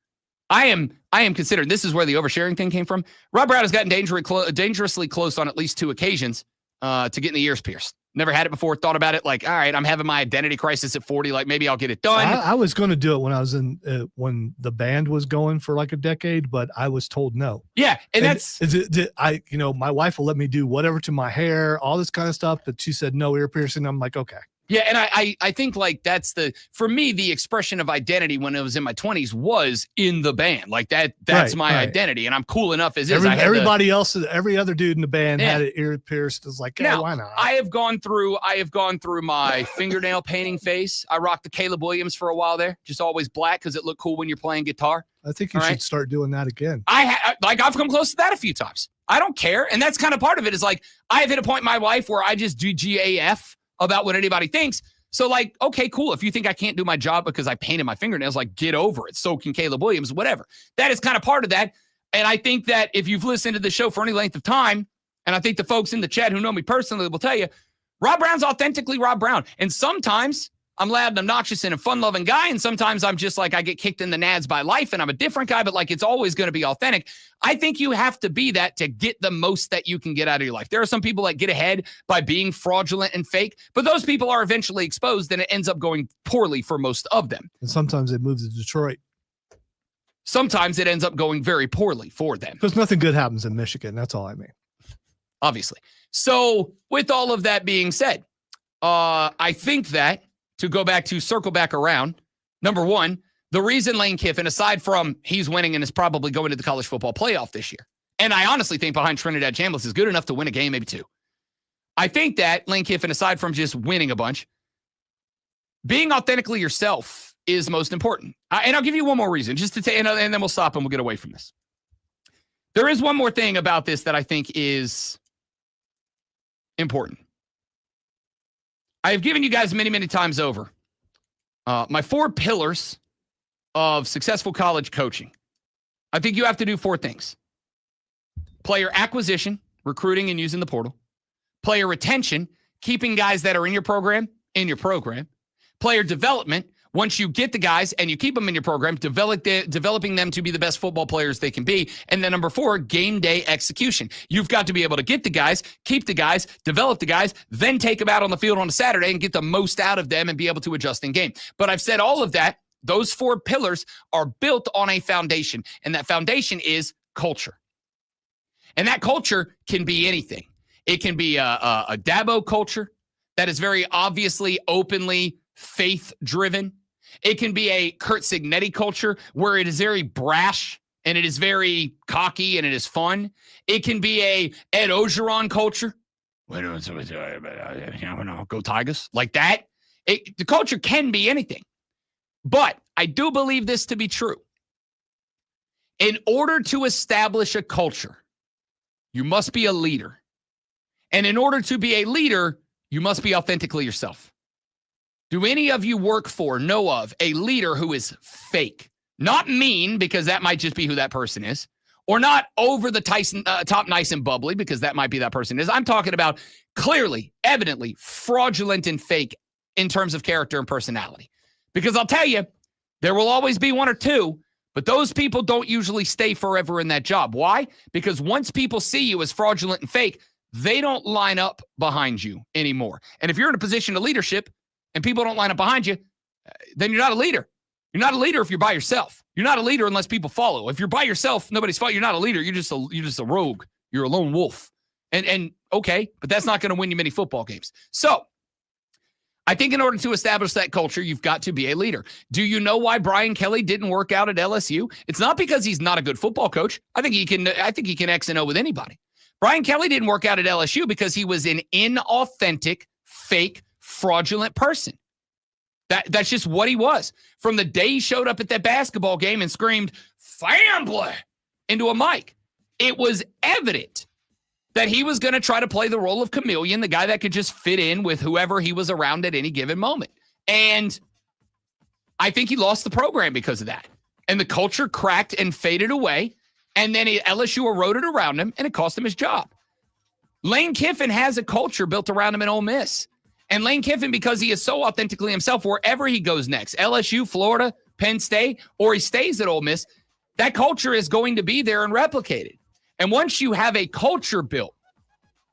I am considering, this is where the oversharing thing came from. Rob Brown has gotten dangerously close on at least 2 occasions to getting the ears pierced. Never had it before. Thought about it like, all right, I'm having my identity crisis at 40. Like maybe I'll get it done. I was going to do it when I was in when the band was going for like a decade, but I was told no. Yeah, and that's my wife will let me do whatever to my hair, all this kind of stuff, but she said no ear piercing. I'm like, okay. Yeah, and I think like that's for me, the expression of identity when I was in my 20s was in the band. Like that's my identity, and I'm cool enough as is. Everybody else, every other dude in the band had an ear pierced. It's like, now, why not? I have gone through my fingernail painting phase. I rocked the Caleb Williams for a while there, just always black because it looked cool when you're playing guitar. I think you should start doing that again. I've come close to that a few times. I don't care, and that's kind of part of it. Is like I have hit a point in my life where I just do GAF about what anybody thinks. So like, okay, cool. If you think I can't do my job because I painted my fingernails, like get over it. So can Caleb Williams, whatever. That is kind of part of that. And I think that if you've listened to the show for any length of time, and I think the folks in the chat who know me personally will tell you, Rob Brown's authentically Rob Brown. And sometimes I'm loud and obnoxious and a fun-loving guy, and sometimes I'm just like I get kicked in the nads by life and I'm a different guy, but like it's always going to be authentic. I think you have to be that to get the most that you can get out of your life. There are some people that get ahead by being fraudulent and fake, but those people are eventually exposed and it ends up going poorly for most of them. And sometimes they move to Detroit. Sometimes it ends up going very poorly for them. Because nothing good happens in Michigan. That's all I mean. Obviously. So with all of that being said, I think that to circle back around, number one, the reason Lane Kiffin, aside from he's winning and is probably going to the college football playoff this year, and I honestly think behind Trinidad Chambliss is good enough to win a game, maybe 2. I think that Lane Kiffin, aside from just winning a bunch, being authentically yourself is most important. And I'll give you one more reason, just to and then we'll stop and we'll get away from this. There is one more thing about this that I think is important. I have given you guys many, many times over my 4 pillars of successful college coaching. I think you have to do 4 things. Player acquisition, recruiting and using the portal. Player retention, keeping guys that are in your program. Player development, once you get the guys and you keep them in your program, developing them to be the best football players they can be. And then number 4, game day execution. You've got to be able to get the guys, keep the guys, develop the guys, then take them out on the field on a Saturday and get the most out of them and be able to adjust in game. But I've said all of that those 4 pillars are built on a foundation, and that foundation is culture. And that culture can be anything. It can be a Dabo culture that is very obviously, openly faith-driven. It can be a Kurt Signetti culture where it is very brash and it is very cocky and it is fun. It can be a Ed Ogeron culture. Go Tigers. Like that. The culture can be anything. But I do believe this to be true. In order to establish a culture, you must be a leader. And in order to be a leader, you must be authentically yourself. Do any of you know of a leader who is fake? Not mean, because that might just be who that person is. Or not over the top nice and bubbly, because that might be that person is. I'm talking about clearly, evidently, fraudulent and fake in terms of character and personality. Because I'll tell you, there will always be 1 or 2, but those people don't usually stay forever in that job. Why? Because once people see you as fraudulent and fake, they don't line up behind you anymore. And if you're in a position of leadership and people don't line up behind you, then you're not a leader. You're not a leader if you're by yourself. You're not a leader unless people follow. If you're by yourself, nobody's following. You're not a leader. You're just a rogue. You're a lone wolf. And okay, but that's not going to win you many football games. So I think in order to establish that culture, you've got to be a leader. Do you know why Brian Kelly didn't work out at LSU? It's not because he's not a good football coach. I think he can X and O with anybody. Brian Kelly didn't work out at LSU because he was an inauthentic, fake, fraudulent person. That's just what he was. From the day he showed up at that basketball game and screamed, "Family," into a mic, it was evident that he was going to try to play the role of chameleon, the guy that could just fit in with whoever he was around at any given moment. And I think he lost the program because of that. And the culture cracked and faded away. And then LSU eroded around him, and it cost him his job. Lane Kiffin has a culture built around him in Ole Miss. And Lane Kiffin, because he is so authentically himself, wherever he goes next, LSU, Florida, Penn State, or he stays at Ole Miss, that culture is going to be there and replicated. And once you have a culture built,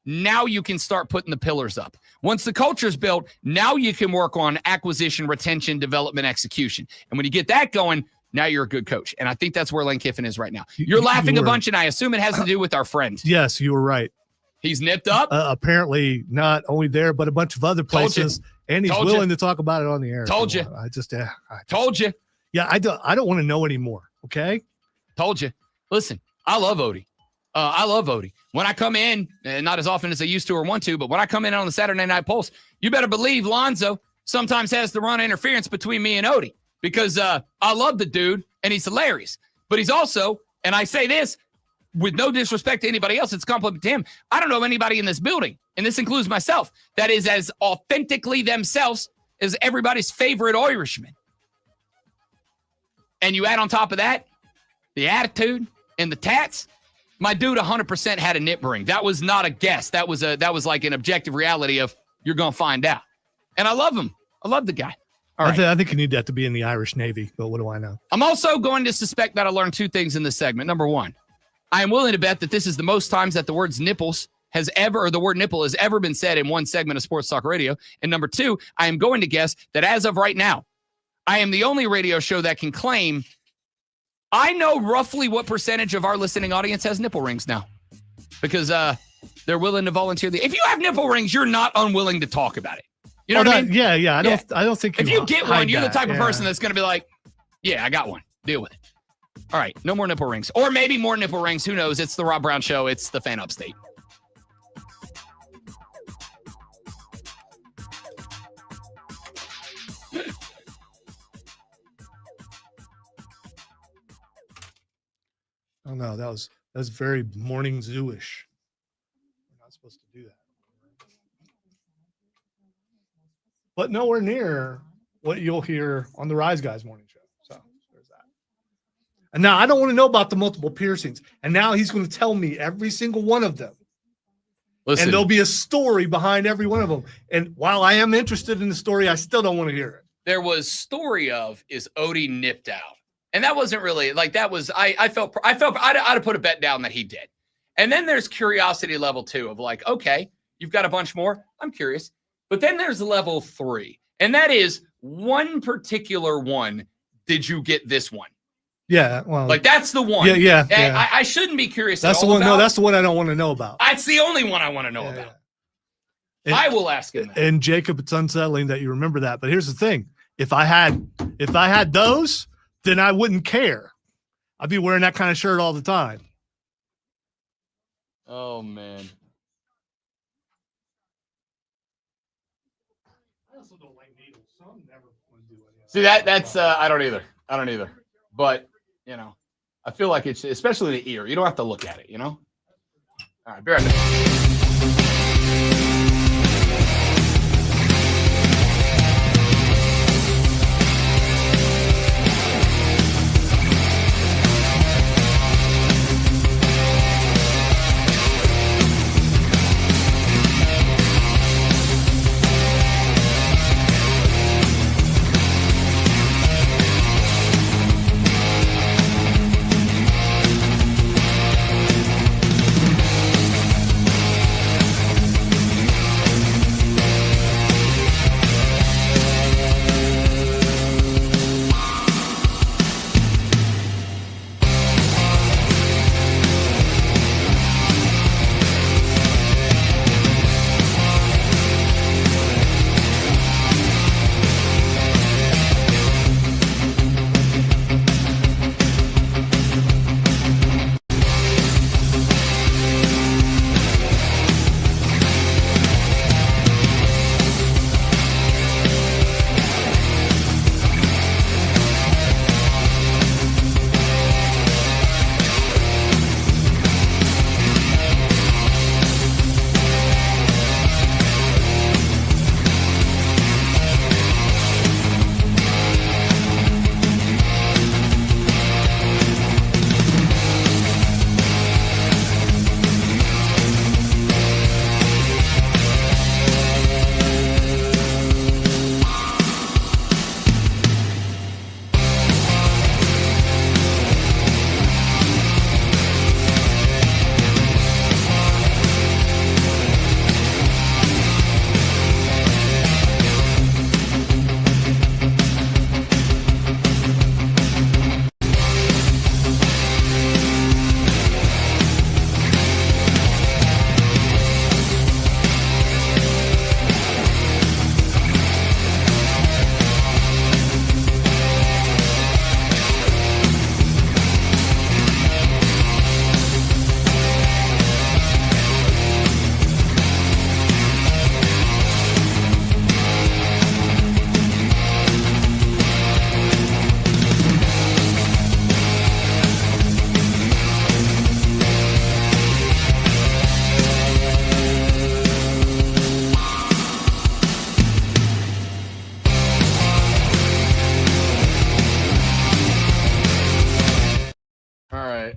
now you can start putting the pillars up. Once the culture's built, now you can work on acquisition, retention, development, execution. And when you get that going, now you're a good coach. And I think that's where Lane Kiffin is right now. You're laughing a bunch, and I assume it has to do with our friend. Yes, you were right. He's nipped up? Apparently not only there, but a bunch of other places. And he's willing to talk about it on the air. Told you. I told you. Yeah, I don't want to know anymore, okay? Told you. Listen, I love Odie. I love Odie. When I come in, and not as often as I used to or want to, but when I come in on the Saturday Night Pulse, you better believe Lonzo sometimes has to run interference between me and Odie because I love the dude, and he's hilarious. But he's also, and I say this with no disrespect to anybody else, it's a compliment to him. I don't know anybody in this building, and this includes myself, that is as authentically themselves as everybody's favorite Irishman. And you add on top of that the attitude and the tats. My dude 100% had a nip ring. That was not a guess. That was like an objective reality of you're going to find out. And I love him. I love the guy. All right. I think you need that to be in the Irish Navy, but what do I know? I'm also going to suspect that I learned 2 things in this segment. Number 1, I am willing to bet that this is the most times that the word nipple has ever been said in one segment of Sports Talk Radio. And number 2, I am going to guess that as of right now, I am the only radio show that can claim I know roughly what percentage of our listening audience has nipple rings now because they're willing to volunteer. If you have nipple rings, you're not unwilling to talk about it. You know what I mean? Yeah. I don't think if you get one, you're the type of person that's going to be like, yeah, I got one. Deal with it. All right. No more nipple rings. Or maybe more nipple rings. Who knows? It's the Rob Brown Show. It's the Fan Upstate. Oh no, that was very morning zoo-ish. We're not supposed to do that. But nowhere near what you'll hear on the Rise Guys morning show. So there's that. And now I don't want to know about the multiple piercings. And now he's going to tell me every single one of them. Listen, and there'll be a story behind every one of them. And while I am interested in the story, I still don't want to hear it. There was story of is Odie nipped out. And that wasn't really like that was I felt I'd have put a bet down that he did. And then there's curiosity level 2 of like, okay, you've got a bunch more. I'm curious. But then there's level 3. And that is one particular one did you get this one? Yeah, well, Like that's the one. Yeah. I shouldn't be curious. That's at the all one. about. No, that's the one I don't want to know about. That's the only one I want to know about. And, I will ask him that. And Jacob, it's unsettling that you remember that. But here's the thing: if I had those, then I wouldn't care. I'd be wearing that kind of shirt all the time. Oh man. I also don't like needles, so I'm never going to do any of that. See that's I don't either. But I feel like it's especially the ear. You don't have to look at it, All right, be right back.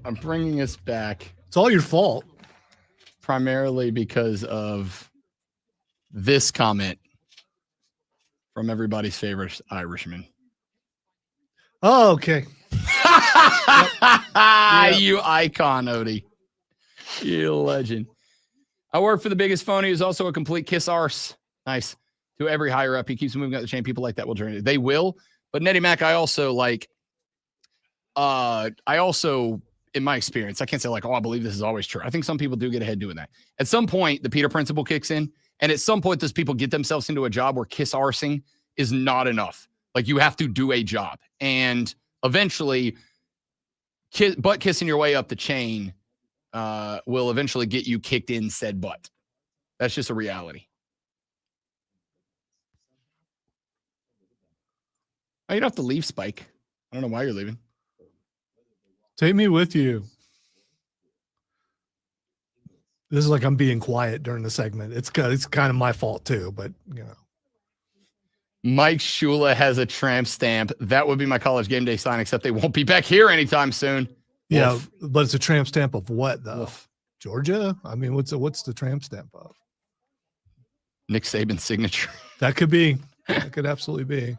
I'm bringing us back It's all your fault. primarily because of this comment from everybody's favorite Irishman. Oh, okay. You icon, Odie. You legend. I work for the biggest phony who's also a complete kiss arse. Nice. To every higher up, he keeps moving up the chain. People like that will join it. They will. But Nettie Mac, I also, in my experience, I can't say I believe this is always true. I think some people do get ahead doing that. At some point, the Peter principle kicks in. And at some point, those people get themselves into a job where kiss arsing is not enough. Like, you have to do a job. And eventually, butt kissing your way up the chain will eventually get you kicked in said butt. That's just a reality. Oh, you don't have to leave, Spike. I don't know why you're leaving. Take me with you. This is like I'm being quiet during the segment. It's kind of my fault too, but Mike Shula has a tramp stamp. That would be my college game day sign, except they won't be back here anytime soon. Yeah, Woof. but it's a tramp stamp of what though? Woof. Georgia? I mean, what's the tramp stamp of? Nick Saban's signature. That could be. That could absolutely be.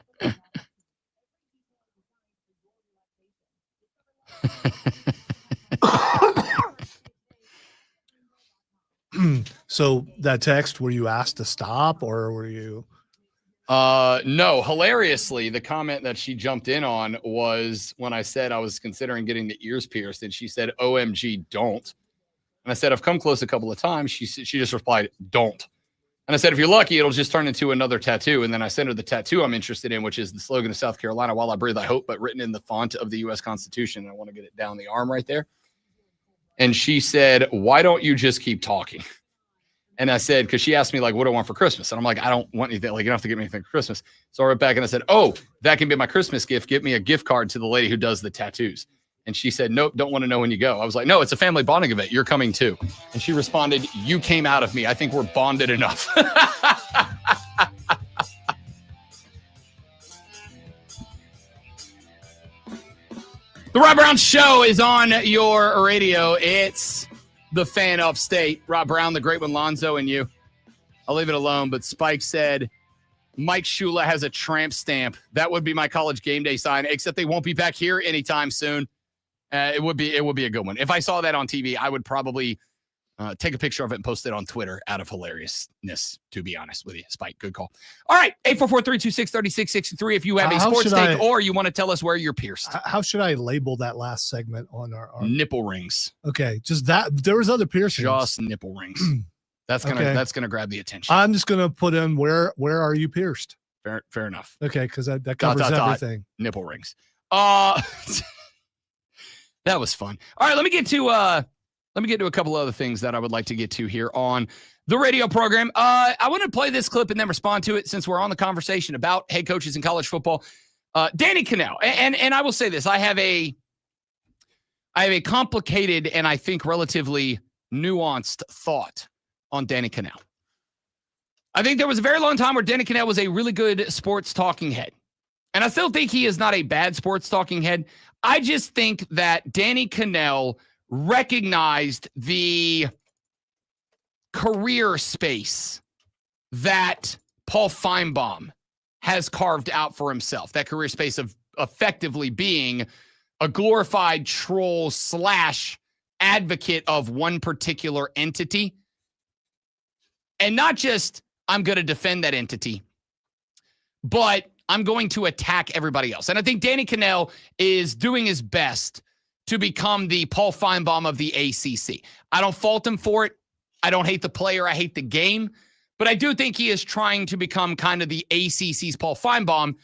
So that text, were you asked to stop or were you? No, hilariously, the comment that she jumped in on was when I said I was considering getting the ears pierced, and she said, OMG, don't. And I said, I've come close a couple of times. She just replied, don't. And I said, if you're lucky, it'll just turn into another tattoo. And then I sent her the tattoo I'm interested in, which is the slogan of South Carolina, while I breathe, I hope, but written in the font of the U.S. Constitution. And I want to get it down the arm right there. And she said, why don't you just keep talking? And I said, because she asked me, like, what do I want for Christmas? And I'm like, I don't want anything. Like, you don't have to get me anything for Christmas. So I went back and I said, oh, that can be my Christmas gift. Get me a gift card to the lady who does the tattoos. And she said, nope, don't want to know when you go. I was like, no, it's a family bonding event. You're coming too. And she responded, you came out of me. I think we're bonded enough. The Rob Brown Show is on your radio. It's the fan upstate. Rob Brown, the great one, Lonzo, and you. I'll leave it alone, but Spike said, Mike Shula has a tramp stamp. That would be my college game day sign, except they won't be back here anytime soon. It would be a good one. If I saw that on TV, I would probably take a picture of it and post it on Twitter out of hilariousness, to be honest with you. Spike, good call. All right, 844-326-6663 if you have a sports take or you want to tell us where you're pierced. How should I label that last segment on our nipple rings? Okay, just that. There was other piercings. Just nipple rings. That's gonna grab the attention. I'm just gonna put in where are you pierced? Fair enough. Okay, because that covers everything. Nipple rings. That was fun. All right, let me get to a couple other things that I would like to get to here on the radio program. I want to play this clip and then respond to it since we're on the conversation about head coaches in college football. Danny Cannell, and I will say this: I have a complicated and I think relatively nuanced thought on Danny Cannell. I think there was a very long time where Danny Cannell was a really good sports talking head. And I still think he is not a bad sports talking head. I just think that Danny Cannell recognized the career space that Paul Feinbaum has carved out for himself. That career space of effectively being a glorified troll / advocate of one particular entity. And not just, I'm going to defend that entity, but I'm going to attack everybody else. And I think Danny Cannell is doing his best to become the Paul Feinbaum of the ACC. I don't fault him for it. I don't hate the player. I hate the game. But I do think he is trying to become kind of the ACC's Paul Feinbaum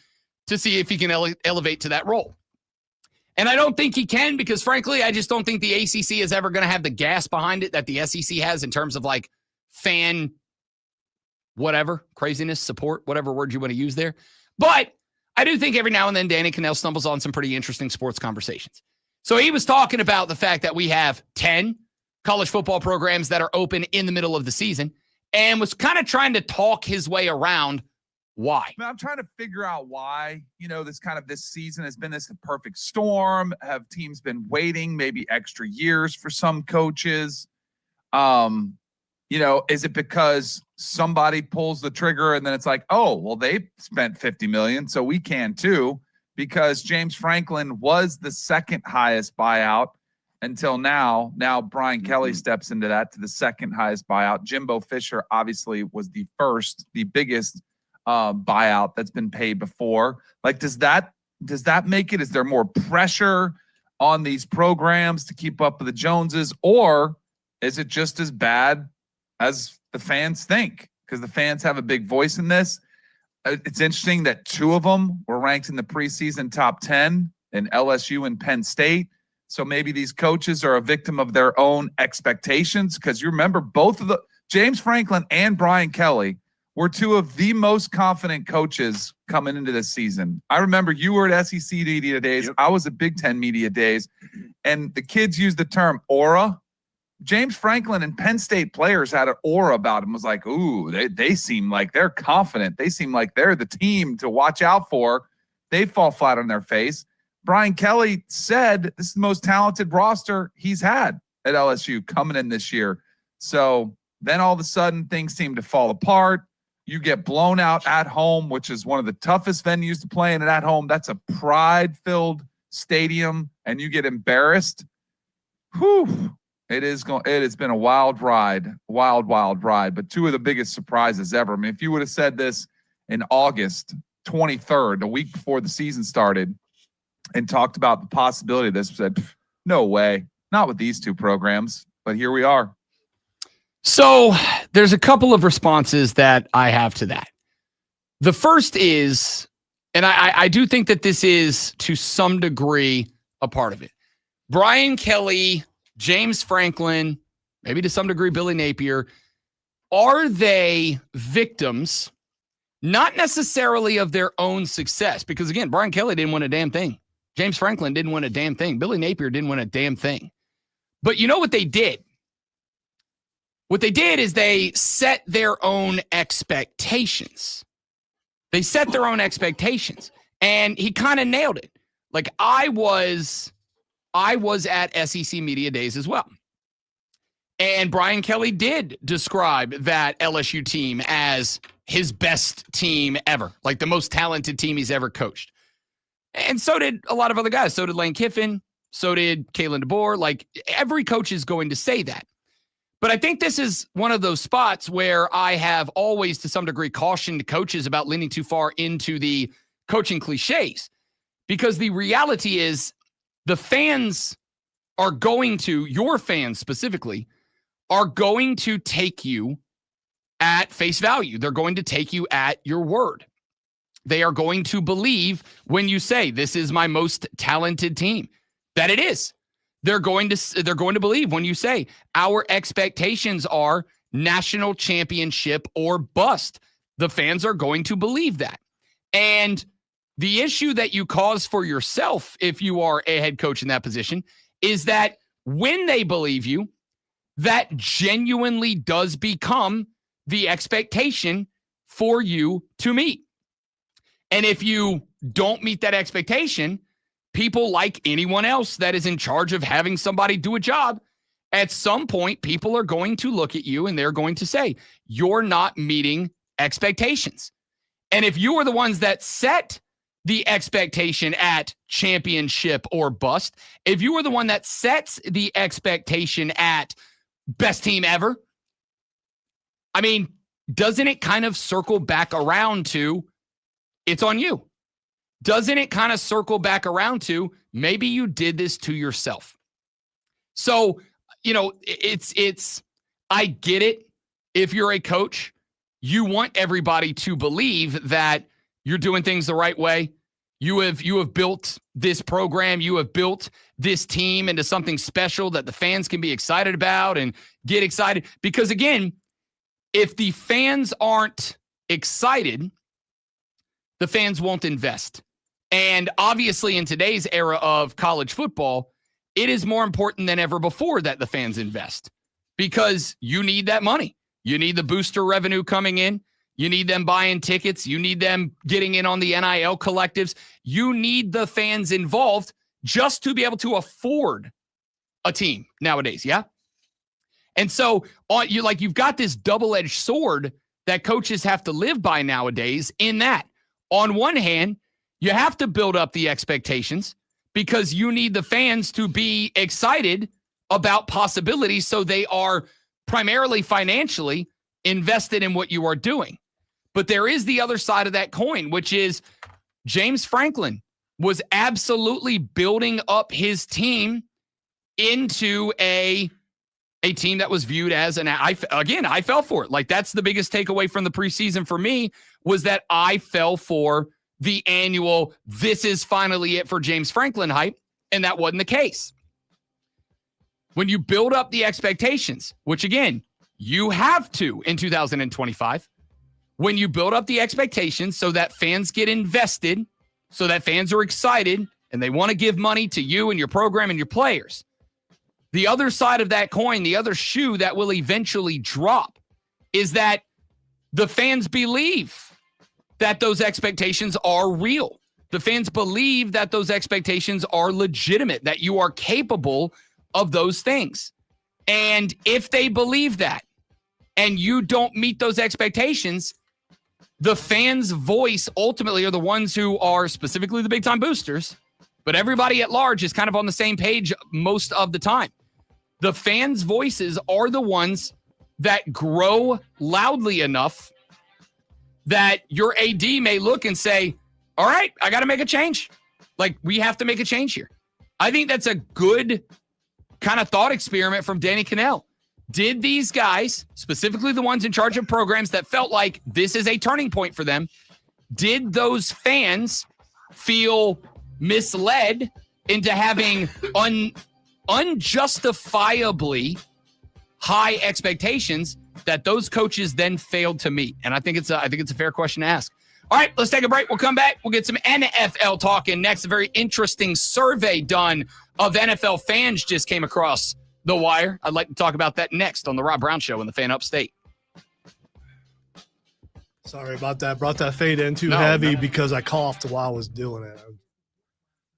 to see if he can elevate to that role. And I don't think he can because, frankly, I just don't think the ACC is ever going to have the gas behind it that the SEC has in terms of, like, fan whatever, craziness, support, whatever word you want to use there. But I do think every now and then Danny Cannell stumbles on some pretty interesting sports conversations. So he was talking about the fact that we have 10 college football programs that are open in the middle of the season and was kind of trying to talk his way around why. I'm trying to figure out why, this season has been this perfect storm. Have teams been waiting maybe extra years for some coaches? Is it because somebody pulls the trigger and then it's like, oh, well, they spent $50 million, so we can too, because James Franklin was the second highest buyout until now. Now Brian Kelly steps into that to the second highest buyout. Jimbo Fisher obviously was the biggest buyout that's been paid before. Like, does that make it? Is there more pressure on these programs to keep up with the Joneses, or is it just as bad as the fans think? Because the fans have a big voice in this. It's interesting that two of them were ranked in the preseason top 10 in LSU and Penn State. So maybe these coaches are a victim of their own expectations. Because you remember both of the James Franklin and Brian Kelly were two of the most confident coaches coming into this season. I remember you were at SEC Media Days. Yep. I was at Big Ten Media Days. And the kids used the term aura. James Franklin and Penn State players had an aura about them. It was like, ooh, they seem like they're confident. They seem like they're the team to watch out for. They fall flat on their face. Brian Kelly said this is the most talented roster he's had at LSU coming in this year. So then all of a sudden things seem to fall apart. You get blown out at home, which is one of the toughest venues to play in, and at home, that's a pride-filled stadium, and you get embarrassed. Whew. It has been a wild ride, wild ride, but two of the biggest surprises ever. I mean, if you would have said this in August 23rd, a week before the season started, and talked about the possibility of this. Said, no way, not with these two programs. But here we are. So there's a couple of responses that I have to that. The first is, and I do think that this is to some degree a part of it. Brian Kelly, James Franklin, maybe to some degree Billy Napier, are they victims, not necessarily of their own success? Because again, Brian Kelly didn't win a damn thing. James Franklin didn't win a damn thing. Billy Napier didn't win a damn thing. But you know what they did? What they did is they set their own expectations. They set their own expectations. And he kind of nailed it. Like I was at SEC Media Days as well. And Brian Kelly did describe that LSU team as his best team ever, like the most talented team he's ever coached. And so did a lot of other guys. So did Lane Kiffin. So did Kalen DeBoer. Like every coach is going to say that. But I think this is one of those spots where I have always, to some degree, cautioned coaches about leaning too far into the coaching cliches. Because the reality is the fans are going to, your fans specifically, are going to take you at face value. They're going to take you at your word. They are going to believe when you say, this is my most talented team, that it is. They're going to believe when you say our expectations are national championship or bust. The fans are going to believe that. And the issue that you cause for yourself if you are a head coach in that position is that when they believe you, that genuinely does become the expectation for you to meet. And if you don't meet that expectation, people, like anyone else that is in charge of having somebody do a job, at some point, people are going to look at you and they're going to say, you're not meeting expectations. And if you are the ones that set the expectation at championship or bust, if you are the one that sets the expectation at best team ever, I mean, doesn't it kind of circle back around to it's on you? Doesn't it kind of circle back around to maybe you did this to yourself? So, you know, it's I get it. If you're a coach, you want everybody to believe that you're doing things the right way. You have built this program, you have built this team into something special that the fans can be excited about and get excited. Because again, if the fans aren't excited, the fans won't invest. And obviously in today's era of college football, it is more important than ever before that the fans invest because you need that money. You need the booster revenue coming in. You need them buying tickets. You need them getting in on the NIL collectives. You need the fans involved just to be able to afford a team nowadays. Yeah. And so you've got this double-edged sword that coaches have to live by nowadays in that on one hand, you have to build up the expectations because you need the fans to be excited about possibilities so they are primarily financially invested in what you are doing. But there is the other side of that coin, which is James Franklin was absolutely building up his team into a team that was viewed as I fell for it. Like that's the biggest takeaway from the preseason for me was that I fell for the annual, this is finally it for James Franklin hype. And that wasn't the case. When you build up the expectations, which again, you have to in 2025, when you build up the expectations so that fans get invested, so that fans are excited and they want to give money to you and your program and your players. The other side of that coin, the other shoe that will eventually drop is that the fans believe that those expectations are real. The fans believe that those expectations are legitimate, that you are capable of those things. And if they believe that and you don't meet those expectations, the fans' voice ultimately are the ones who are specifically the big-time boosters, but everybody at large is kind of on the same page most of the time. The fans' voices are the ones that grow loudly enough that your AD may look and say, all right, I got to make a change. Like, we have to make a change here. I think that's a good kind of thought experiment from Danny Cannell. Did these guys, specifically the ones in charge of programs that felt like this is a turning point for them, did those fans feel misled into having unjustifiably high expectations that those coaches then failed to meet? And I think it's a fair question to ask. All right, let's take a break. We'll come back. We'll get some NFL talking next. A very interesting survey done of NFL fans just came across the wire. I'd like to talk about that next on the Rob Brown Show in the Fan Upstate. Sorry about that. Brought that fade in too heavy because I coughed while I was doing it.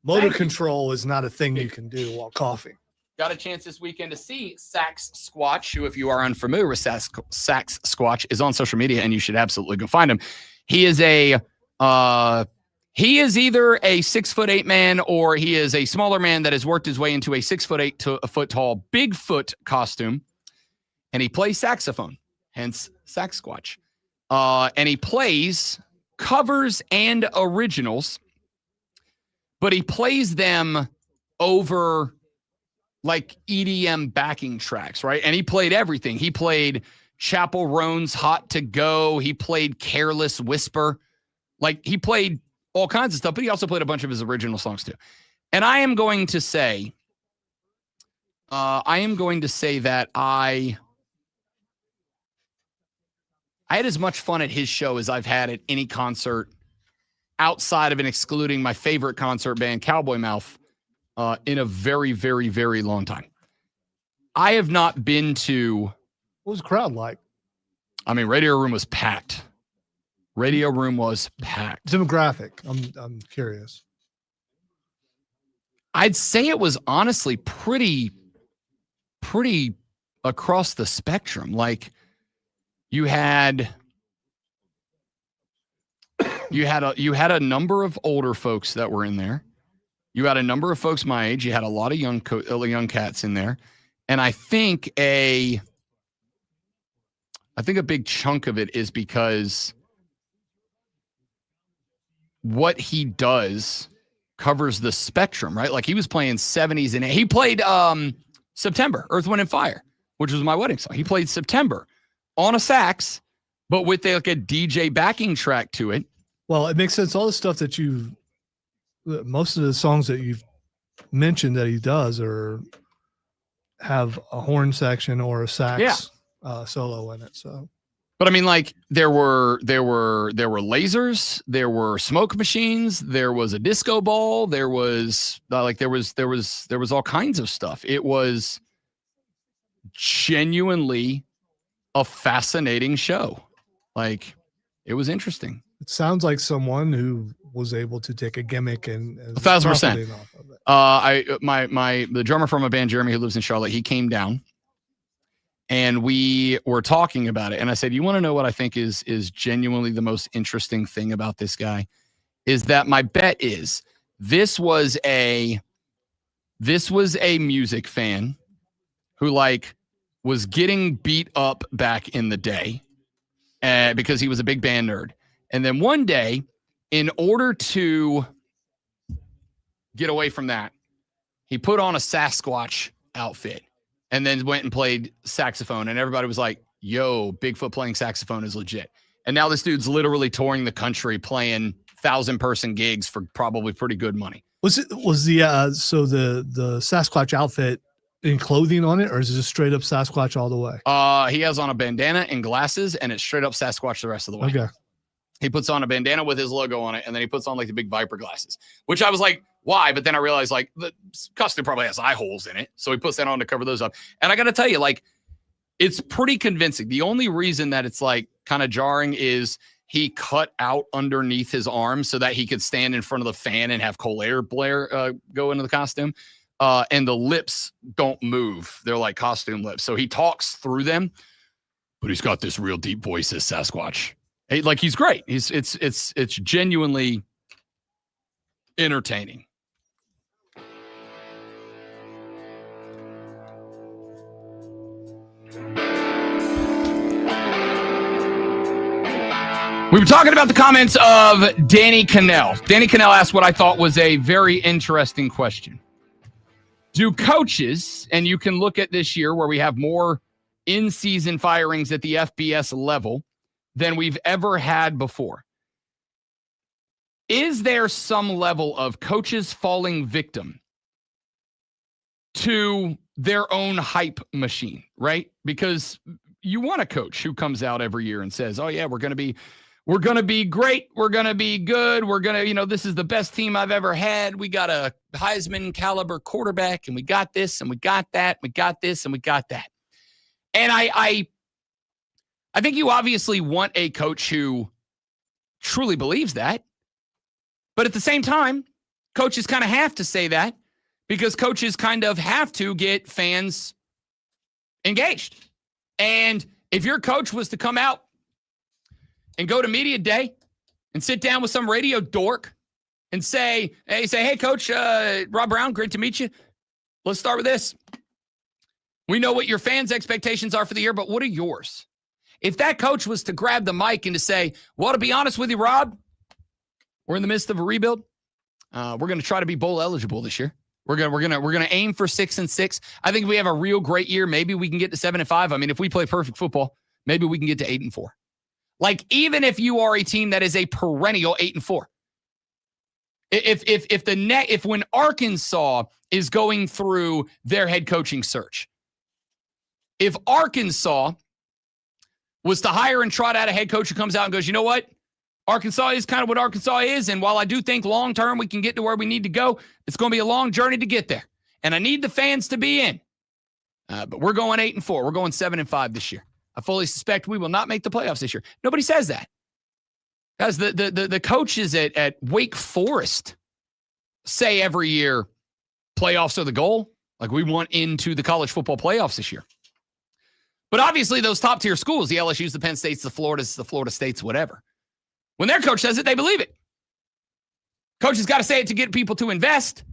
Motor control is not a thing you can do while coughing. Got a chance this weekend to see Sax Squatch, who, if you are unfamiliar with Sax Squatch, is on social media, and you should absolutely go find him. He is either a 6'8" man, or he is a smaller man that has worked his way into a 6'8" to a foot tall Bigfoot costume, and he plays saxophone, hence Sax Squatch. And he plays covers and originals, but he plays them over like EDM backing tracks, right? And he played everything. He played Chappell Roan's Hot to Go. He played Careless Whisper. Like, he played all kinds of stuff, but he also played a bunch of his original songs too. And I am going to say that I had as much fun at his show as I've had at any concert outside of and excluding my favorite concert band, Cowboy Mouth, in a very, very, very long time. I have not been to... What was the crowd like? I mean, Radio Room was packed. Radio Room was packed. Demographic. I'm curious. I'd say it was honestly pretty across the spectrum. Like, you had a number of older folks that were in there. You had a number of folks my age. You had a lot of young cats in there, and I think a big chunk of it is because what he does covers the spectrum, right? Like, he was playing 70s and he played September, Earth, Wind, and Fire, which was my wedding song. He played September on a sax, but with like a DJ backing track to it. Well, it makes sense. All the stuff that most of the songs that you've mentioned that he does have a horn section or a sax solo in it. So, but I mean, like, there were lasers, there were smoke machines, there was a disco ball, there was all kinds of stuff. It was genuinely a fascinating show. Like, it was interesting. It sounds like someone who was able to take a gimmick and 1,000%. The drummer from a band, Jeremy, who lives in Charlotte, he came down and we were talking about it. And I said, you want to know what I think is genuinely the most interesting thing about this guy? Is that my bet is this was a music fan who, like, was getting beat up back in the day because he was a big band nerd. And then one day, in order to get away from that, he put on a Sasquatch outfit and then went and played saxophone. And everybody was like, yo, Bigfoot playing saxophone is legit. And now this dude's literally touring the country playing 1,000-person gigs for probably pretty good money. Was the Sasquatch outfit in clothing on it, or is it just straight up Sasquatch all the way? He has on a bandana and glasses, and it's straight up Sasquatch the rest of the way. Okay. He puts on a bandana with his logo on it, and then he puts on like the big Viper glasses, which I was like, why? But then I realized, like, the costume probably has eye holes in it. So he puts that on to cover those up. And I got to tell you, like, it's pretty convincing. The only reason that it's like kind of jarring is he cut out underneath his arm so that he could stand in front of the fan and have cold air blare go into the costume. And the lips don't move. They're like costume lips. So he talks through them, but he's got this real deep voice as Sasquatch. Like, he's great. It's genuinely entertaining. We were talking about the comments of Danny Cannell. Danny Cannell asked what I thought was a very interesting question. Do coaches, and you can look at this year where we have more in-season firings at the FBS level than we've ever had before. Is there some level of coaches falling victim to their own hype machine, right? Because you want a coach who comes out every year and says, oh yeah, we're going to be great. We're going to be good. We're going to, this is the best team I've ever had. We got a Heisman caliber quarterback and we got this and we got that. We got this and we got that. And I think you obviously want a coach who truly believes that. But at the same time, coaches kind of have to say that because coaches kind of have to get fans engaged. And if your coach was to come out and go to media day and sit down with some radio dork and say, hey, Coach, Rob Brown, great to meet you. Let's start with this. We know what your fans' expectations are for the year, but what are yours? If that coach was to grab the mic and to say, well, to be honest with you, Rob, we're in the midst of a rebuild. We're going to try to be bowl eligible this year. We're going to aim for 6-6. I think if we have a real great year, maybe we can get to 7-5. I mean, if we play perfect football, maybe we can get to 8-4. Like, even if you are a team that is a perennial 8-4, if when Arkansas is going through their head coaching search, if Arkansas was to hire and trot out a head coach who comes out and goes, you know what? Arkansas is kind of what Arkansas is, and while I do think long-term we can get to where we need to go, it's going to be a long journey to get there, and I need the fans to be in. But we're going 8-4. We're going 7-5 this year. I fully suspect we will not make the playoffs this year. Nobody says that. Guys, the coaches at Wake Forest say every year playoffs are the goal. Like, we want into the college football playoffs this year. But obviously those top-tier schools, the LSUs, the Penn States, the Floridas, the Florida States, whatever, when their coach says it, they believe it. Coach has got to say it to get people to invest.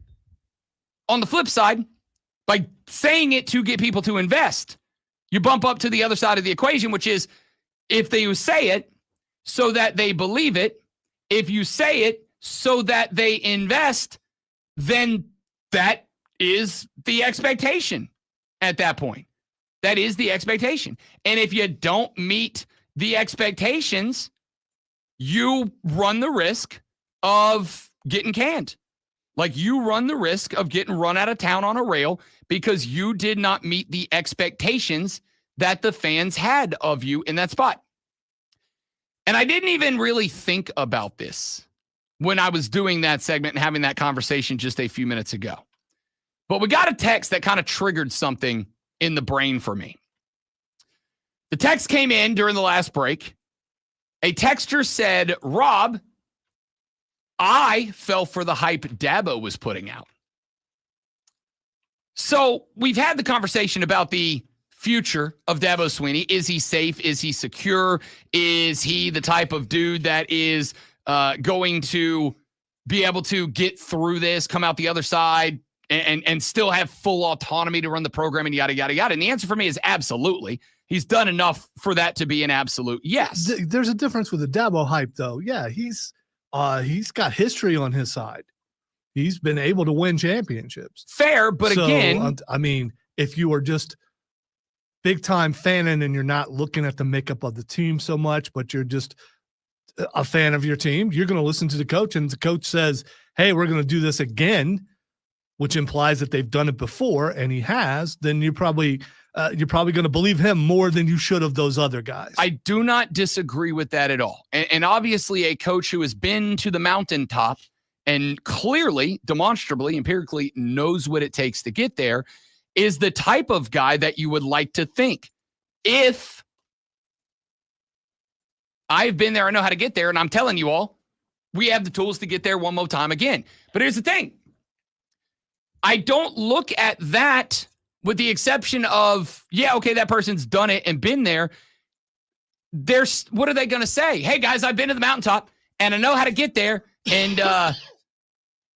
On the flip side, by saying it to get people to invest, you bump up to the other side of the equation, which is if they say it so that they believe it, if you say it so that they invest, then that is the expectation at that point. That is the expectation. And if you don't meet the expectations, you run the risk of getting canned. Like, you run the risk of getting run out of town on a rail because you did not meet the expectations that the fans had of you in that spot. And I didn't even really think about this when I was doing that segment and having that conversation just a few minutes ago. But we got a text that kind of triggered something in the brain for me. The text came in during the last break. A texter said, Rob, I fell for the hype Dabo was putting out. So we've had the conversation about the future of Dabo Swinney. Is he safe? Is he secure? Is he the type of dude that is going to be able to get through this, come out the other side, and still have full autonomy to run the program and yada, yada, yada? And the answer for me is absolutely. He's done enough for that to be an absolute yes. There's a difference with the Dabo hype, though. Yeah, he's got history on his side. He's been able to win championships. Fair, but so, again, I mean, if you are just big time fanning and you're not looking at the makeup of the team so much, but you're just a fan of your team, you're going to listen to the coach, and the coach says, "Hey, we're going to do this again," which implies that they've done it before, and he has. Then you're probably going to believe him more than you should of those other guys. I do not disagree with that at all. And obviously a coach who has been to the mountaintop and clearly, demonstrably, empirically knows what it takes to get there is the type of guy that you would like to think. If I've been there, I know how to get there, and I'm telling you all, we have the tools to get there one more time again. But here's the thing. I don't look at that with the exception of, yeah, okay, that person's done it and been there. What are they going to say? Hey, guys, I've been to the mountaintop, and I know how to get there, and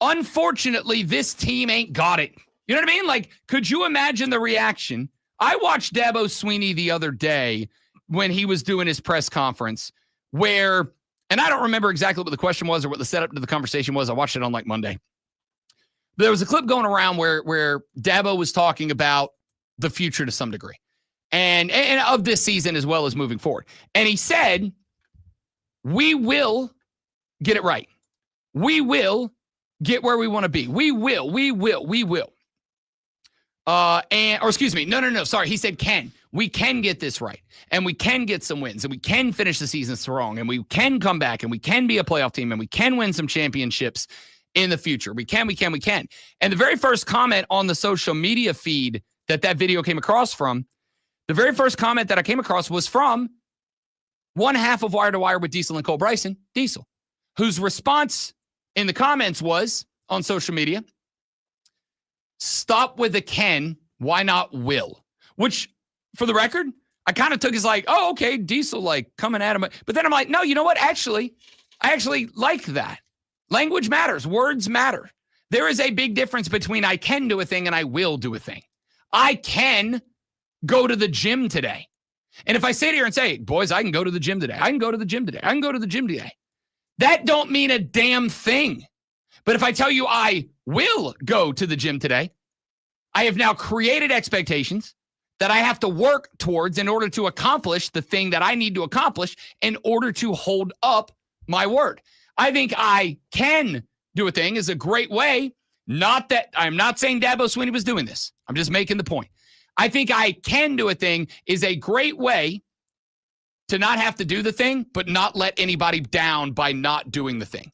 unfortunately, this team ain't got it. You know what I mean? Like, could you imagine the reaction? I watched Dabo Swinney the other day when he was doing his press conference where And I don't remember exactly what the question was or what the setup to the conversation was. I watched it on like Monday. But there was a clip going around where Dabo was talking about the future to some degree and of this season as well as moving forward. And he said, we will get it right. We will get where we want to be. We will. Sorry. He said can. We can get this right. And we can get some wins. And we can finish the season strong. And we can come back. And we can be a playoff team. And we can win some championships in the future. We can. And the very first comment on the social media feed that video came across from, the very first comment that I came across was from one half of Wire to Wire with Diesel and Cole Bryson, Diesel, whose response in the comments was on social media, stop with the can, why not will? Which, for the record, I kind of took as like, oh, okay, Diesel, like coming at him. But then I'm like, no, you know what? Actually, I actually like that. Language matters. Words matter. There is a big difference between I can do a thing and I will do a thing. I can go to the gym today. And if I sit here and say, boys, I can go to the gym today. I can go to the gym today. I can go to the gym today. That don't mean a damn thing. But if I tell you I will go to the gym today, I have now created expectations that I have to work towards in order to accomplish the thing that I need to accomplish in order to hold up my word. I think I can do a thing is a great way. Not that I'm not saying Dabo Swinney was doing this. I'm just making the point. I think I can do a thing is a great way to not have to do the thing, but not let anybody down by not doing the thing.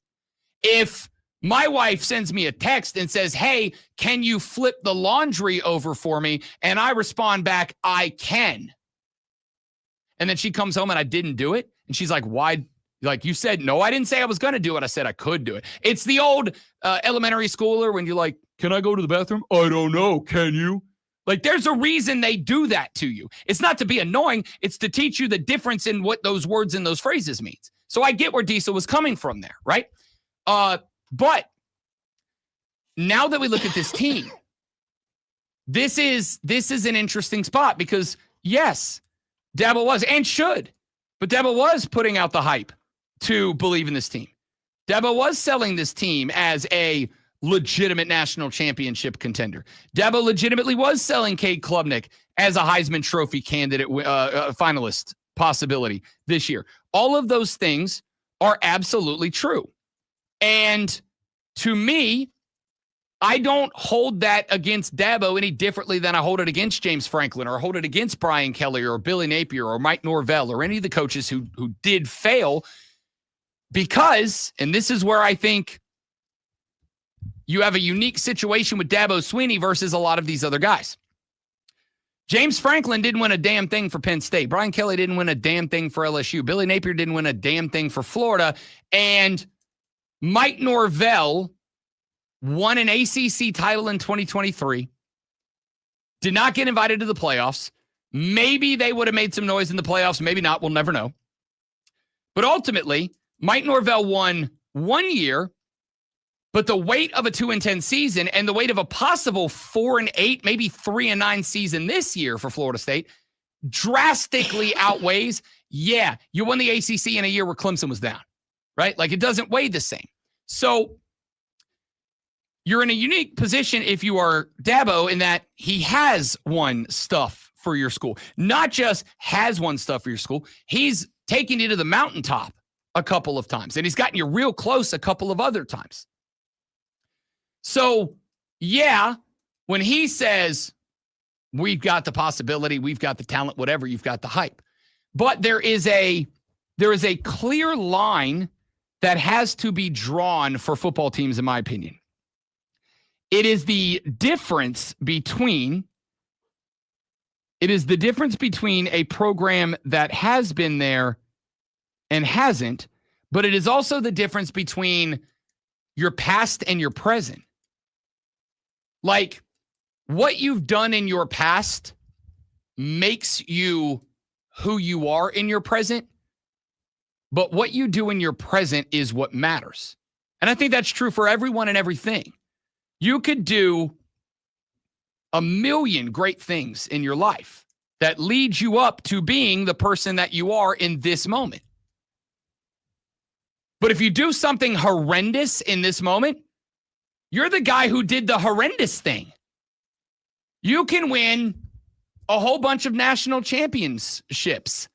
If my wife sends me a text and says, hey, can you flip the laundry over for me? And I respond back, I can. And then she comes home and I didn't do it. And she's like, why? Like you said, no, I didn't say I was going to do it. I said I could do it. It's the old elementary schooler when you're like, can I go to the bathroom? I don't know. Can you? Like there's a reason they do that to you. It's not to be annoying. It's to teach you the difference in what those words and those phrases means. So I get where Diesel was coming from there, right? But now that we look at this team, this is an interesting spot because yes, Dabo was and should, but Dabo was putting out the hype to believe in this team. Dabo was selling this team as a legitimate national championship contender. Dabo legitimately was selling Cade Klubnik as a Heisman Trophy candidate, finalist possibility this year. All of those things are absolutely true. And to me, I don't hold that against Dabo any differently than I hold it against James Franklin or hold it against Brian Kelly or Billy Napier or Mike Norvell or any of the coaches who did fail because, and this is where I think you have a unique situation with Dabo Swinney versus a lot of these other guys. James Franklin didn't win a damn thing for Penn State. Brian Kelly didn't win a damn thing for LSU. Billy Napier didn't win a damn thing for Florida. And Mike Norvell won an ACC title in 2023, did not get invited to the playoffs. Maybe they would have made some noise in the playoffs. Maybe not. We'll never know. But ultimately, Mike Norvell won 1 year, but the weight of a 2-10 season and the weight of a possible 4-8, maybe 3-9 season this year for Florida State drastically outweighs, yeah, you won the ACC in a year where Clemson was down, right? Like it doesn't weigh the same. So you're in a unique position if you are Dabo in that he has won stuff for your school. Not just has won stuff for your school. He's taken you to the mountaintop a couple of times, and he's gotten you real close a couple of other times. So, yeah, when he says, we've got the possibility, we've got the talent, whatever, you've got the hype. But there is a clear line that has to be drawn for football teams, in my opinion. It is the difference between a program that has been there and hasn't, but it is also the difference between your past and your present. Like, what you've done in your past makes you who you are in your present, but what you do in your present is what matters. And I think that's true for everyone and everything. You could do a million great things in your life that lead you up to being the person that you are in this moment. But if you do something horrendous in this moment, you're the guy who did the horrendous thing. You can win a whole bunch of national championships.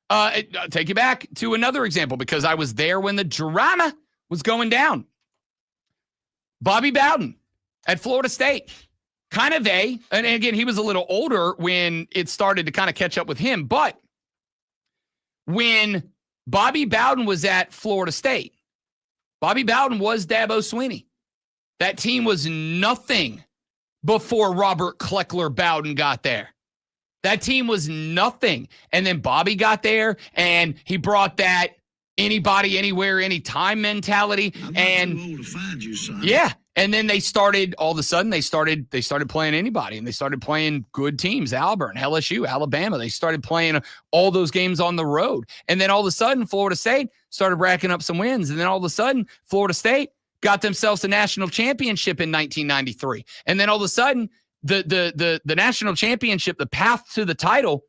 I'll take you back to another example because I was there when the drama was going down. Bobby Bowden at Florida State. And again, he was a little older when it started to kind of catch up with him. But when Bobby Bowden was at Florida State, Bobby Bowden was Dabo Swinney. That team was nothing before Robert Kleckler Bowden got there. That team was nothing. And then Bobby got there and he brought that anybody, anywhere, anytime mentality. And yeah. And then they started, all of a sudden, they started playing anybody, and they started playing good teams, Auburn, LSU, Alabama. They started playing all those games on the road. And then all of a sudden, Florida State started racking up some wins. And then all of a sudden, Florida State got themselves a national championship in 1993. And then all of a sudden, the national championship, the path to the title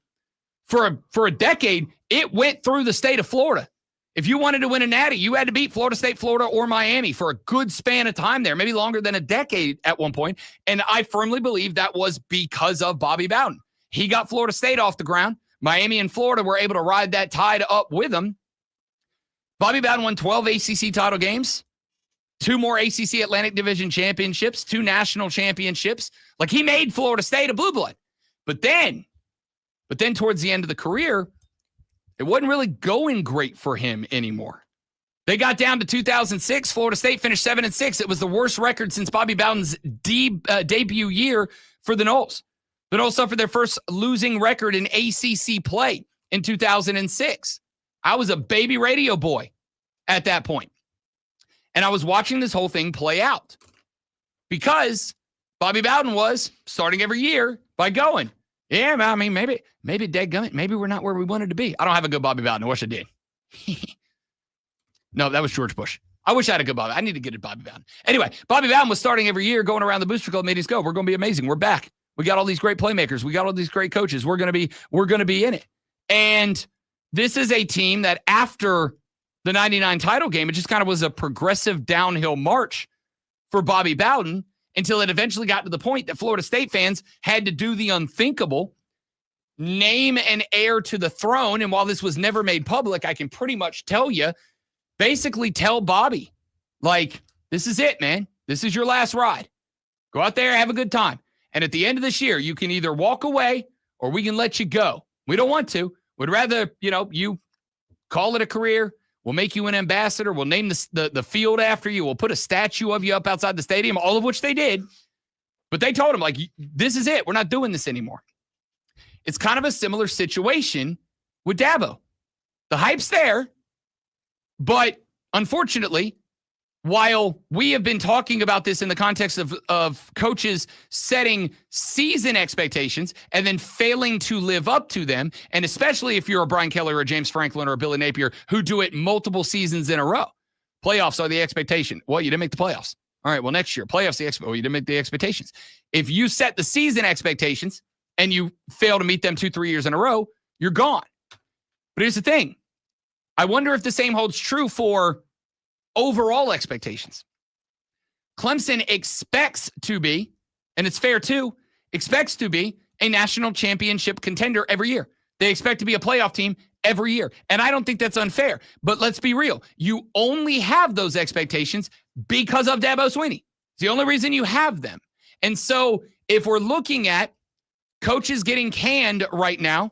for a decade, it went through the state of Florida. If you wanted to win a natty, you had to beat Florida State, Florida, or Miami for a good span of time there, maybe longer than a decade at one point. And I firmly believe that was because of Bobby Bowden. He got Florida State off the ground. Miami and Florida were able to ride that tide up with him. Bobby Bowden won 12 ACC title games, 2 more ACC Atlantic Division championships, 2 national championships. Like, he made Florida State a blue blood. But then towards the end of the career, it wasn't really going great for him anymore. They got down to 2006. Florida State finished 7-6. It was the worst record since Bobby Bowden's debut year for the Noles. The Noles suffered their first losing record in ACC play in 2006. I was a baby radio boy at that point. And I was watching this whole thing play out because Bobby Bowden was starting every year by going, yeah, I mean, maybe dadgummit, maybe we're not where we wanted to be. I don't have a good Bobby Bowden. I wish I did. No, that was George Bush. I wish I had a good Bobby. I need to get a Bobby Bowden. Anyway, Bobby Bowden was starting every year, going around the Booster Club meetings. Go, we're going to be amazing. We're back. We got all these great playmakers. We got all these great coaches. We're going to be in it. And this is a team that after the 99 title game, it just kind of was a progressive downhill march for Bobby Bowden until it eventually got to the point that Florida State fans had to do the unthinkable, name an heir to the throne. And while this was never made public, I can pretty much tell you, basically tell Bobby, like, this is it, man. This is your last ride. Go out there, have a good time. And at the end of this year, you can either walk away or we can let you go. We don't want to. We'd rather, you call it a career. We'll make you an ambassador. We'll name the field after you. We'll put a statue of you up outside the stadium, all of which they did. But they told him, like, this is it. We're not doing this anymore. It's kind of a similar situation with Dabo. The hype's there, but unfortunately, while we have been talking about this in the context of coaches setting season expectations and then failing to live up to them, and especially if you're a Brian Kelly or a James Franklin or a Billy Napier who do it multiple seasons in a row. Playoffs are the expectation. Well, you didn't make the playoffs. All right, well, next year, playoffs, well, you didn't make the expectations. If you set the season expectations and you fail to meet them 2-3 years in a row, you're gone. But here's the thing. I wonder if the same holds true for overall expectations. Clemson expects to be, and it's fair too, expects to be a national championship contender every year. They expect to be a playoff team every year. And I don't think that's unfair. But let's be real. You only have those expectations because of Dabo Swinney. It's the only reason you have them. And so if we're looking at coaches getting canned right now,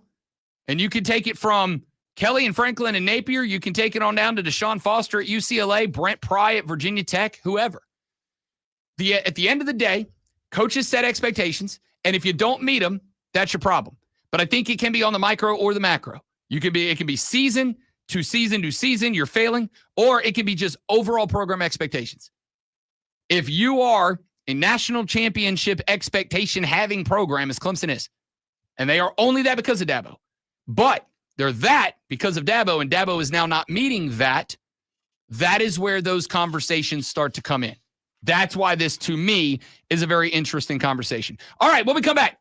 and you can take it from Kelly and Franklin and Napier, you can take it on down to Deshaun Foster at UCLA, Brent Pry at Virginia Tech, whoever. At the end of the day, coaches set expectations, and if you don't meet them, that's your problem. But I think it can be on the micro or the macro. It can be season to season to season, you're failing, or it can be just overall program expectations. If you are a national championship expectation having program, as Clemson is, and they are only that because of Dabo, but they're that because of Dabo, and Dabo is now not meeting that. That is where those conversations start to come in. That's why this, to me, is a very interesting conversation. All right, when we come back,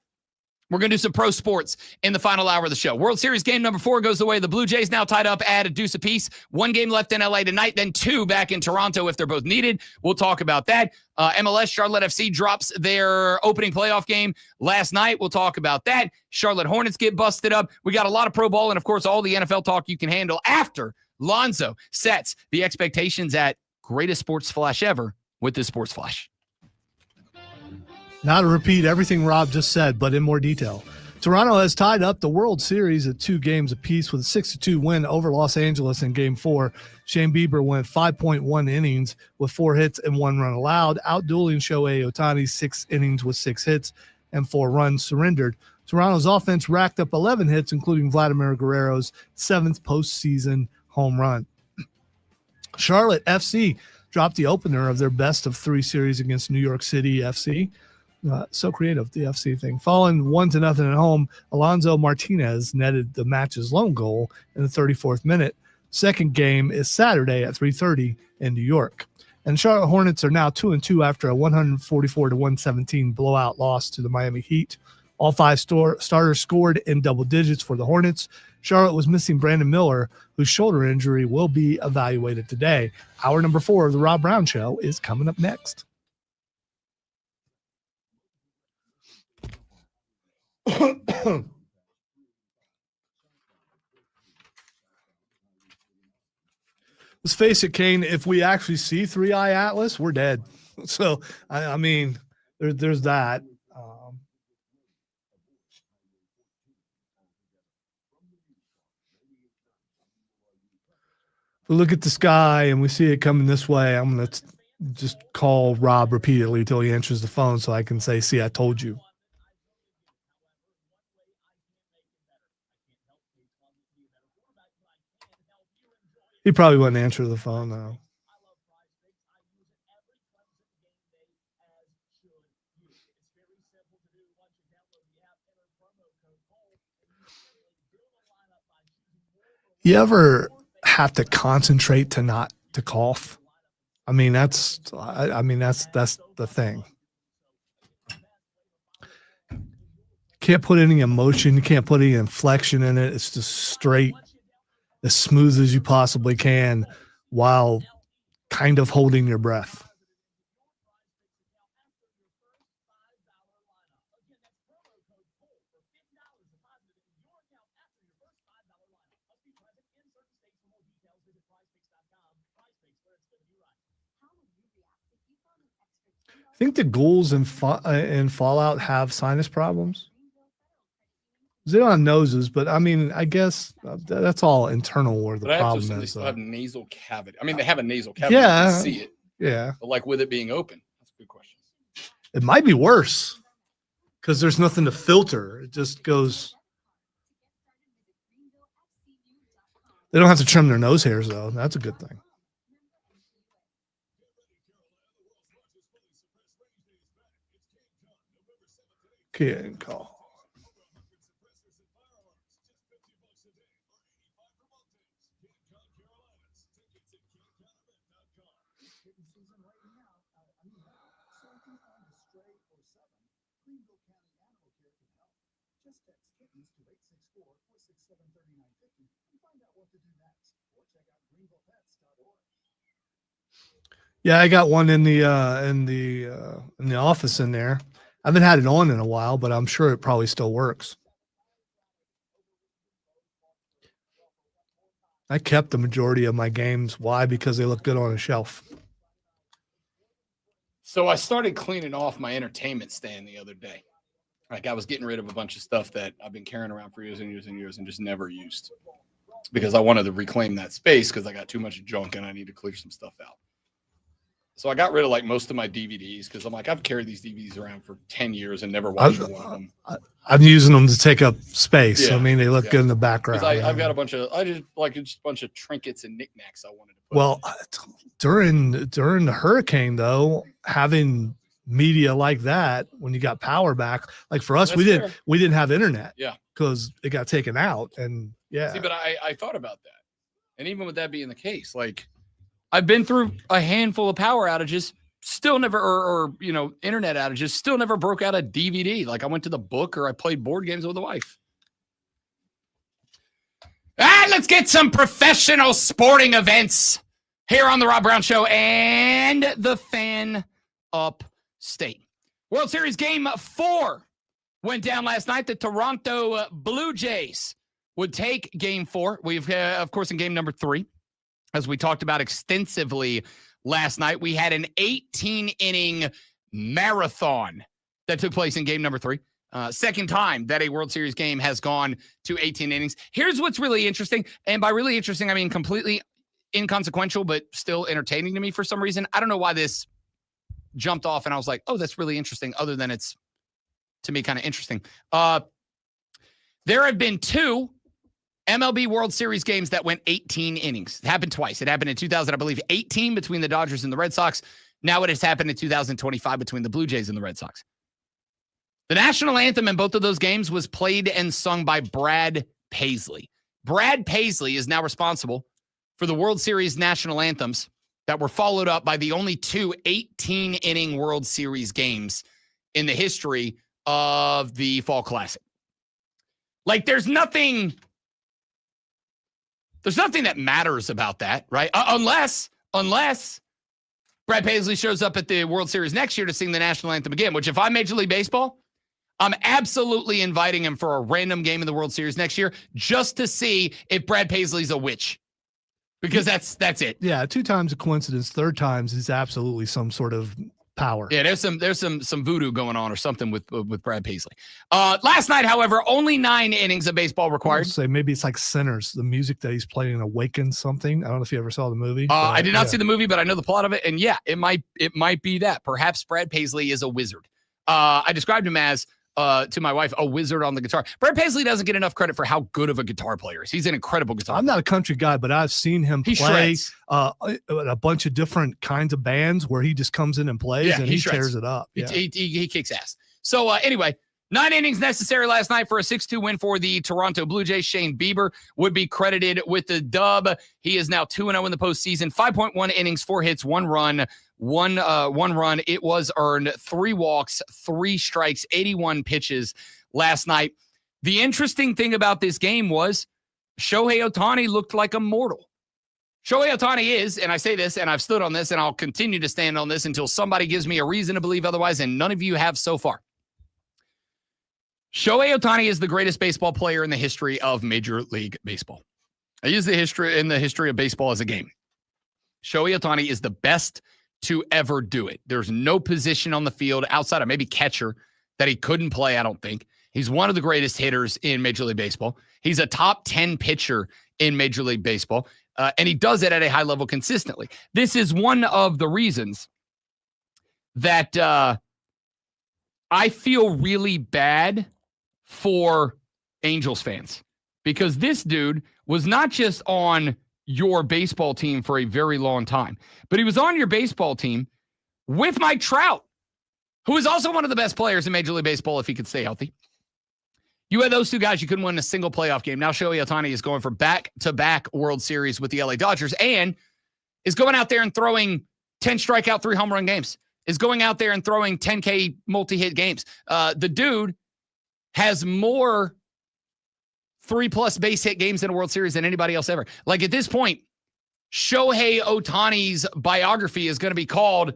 We're going to do some pro sports in the final hour of the show. World Series game number 4 goes the way of the Blue Jays, now tied up at a deuce apiece. 1 game left in LA tonight, then 2 back in Toronto if they're both needed. We'll talk about that. MLS, Charlotte FC drops their opening playoff game last night. We'll talk about that. Charlotte Hornets get busted up. We got a lot of pro ball and, of course, all the NFL talk you can handle after Lonzo sets the expectations at greatest sports flash ever with this sports flash. Now to repeat everything Rob just said, but in more detail. Toronto has tied up the World Series at 2 games apiece with a 6-2 win over Los Angeles in Game 4. Shane Bieber went 5.1 innings with 4 hits and 1 run allowed, outdueling Shohei Ohtani 6 innings with 6 hits and 4 runs surrendered. Toronto's offense racked up 11 hits, including Vladimir Guerrero's 7th postseason home run. Charlotte FC dropped the opener of their best of 3 series against New York City FC. So creative, the FC thing. Falling 1-0 at home, Alonso Martinez netted the match's lone goal in the 34th minute. Second game is Saturday at 3:30 in New York. And Charlotte Hornets are now 2-2 after a 144-117 blowout loss to the Miami Heat. All 5 starters scored in double digits for the Hornets. Charlotte was missing Brandon Miller, whose shoulder injury will be evaluated today. Hour number 4 of the Rob Brown Show is coming up next. Let's face it, Kane, if we actually see 3-Eye Atlas, we're dead. So, I mean, there's that. If we look at the sky and we see it coming this way, I'm going to just call Rob repeatedly until he answers the phone so I can say, see, I told you. He probably wouldn't answer the phone, though. You ever have to concentrate to cough? I mean, that's the thing. Can't put any emotion. You can't put any inflection in it. It's just straight, as smooth as you possibly can while kind of holding your breath. I think the ghouls in Fallout have sinus problems. They don't have noses, but I mean, I guess that's all internal where the problem is. They still have nasal cavity. I mean, they have a nasal cavity. Yeah, you can see it. Yeah, but like with it being open, that's a good question. It might be worse because there's nothing to filter. It just goes. They don't have to trim their nose hairs though. That's a good thing. Can't call. Yeah, I got one in the office in there. I haven't had it on in a while, but I'm sure it probably still works. I kept the majority of my games. Why? Because they look good on a shelf. So I started cleaning off my entertainment stand the other day. Like I was getting rid of a bunch of stuff that I've been carrying around for years and years and years and just never used because I wanted to reclaim that space because I got too much junk and I need to clear some stuff out. So I got rid of like most of my DVDs because I'm like, I've carried these DVDs around for 10 years and never watched one of them. I'm using them to take up space. Yeah, I mean, they look good in the background. I've got a bunch of trinkets and knickknacks I wanted to put. Well, during the hurricane though, having media like that, when you got power back, like for us, we didn't have internet. Yeah. Because it got taken out. And yeah. See, but I thought about that. And even with that being the case, like, I've been through a handful of power outages still never, or internet outages, still never broke out a DVD. Like I went to the book or I played board games with the wife. Let's get some professional sporting events here on the Rob Brown Show and the Fan Upstate. World Series Game 4 went down last night. The Toronto Blue Jays would take Game 4. We've, of course, in Game number 3, as we talked about extensively last night, we had an 18-inning marathon that took place in Game number 3. Second time that a World Series game has gone to 18 innings. Here's what's really interesting. And by really interesting, I mean completely inconsequential, but still entertaining to me for some reason. I don't know why this jumped off and I was like, oh, that's really interesting, other than it's, to me, kind of interesting. There have been 2 MLB World Series games that went 18 innings. It happened twice. It happened in 2000, I believe, 18 between the Dodgers and the Red Sox. Now it has happened in 2025 between the Blue Jays and the Red Sox. The national anthem in both of those games was played and sung by Brad Paisley. Brad Paisley is now responsible for the World Series national anthems that were followed up by the only 2 18-inning World Series games in the history of the Fall Classic. Like, there's nothing that matters about that, right? Unless Brad Paisley shows up at the World Series next year to sing the national anthem again, which if I'm Major League Baseball, I'm absolutely inviting him for a random game in the World Series next year just to see if Brad Paisley's a witch. Because that's it. Yeah, 2 times a coincidence. 3rd times is absolutely some sort of power. Yeah, there's some voodoo going on or something with Brad Paisley. Last night, however, only 9 innings of baseball required. Say maybe it's like Sinners. The music that he's playing awakens something. I don't know if you ever saw the movie. I did not see the movie, but I know the plot of it. And yeah, it might be that. Perhaps Brad Paisley is a wizard. I described him as, to my wife, a wizard on the guitar. Brad Paisley doesn't get enough credit for how good of a guitar player he is. He's an incredible guitar player. I'm not a country guy, but I've seen him play a bunch of different kinds of bands where he just comes in and plays and he tears it up. Yeah. He kicks ass. So anyway, 9 innings necessary last night for a 6-2 win for the Toronto Blue Jays. Shane Bieber would be credited with the dub. He is now 2-0 in the postseason. 5.1 innings, 4 hits, 1 run. One run. It was earned. 3 walks, 3 strikes, 81 pitches last night. The interesting thing about this game was Shohei Ohtani looked like a mortal. Shohei Ohtani is, and I say this, and I've stood on this, and I'll continue to stand on this until somebody gives me a reason to believe otherwise, and none of you have so far. Shohei Ohtani is the greatest baseball player in the history of Major League Baseball. I use the history of baseball as a game. Shohei Ohtani is the best to ever do it. There's no position on the field outside of maybe catcher that he couldn't play, I don't think. He's one of the greatest hitters in Major League Baseball. He's a top 10 pitcher in Major League Baseball, and he does it at a high level consistently. This is one of the reasons that I feel really bad for Angels fans, because this dude was not just on your baseball team for a very long time, but he was on your baseball team with Mike Trout, who is also one of the best players in Major League Baseball if he could stay healthy. You had those 2 guys, you couldn't win a single playoff game. Now Shohei Ohtani is going for back-to-back World Series with the LA Dodgers and is going out there and throwing 10 strikeout, 3 home run games, is going out there and throwing 10K multi-hit games. The dude has more 3+ base hit games in a World Series than anybody else ever. Like, at this point, Shohei Ohtani's biography is going to be called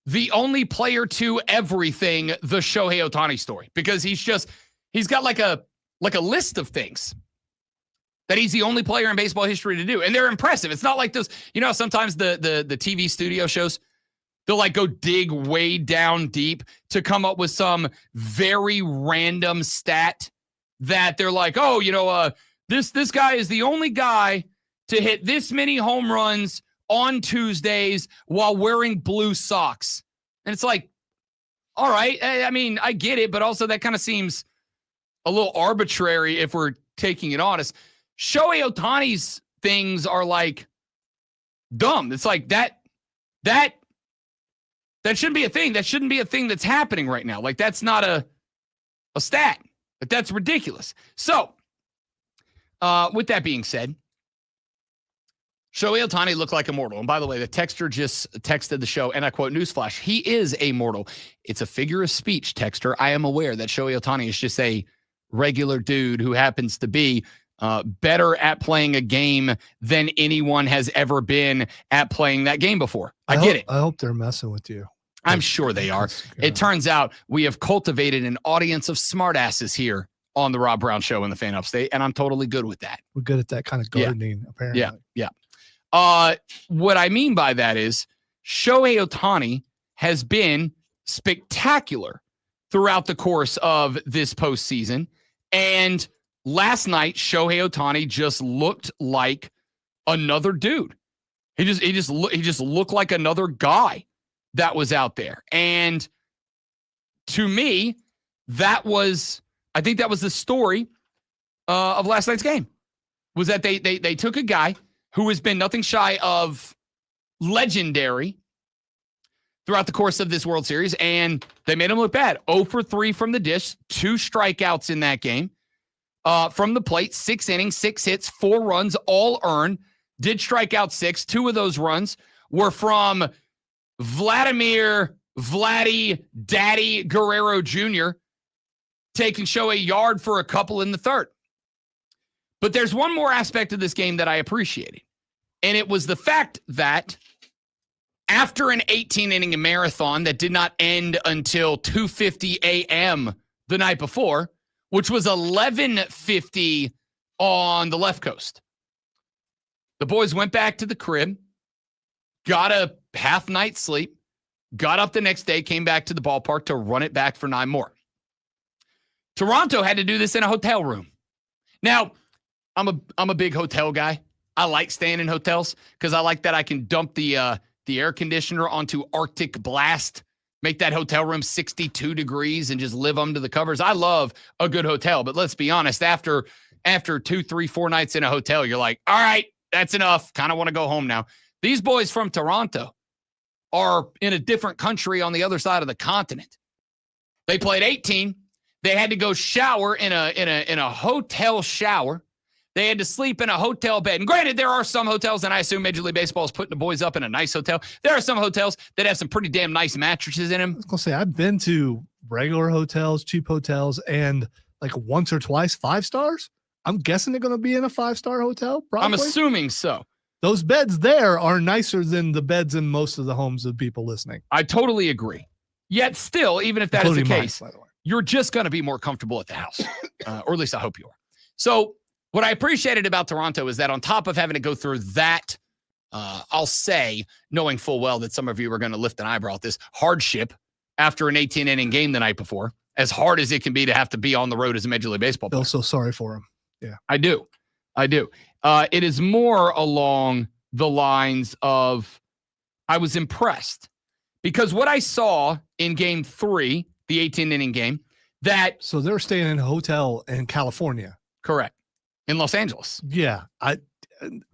The Only Player to Everything, the Shohei Ohtani story, because he's got like a list of things that he's the only player in baseball history to do. And they're impressive. It's not like those, sometimes the TV studio shows, they'll like go dig way down deep to come up with some very random stat that they're like, this guy is the only guy to hit this many home runs on Tuesdays while wearing blue socks. And it's like, all right, I mean, I get it, but also that kind of seems a little arbitrary if we're taking it honest. Shohei Ohtani's things are like dumb. It's like that shouldn't be a thing. That shouldn't be a thing that's happening right now. Like, that's not a stat. But that's ridiculous. So, with that being said, Shohei Ohtani looked like a mortal. And by the way, the texter just texted the show, and I quote, newsflash, he is a mortal. It's a figure of speech, texter. I am aware that Shohei Ohtani is just a regular dude who happens to be better at playing a game than anyone has ever been at playing that game before. I get it. I hope they're messing with you. I'm sure they are. It turns out we have cultivated an audience of smartasses here on the Rob Brown Show in the Fan Upstate, and I'm totally good with that. We're good at that kind of gardening, apparently. Yeah. What I mean by that is Shohei Ohtani has been spectacular throughout the course of this postseason. And last night, Shohei Ohtani just looked like another dude. He just looked like another guy that was out there. And to me, I think that was the story of last night's game, was that they took a guy who has been nothing shy of legendary throughout the course of this World Series, and they made him look bad. 0 for 3 from the dish, 2 strikeouts in that game. From the plate, 6 innings, 6 hits, 4 runs, all earned. Did strike out 6. 2 of those runs were from Vladdy Daddy Guerrero Jr., taking Shohei a yard for a couple in the third. But there's one more aspect of this game that I appreciated, and it was the fact that after an 18-inning marathon that did not end until 2:50 a.m. the night before, which was 11:50 on the left coast, the boys went back to the crib, got a half night's sleep, got up the next day, came back to the ballpark to run it back for 9 more. Toronto had to do this in a hotel room. Now, I'm a big hotel guy. I like staying in hotels because I like that I can dump the air conditioner onto Arctic blast, make that hotel room 62 degrees and just live under the covers. I love a good hotel, but let's be honest, after 2, 3, 4 nights in a hotel, you're like, all right, that's enough. Kind of want to go home now. These boys from Toronto are in a different country on the other side of the continent. They played 18. They had to go shower in a hotel shower. They had to sleep in a hotel bed. And granted, there are some hotels, and I assume Major League Baseball is putting the boys up in a nice hotel. There are some hotels that have some pretty damn nice mattresses in them. I was going to say, I've been to regular hotels, cheap hotels, and like once or twice 5 stars. I'm guessing they're going to be in a 5-star hotel, probably. I'm assuming so. Those beds there are nicer than the beds in most of the homes of people listening. I totally agree. Yet still, even if that is the case, by the way, you're just going to be more comfortable at the house, or at least I hope you are. So what I appreciated about Toronto is that on top of having to go through that, I'll say, knowing full well that some of you are going to lift an eyebrow at this hardship after an 18-inning game the night before, as hard as it can be to have to be on the road as a Major League Baseball player. I feel so sorry for him. Yeah, I do. It is more along the lines of I was impressed because what I saw in game 3, the 18-inning game, that. So they're staying in a hotel in California. Correct. In Los Angeles. Yeah.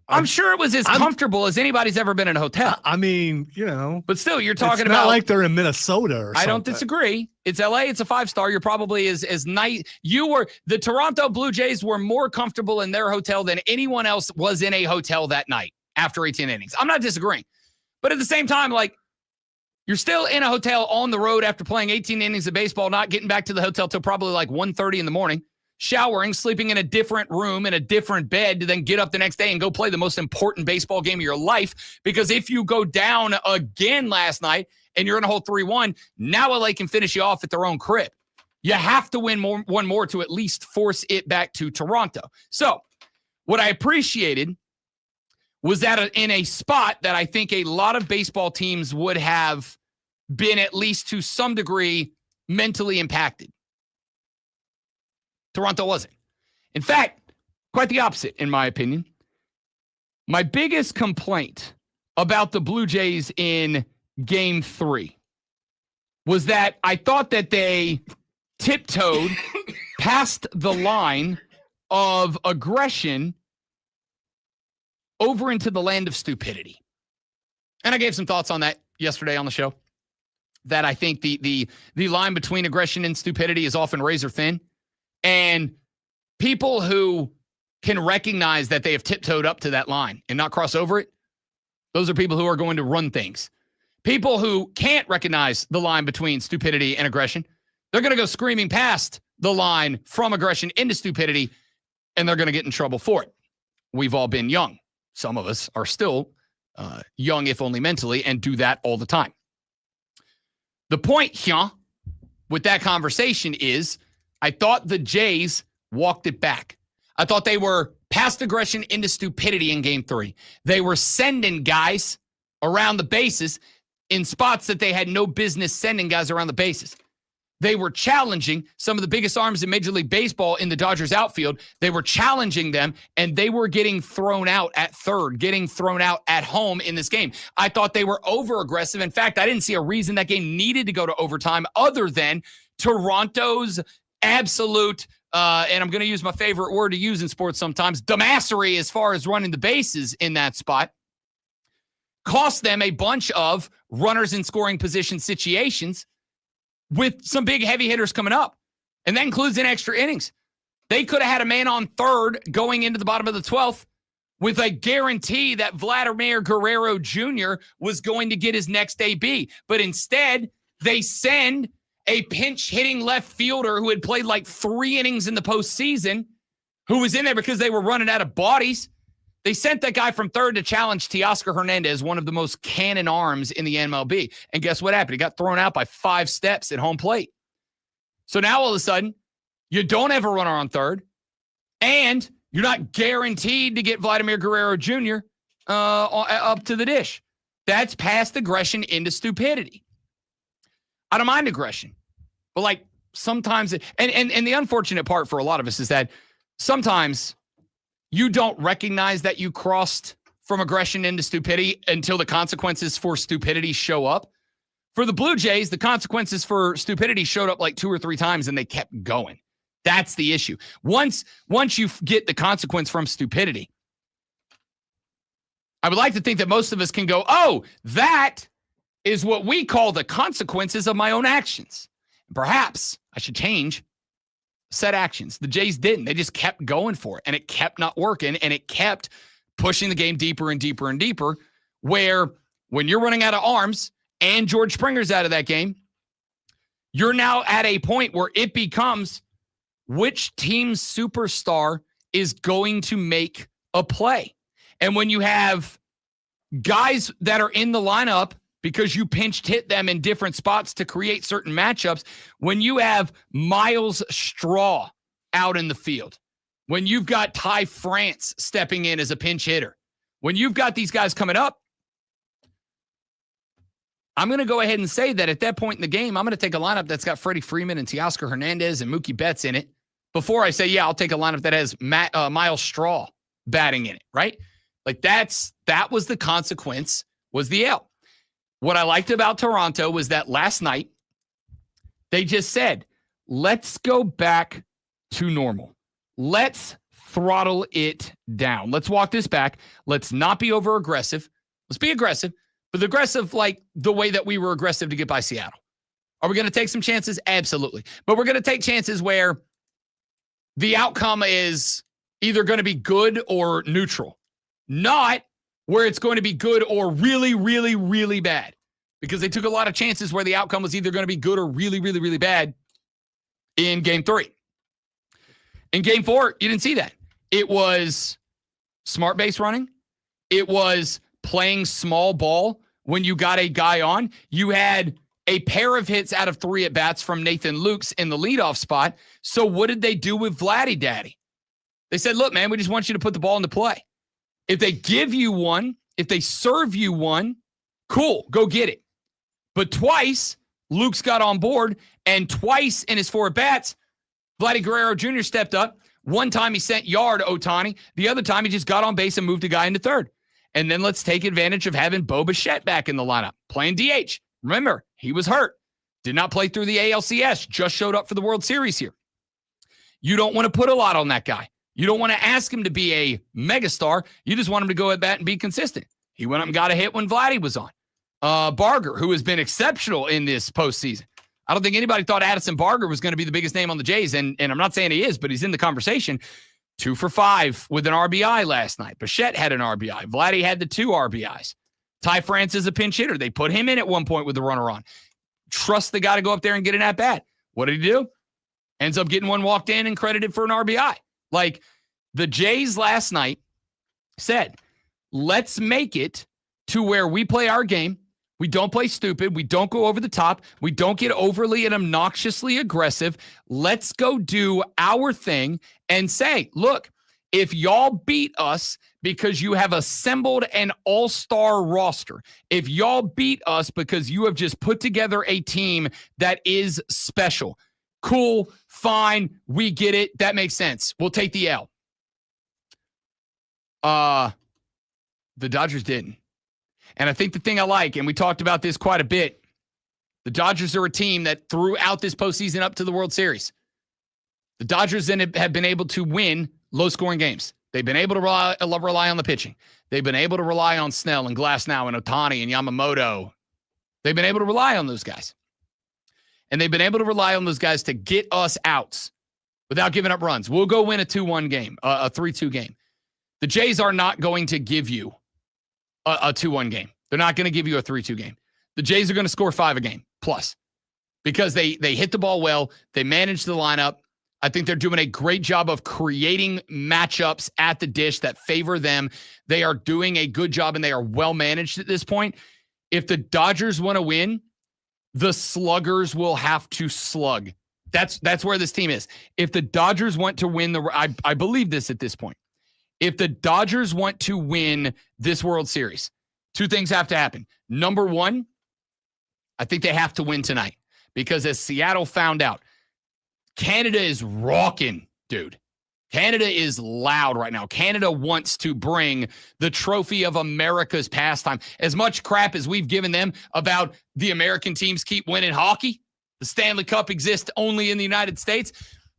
I'm sure it was as comfortable as anybody's ever been in a hotel. I mean, but still, you're talking it's about not like they're in Minnesota or something. I don't disagree. It's LA. It's a 5-star. You're probably as nice. The Toronto Blue Jays were more comfortable in their hotel than anyone else was in a hotel that night after 18 innings. I'm not disagreeing. But at the same time, like, you're still in a hotel on the road after playing 18 innings of baseball, not getting back to the hotel till probably like 1:30 in the morning. Showering, sleeping in a different room, in a different bed, to then get up the next day and go play the most important baseball game of your life. Because if you go down again last night and you're in a hole 3-1, now LA can finish you off at their own crib. You have to win one more to at least force it back to Toronto. So what I appreciated was that in a spot that I think a lot of baseball teams would have been at least to some degree mentally impacted. Toronto wasn't. In fact, quite the opposite, in my opinion. My biggest complaint about the Blue Jays in Game 3 was that I thought that they tiptoed past the line of aggression over into the land of stupidity. And I gave some thoughts on that yesterday on the show, that I think the line between aggression and stupidity is often razor thin. And people who can recognize that they have tiptoed up to that line and not cross over it, those are people who are going to run things. People who can't recognize the line between stupidity and aggression, they're going to go screaming past the line from aggression into stupidity, and they're going to get in trouble for it. We've all been young. Some of us are still young, if only mentally, and do that all the time. The point here with that conversation is I thought the Jays walked it back. I thought they were past aggression into stupidity in game 3. They were sending guys around the bases in spots that they had no business sending guys around the bases. They were challenging some of the biggest arms in Major League Baseball in the Dodgers outfield. They were challenging them, and they were getting thrown out at third, getting thrown out at home in this game. I thought they were over-aggressive. In fact, I didn't see a reason that game needed to go to overtime other than Toronto's absolute, and I'm going to use my favorite word to use in sports sometimes, dumbassery as far as running the bases in that spot. Cost them a bunch of runners in scoring position situations with some big heavy hitters coming up. And that includes in extra innings. They could have had a man on third going into the bottom of the 12th with a guarantee that Vladimir Guerrero Jr. was going to get his next AB. But instead, they send a pinch hitting left fielder who had played like 3 innings in the postseason, who was in there because they were running out of bodies. They sent that guy from third to challenge Teoscar Hernandez, one of the most cannon arms in the MLB. And guess what happened? He got thrown out by 5 steps at home plate. So now all of a sudden, you don't have a runner on third, and you're not guaranteed to get Vladimir Guerrero Jr. Up to the dish. That's past aggression into stupidity. I don't mind aggression, but like sometimes, and the unfortunate part for a lot of us is that sometimes you don't recognize that you crossed from aggression into stupidity until the consequences for stupidity show up. For the Blue Jays, the consequences for stupidity showed up like 2 or 3 times and they kept going. That's the issue. Once you get the consequence from stupidity, I would like to think that most of us can go, oh, that is what we call the consequences of my own actions. Perhaps I should change said actions. The Jays didn't. They just kept going for it, and it kept not working, and it kept pushing the game deeper and deeper and deeper, where when you're running out of arms and George Springer's out of that game, you're now at a point where it becomes which team's superstar is going to make a play. And when you have guys that are in the lineup because you pinched hit them in different spots to create certain matchups, when you have Miles Straw out in the field, when you've got Ty France stepping in as a pinch hitter, when you've got these guys coming up, I'm going to go ahead and say that at that point in the game, I'm going to take a lineup that's got Freddie Freeman and Teoscar Hernandez and Mookie Betts in it before I say, yeah, I'll take a lineup that has Miles Straw batting in it, right? Like that was the consequence, was the L. What I liked about Toronto was that last night, they just said, let's go back to normal. Let's throttle it down. Let's walk this back. Let's not be over aggressive. Let's be aggressive, but aggressive like the way that we were aggressive to get by Seattle. Are we going to take some chances? Absolutely. But we're going to take chances where the outcome is either going to be good or neutral, not where it's going to be good or really, really, really bad, because they took a lot of chances where the outcome was either going to be good or really, really, really bad in game 3. In game 4, you didn't see that. It was smart base running. It was playing small ball when you got a guy on. You had a pair of hits out of 3 at-bats from Nathan Lukes in the leadoff spot. So what did they do with Vladdy Daddy? They said, look, man, we just want you to put the ball into play. If they give you one, if they serve you one, cool, go get it. But twice, Luke's got on board, and twice in his 4 at-bats, Vladdy Guerrero Jr. stepped up. One time he sent yard Ohtani. The other time he just got on base and moved a guy into third. And then let's take advantage of having Bo Bichette back in the lineup, playing DH. Remember, he was hurt. Did not play through the ALCS. Just showed up for the World Series here. You don't want to put a lot on that guy. You don't want to ask him to be a megastar. You just want him to go at bat and be consistent. He went up and got a hit when Vladdy was on. Barger, who has been exceptional in this postseason. I don't think anybody thought Addison Barger was going to be the biggest name on the Jays, and I'm not saying he is, but he's in the conversation. 2 for 5 with an RBI last night. Bichette had an RBI. Vladdy had the 2 RBIs. Ty France is a pinch hitter. They put him in at one point with the runner on. Trust the guy to go up there and get an at-bat. What did he do? Ends up getting one walked in and credited for an RBI. Like, the Jays last night said, let's make it to where we play our game. We don't play stupid. We don't go over the top. We don't get overly and obnoxiously aggressive. Let's go do our thing and say, look, if y'all beat us because you have assembled an all-star roster, if y'all beat us because you have just put together a team that is special, cool, fine, we get it. That makes sense. We'll take the L. The Dodgers didn't. And I think the thing I like, and we talked about this quite a bit, the Dodgers are a team that throughout this postseason up to the World Series, the Dodgers then have been able to win low-scoring games. They've been able to rely on the pitching. They've been able to rely on Snell and Glasnow and Ohtani and Yamamoto. They've been able to rely on those guys. And they've been able to rely on those guys to get us outs without giving up runs. We'll go win a 2-1 game, a 3-2 game. The Jays are not going to give you a 2-1 game. They're not going to give you a 3-2 game. The Jays are going to score 5 a game plus because they hit the ball well. They manage the lineup. I think they're doing a great job of creating matchups at the dish that favor them. They are doing a good job and they are well managed at this point. If the Dodgers want to win, the sluggers will have to slug. That's where this team is. If the Dodgers want to win I believe this at this point. If the Dodgers want to win this World Series, 2 things have to happen. Number 1, I think they have to win tonight because as Seattle found out, Canada is rocking, dude. Canada is loud right now. Canada wants to bring the trophy of America's pastime. As much crap as we've given them about the American teams keep winning hockey, the Stanley Cup exists only in the United States.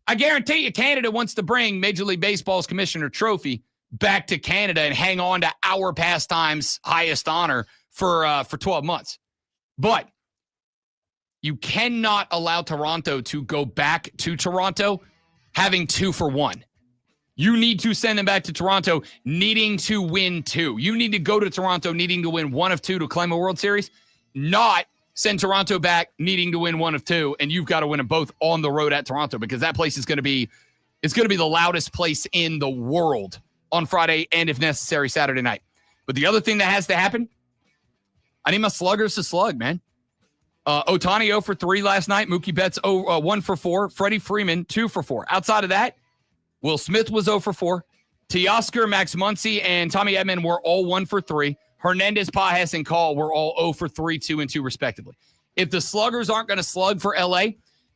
I guarantee you Canada wants to bring Major League Baseball's Commissioner Trophy back to Canada and hang on to our pastime's highest honor for 12 months. But you cannot allow Toronto to go back to Toronto having 2 for 1. You need to send them back to Toronto needing to win 2. You need to go to Toronto needing to win 1 of 2 to claim a World Series, not send Toronto back needing to win 1 of 2, and you've got to win them both on the road at Toronto because that place is going to be the loudest place in the world on Friday and, if necessary, Saturday night. But the other thing that has to happen, I need my sluggers to slug, man. Ohtani 0 for 3 last night. Mookie Betts 1 for 4. Freddie Freeman 2 for 4. Outside of that, Will Smith was 0 for 4. Teoscar, Max Muncy, and Tommy Edman were all 1 for 3. Hernandez, Pajes, and Call were all 0 for 3, 2, and 2, respectively. If the sluggers aren't going to slug for LA,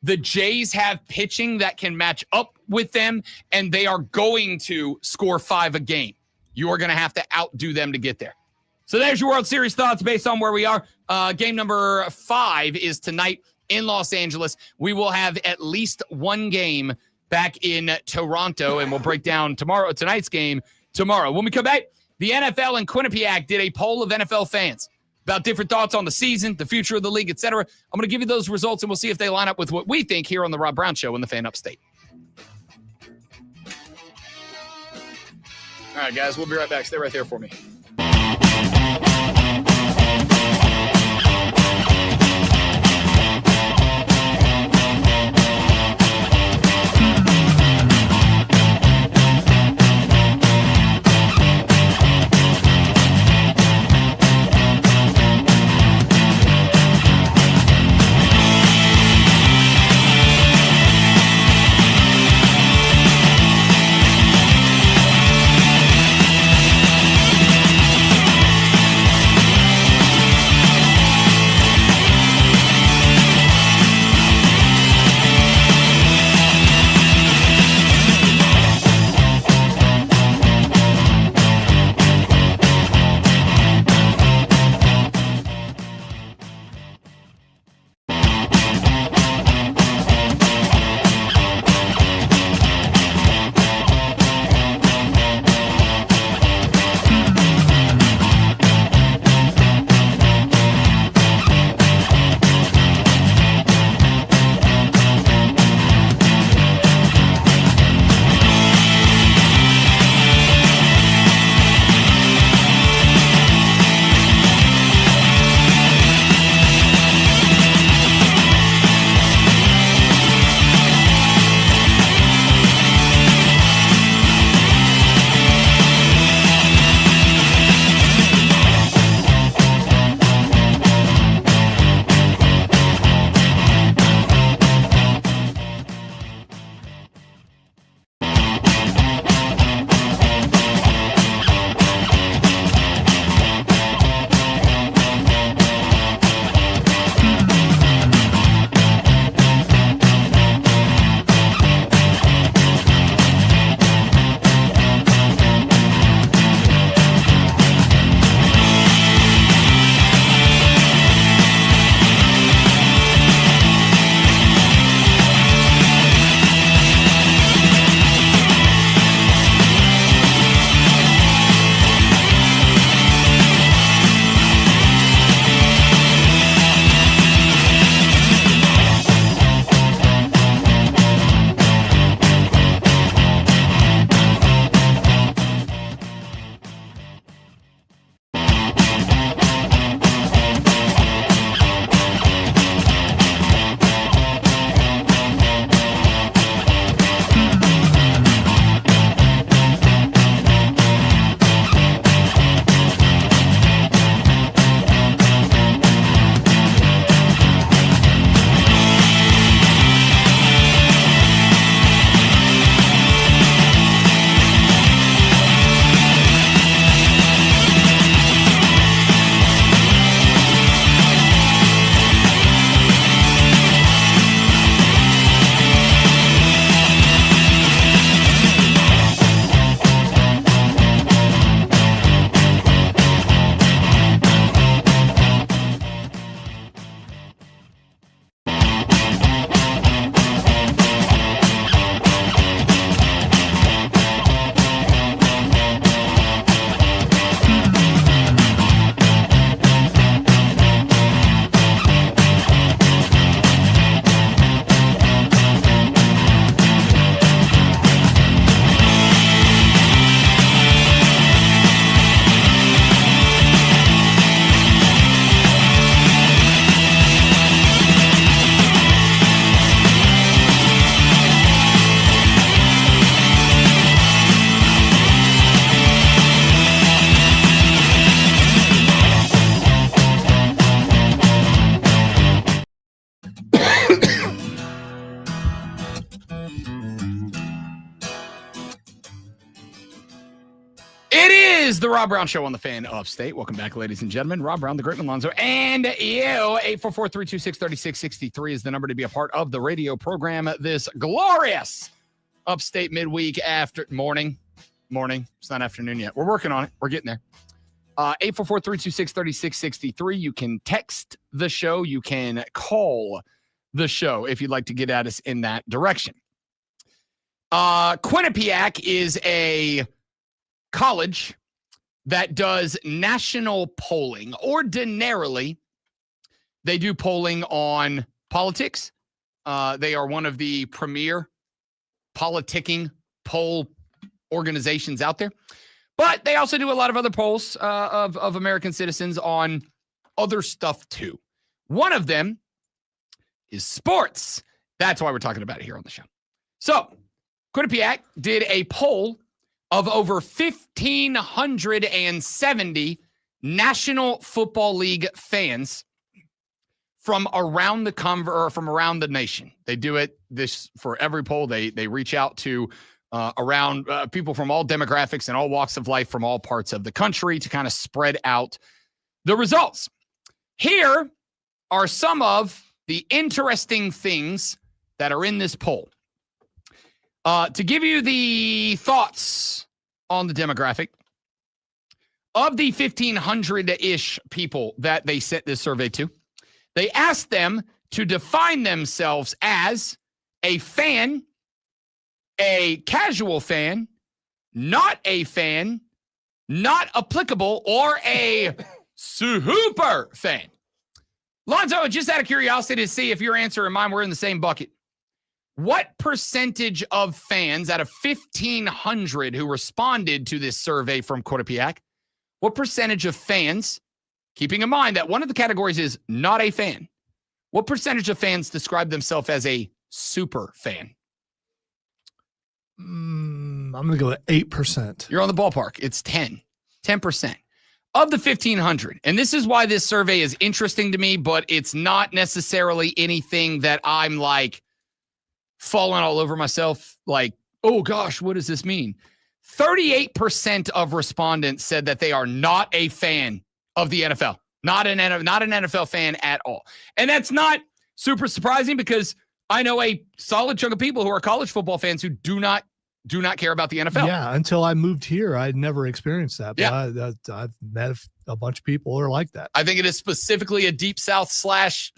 the Jays have pitching that can match up with them, and they are going to score 5 a game. You are going to have to outdo them to get there. So there's your World Series thoughts based on where we are. Game number 5 is tonight in Los Angeles. We will have at least 1 game back in Toronto, and we'll break down tonight's game tomorrow. When we come back, the NFL and Quinnipiac did a poll of NFL fans about different thoughts on the season, the future of the league, etc. I'm going to give you those results, and we'll see if they line up with what we think here on the Rob Brown Show in the Fan Upstate. All right, guys, we'll be right back. Stay right there for me. is the Rob Brown Show on the Fan Upstate. Welcome back, ladies and gentlemen. Rob Brown, the Great Alonzo, and you. 844-326-3663 is the number to be a part of the radio program this glorious Upstate midweek morning. It's not afternoon yet. We're working on it. We're getting there. 844-326-3663. You can text the show. You can call the show if you'd like to get at us in that direction. Quinnipiac is a college that does national polling. Ordinarily, they do polling on politics. They are one of the premier politicking poll organizations out there. But they also do a lot of other polls of American citizens on other stuff, too. One of them is sports. That's why we're talking about it here on the show. So, Quinnipiac did a poll of over 1,570 National Football League fans from around the nation. They do this for every poll. They reach out to around people from all demographics and all walks of life from all parts of the country to kind of spread out the results. Here are some of the interesting things that are in this poll. To give you the thoughts on the demographic, of the 1,500-ish people that they sent this survey to, they asked them to define themselves as a fan, a casual fan, not a fan, not applicable, or a super fan. Lonzo, just out of curiosity to see if your answer and mine were in the same bucket. What percentage of fans out of 1,500 who responded to this survey from Quinnipiac, what percentage of fans, keeping in mind that one of the categories is not a fan, what percentage of fans describe themselves as a super fan? I'm going to go at 8%. You're on the ballpark. It's 10%. Of the 1,500, and this is why this survey is interesting to me, but it's not necessarily anything that I'm like falling all over myself, like, oh gosh, what does this mean? 38% of respondents said that they are not a fan of the NFL, not an NFL fan at all. And that's not super surprising because I know a solid chunk of people who are college football fans who do not care about the NFL. Yeah, until I moved here, I'd never experienced that. But Yeah. I've met a bunch of people who are like that. I think it is specifically a deep South /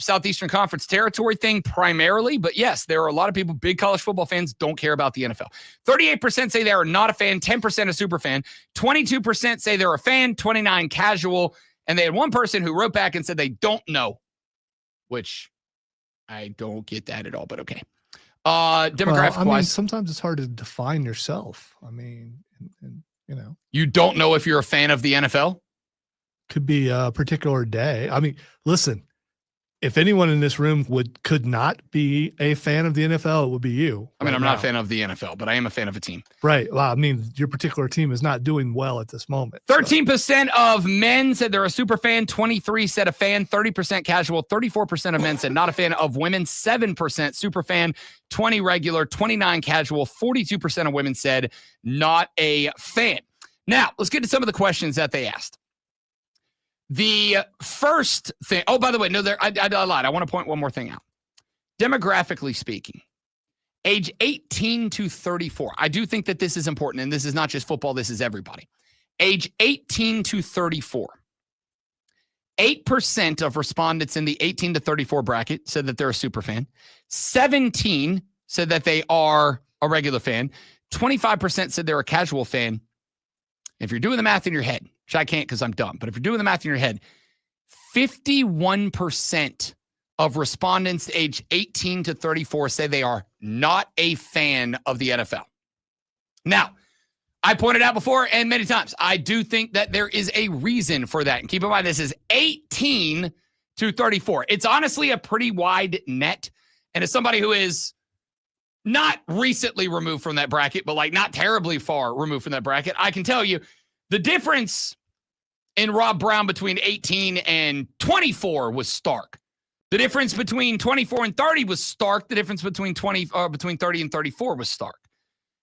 Southeastern Conference territory thing primarily. But yes, there are a lot of people, big college football fans, don't care about the NFL. 38% say they are not a fan, 10% a super fan, 22% say they're a fan, 29% casual. And they had one person who wrote back and said they don't know, which I don't get that at all, but okay. Demographic wise, sometimes it's hard to define yourself. I mean, and, you don't know if you're a fan of the NFL. Could be a particular day. I mean, listen, if anyone in this room could not be a fan of the NFL, it would be you. I mean, right I'm not now. a fan of the NFL, but I am a fan of a team. Right. Well, I mean, your particular team is not doing well at this moment. 13% of men said they're a super fan. 23% said a fan. 30% casual. 34% of men said not a fan. Of women, 7% super fan. 20% regular. 29% casual. 42% of women said not a fan. Now, let's get to some of the questions that they asked. The first thing, oh, by the way, no, I lied. I want to point one more thing out. Demographically speaking, age 18 to 34. I do think that this is important, and this is not just football. This is everybody. Age 18 to 34. 8% of respondents in the 18 to 34 bracket said that they're a super fan. 17 said that they are a regular fan. 25% said they're a casual fan. If you're doing the math in your head, which I can't because I'm dumb, but if you're doing the math in your head, 51% of respondents aged 18 to 34 say they are not a fan of the NFL. Now, I pointed out before and many times, I do think that there is a reason for that. And keep in mind, this is 18 to 34. It's honestly a pretty wide net. And as somebody who is not recently removed from that bracket, but like not terribly far removed from that bracket, I can tell you the difference in Rob Brown between 18 and 24 was stark. The difference between 24 and 30 was stark. The difference between 30 and 34 was stark.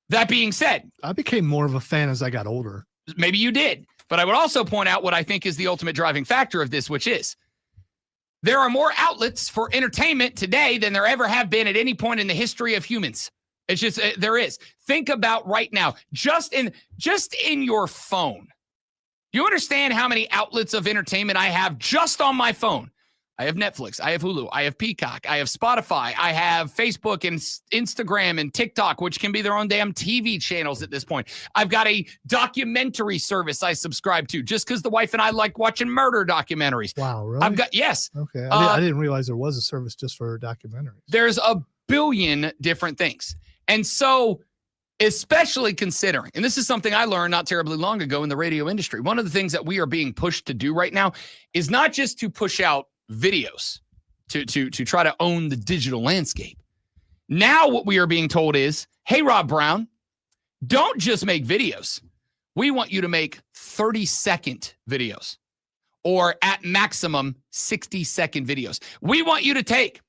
That being said, I became more of a fan as I got older. maybe you did. But I would also point out what I think is the ultimate driving factor of this, which is there are more outlets for entertainment today than there ever have been at any point in the history of humans. It's just, there is. Think about right now, just in your phone. You understand how many outlets of entertainment I have just on my phone? I have Netflix, I have Hulu, I have Peacock, I have Spotify, I have Facebook and Instagram and TikTok, which can be their own damn TV channels at this point. I've got a documentary service I subscribe to just because the wife and I like watching murder documentaries. Wow, really? Yes. Okay. I didn't realize there was a service just for documentaries. There's a billion different things. And so, especially considering, and this is something I learned not terribly long ago in the radio industry, one of the things that we are being pushed to do right now is not just to push out videos to try to own the digital landscape. Now what we are being told is, hey, Rob Brown, don't just make videos. We want you to make 30-second videos or at maximum 60-second videos. We want you to take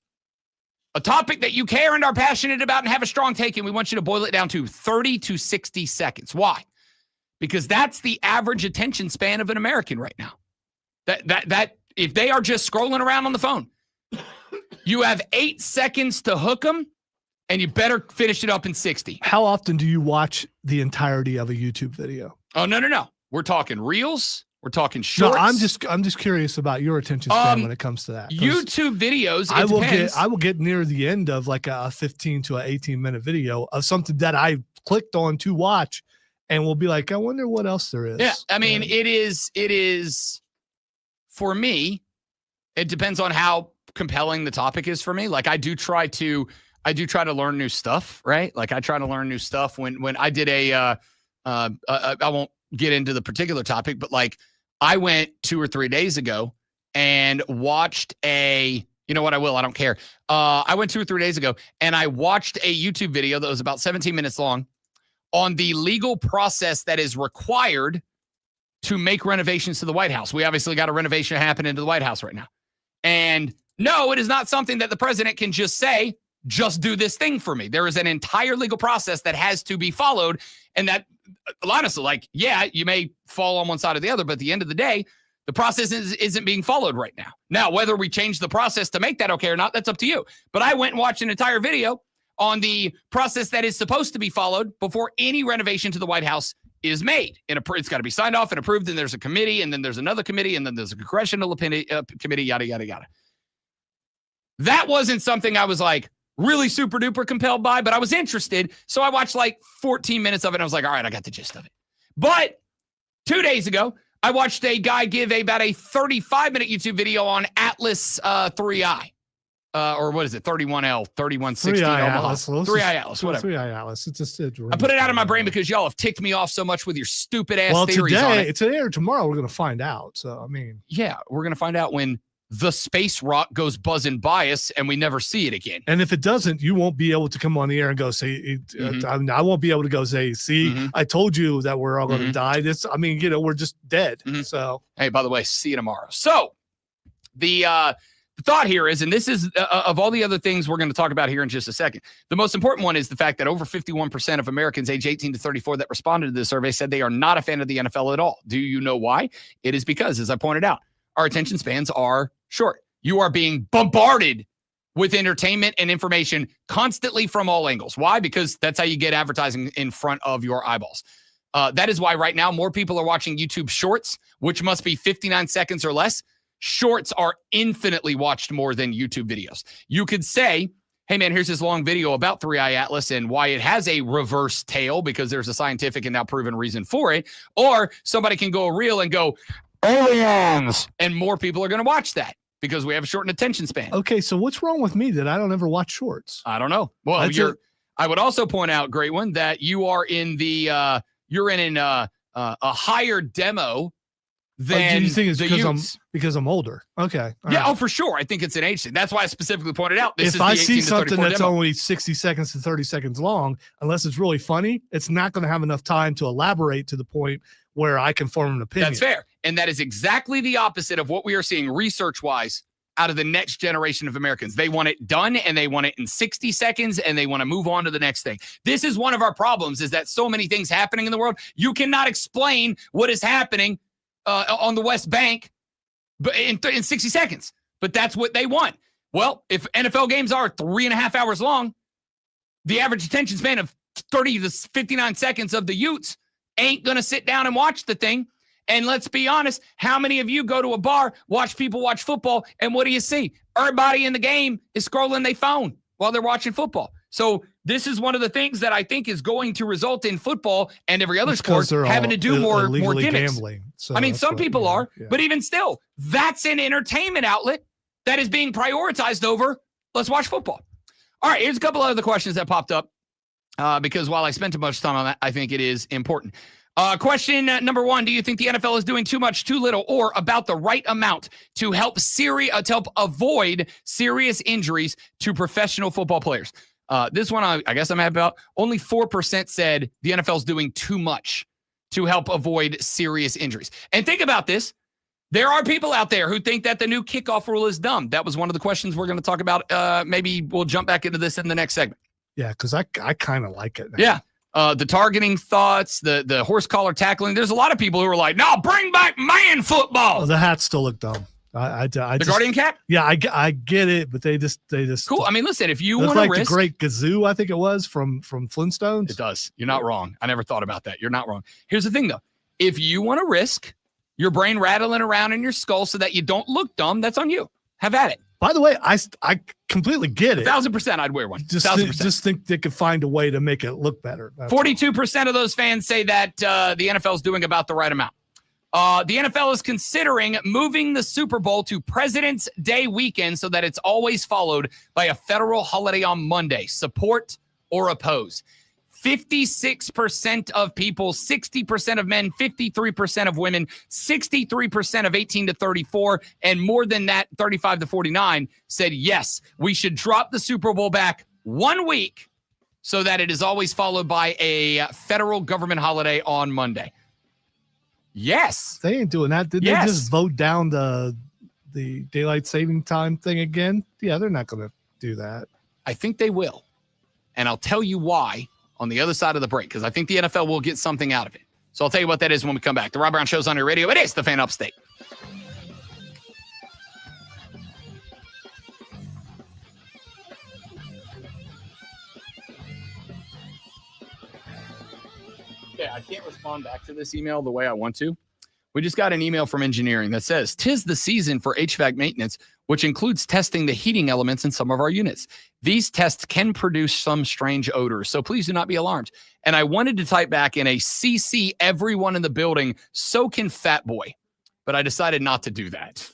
a topic that you care and are passionate about and have a strong take, and we want you to boil it down to 30 to 60 seconds. Why? Because that's the average attention span of an American right now. That if they are just scrolling around on the phone, you have 8 seconds to hook them, and you better finish it up in 60. How often do you watch the entirety of a YouTube video? Oh, no. We're talking reels. We're talking shorts. No, I'm just curious about your attention span when it comes to that. YouTube videos, I will get near the end of like a 15 to an 18-minute video of something that I clicked on to watch, and we'll be like, I wonder what else there is. Yeah, I mean, it is for me, it depends on how compelling the topic is for me. Like I do try to learn new stuff, right? Like I try to learn new stuff when I did I won't get into the particular topic, but like I went 2 or 3 days ago and watched you know what, I don't care. I went 2 or 3 days ago and I watched a YouTube video that was about 17 minutes long on the legal process that is required to make renovations to the White House. We obviously got a renovation happening to the White House right now. And no, it is not something that the president can just say, just do this thing for me. There is an entire legal process that has to be followed. And that, honestly, like, yeah, you may fall on one side or the other, but at the end of the day, the process isn't being followed right now. Now, whether we change the process to make that okay or not, that's up to you. But I went and watched an entire video on the process that is supposed to be followed before any renovation to the White House is made. And it's got to be signed off and approved, and there's a committee, and then there's another committee, and then there's a congressional committee, yada, yada, yada. That wasn't something I was like really super duper compelled by, but I was interested. So I watched like 14 minutes of it, and I was like, all right, I got the gist of it. But 2 days ago, I watched a guy give about a 35-minute YouTube video on Atlas 3i. Or what is it? 31L, 3116 Omaha. 3i Atlas, whatever. 3i Atlas. It's just I put it out of my brain because y'all have ticked me off so much with your stupid ass theories on it. Today or tomorrow, we're going to find out. So, I mean. Yeah, we're going to find out when the space rock goes buzzing by us and we never see it again. And if it doesn't, you won't be able to come on the air and go say, I won't be able to go say, see, I told you that we're all going to die. We're just dead. So, hey, by the way, see you tomorrow. So the thought here is, and this is of all the other things we're going to talk about here in just a second, the most important one is the fact that over 51% of Americans age 18 to 34 that responded to this survey said they are not a fan of the NFL at all. Do you know why? It is because, as I pointed out, our attention spans are short. You are being bombarded with entertainment and information constantly from all angles. Why? Because that's how you get advertising in front of your eyeballs. That is why right now more people are watching YouTube Shorts, which must be 59 seconds or less. Shorts are infinitely watched more than YouTube videos. You could say, hey, man, here's this long video about 3i Atlas and why it has a reverse tail because there's a scientific and now proven reason for it. Or somebody can go reel and go, aliens, and more people are going to watch that because we have a shortened attention span. Okay, so what's wrong with me that I don't ever watch shorts? I don't know. Well, I would also point out, great one, that you are in the a higher demo than do you think it's the because I'm older? Okay. Yeah, right. Oh, for sure. I think it's an age thing. That's why I specifically pointed out. If I see something that's only 60 seconds to 30 seconds long, unless it's really funny, it's not going to have enough time to elaborate to the point where I can form an opinion. That's fair. And that is exactly the opposite of what we are seeing research-wise out of the next generation of Americans. They want it done, and they want it in 60 seconds, and they want to move on to the next thing. This is one of our problems, is that so many things happening in the world, you cannot explain what is happening on the West Bank but in 60 seconds. But that's what they want. Well, if NFL games are 3.5 hours long, the average attention span of 30 to 59 seconds of the Utes ain't going to sit down and watch the thing. And let's be honest, how many of you go to a bar, watch people watch football, and what do you see? Everybody in the game is scrolling their phone while they're watching football. So this is one of the things that I think is going to result in football and every other sport having to do more gimmicks. Gambling, so I mean, some people are, yeah. but even still, that's an entertainment outlet that is being prioritized over let's watch football. All right, here's a couple other questions that popped up because while I spent too much time on that, I think it is important. Question number 1, do you think the NFL is doing too much, too little, or about the right amount to help avoid serious injuries to professional football players? This one, I guess I'm happy about. Only 4% said the NFL is doing too much to help avoid serious injuries. And think about this. There are people out there who think that the new kickoff rule is dumb. That was one of the questions we're going to talk about. Maybe we'll jump back into this in the next segment. Yeah, because I kind of like it now. Yeah. The targeting thoughts, the horse collar tackling. There's a lot of people who are like, no, bring back man football. Oh, the hats still look dumb. The just, Guardian cap? Yeah, I get it, but they just cool. I mean, listen, if you want to like risk the Great Gazoo, I think it was from Flintstones. It does. You're not wrong. I never thought about that. You're not wrong. Here's the thing though. If you want to risk your brain rattling around in your skull so that you don't look dumb, that's on you. Have at it. By the way, I completely get it. 1,000% I'd wear one. Just think they could find a way to make it look better. 42% of those fans say that the NFL is doing about the right amount. The NFL is considering moving the Super Bowl to President's Day weekend so that it's always followed by a federal holiday on Monday. Support or oppose? 56% of people, 60% of men, 53% of women, 63% of 18 to 34, and more than that, 35 to 49, said yes, we should drop the Super Bowl back 1 week so that it is always followed by a federal government holiday on Monday. Yes. They ain't doing that. Did they just vote down the daylight saving time thing again? Yeah, they're not going to do that. I think they will. And I'll tell you why on the other side of the break, because I think the NFL will get something out of it. So I'll tell you what that is when we come back. The Rob Brown Show's on your radio. It is the Fan Upstate. Okay, I can't respond back to this email the way I want to. We just got an email from engineering that says, 'tis the season for HVAC maintenance, which includes testing the heating elements in some of our units. These tests can produce some strange odors, so please do not be alarmed. And I wanted to type back in a CC everyone in the building, so can Fat Boy, but I decided not to do that.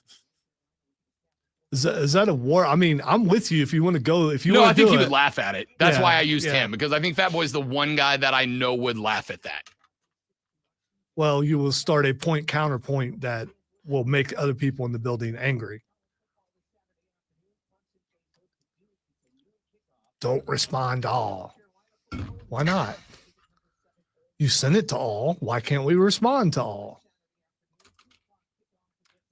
Is that a war? I mean, I'm with you if you want to go. If you no, want I think do he it. would laugh at it. That's why I used yeah. him, because I think Fat Boy's the one guy that I know would laugh at that. Well, you will start a point counterpoint that will make other people in the building angry. Don't respond to all. Why not? You send it to all. Why can't we respond to all?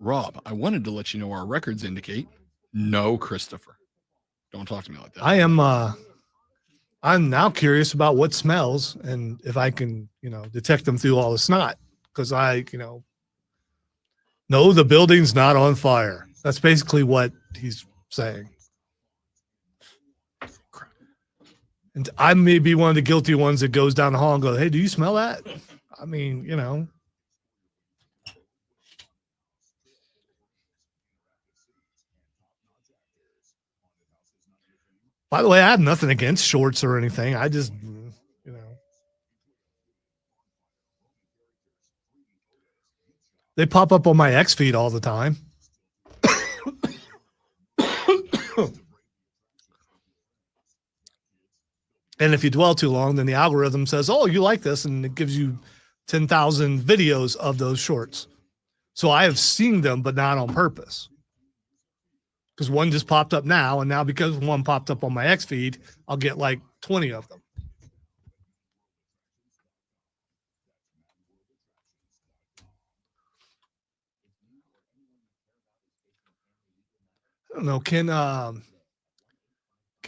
Rob, I wanted to let you know our records indicate no Christopher. Don't talk to me like that. I'm now curious about what smells and if I can, detect them through all the snot, because no, the building's not on fire. That's basically what he's saying. And I may be one of the guilty ones that goes down the hall and goes, hey, do you smell that? I mean, By the way, I have nothing against shorts or anything. I just, they pop up on my X feed all the time. And if you dwell too long, then the algorithm says, oh, you like this, and it gives you 10,000 videos of those shorts. So I have seen them, but not on purpose. Because one just popped up now, and now because one popped up on my X feed, I'll get like 20 of them. I don't know. Can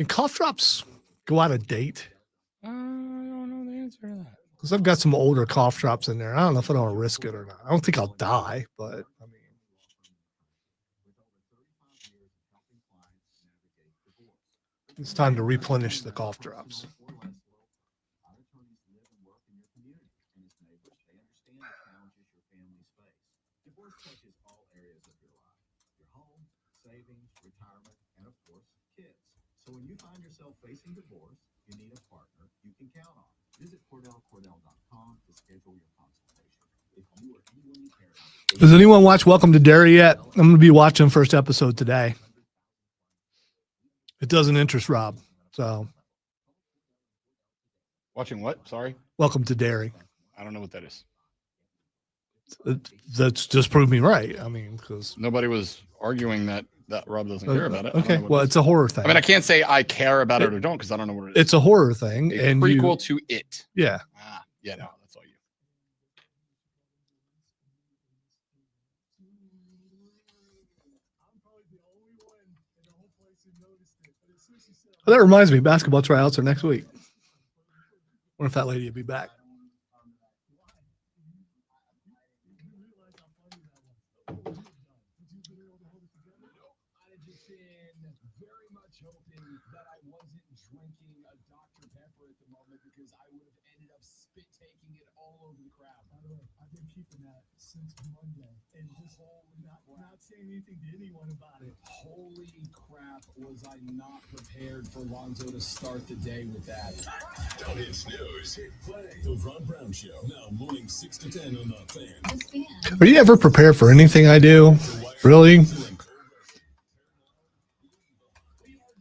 cough drops go out of date? I don't know the answer to that. Because I've got some older cough drops in there. I don't know if I don't want to risk it or not. I don't think I'll die, but I mean, it's time to replenish the cough drops. So when you find yourself facing divorce, you need a partner you can count on. Visit CordellCordell.com to schedule your consultation. If you or anyone you care about. Does anyone watch Welcome to Derry yet? I'm going to be watching first episode today. It doesn't interest Rob, so. Watching what? Sorry? Welcome to Derry. I don't know what that is. That's just proved me right. I mean, because Nobody was arguing that Rob doesn't care about it. I don't Okay, know what well, it is. it's a horror thing. I mean, I can't say I care about it or don't because I don't know what it is. It's a horror thing, a and prequel to It. yeah. Yeah, no, that's all you. Well, that reminds me, basketball tryouts are next week. Wonder if that lady will be back. Holy crap, was I not prepared for Lonzo to start the day with that. Don't hit snooze. Hit play. The Rob Brown Show. Now morning 6 to 10 on The Fan. Are you ever prepared for anything I do? Really? We are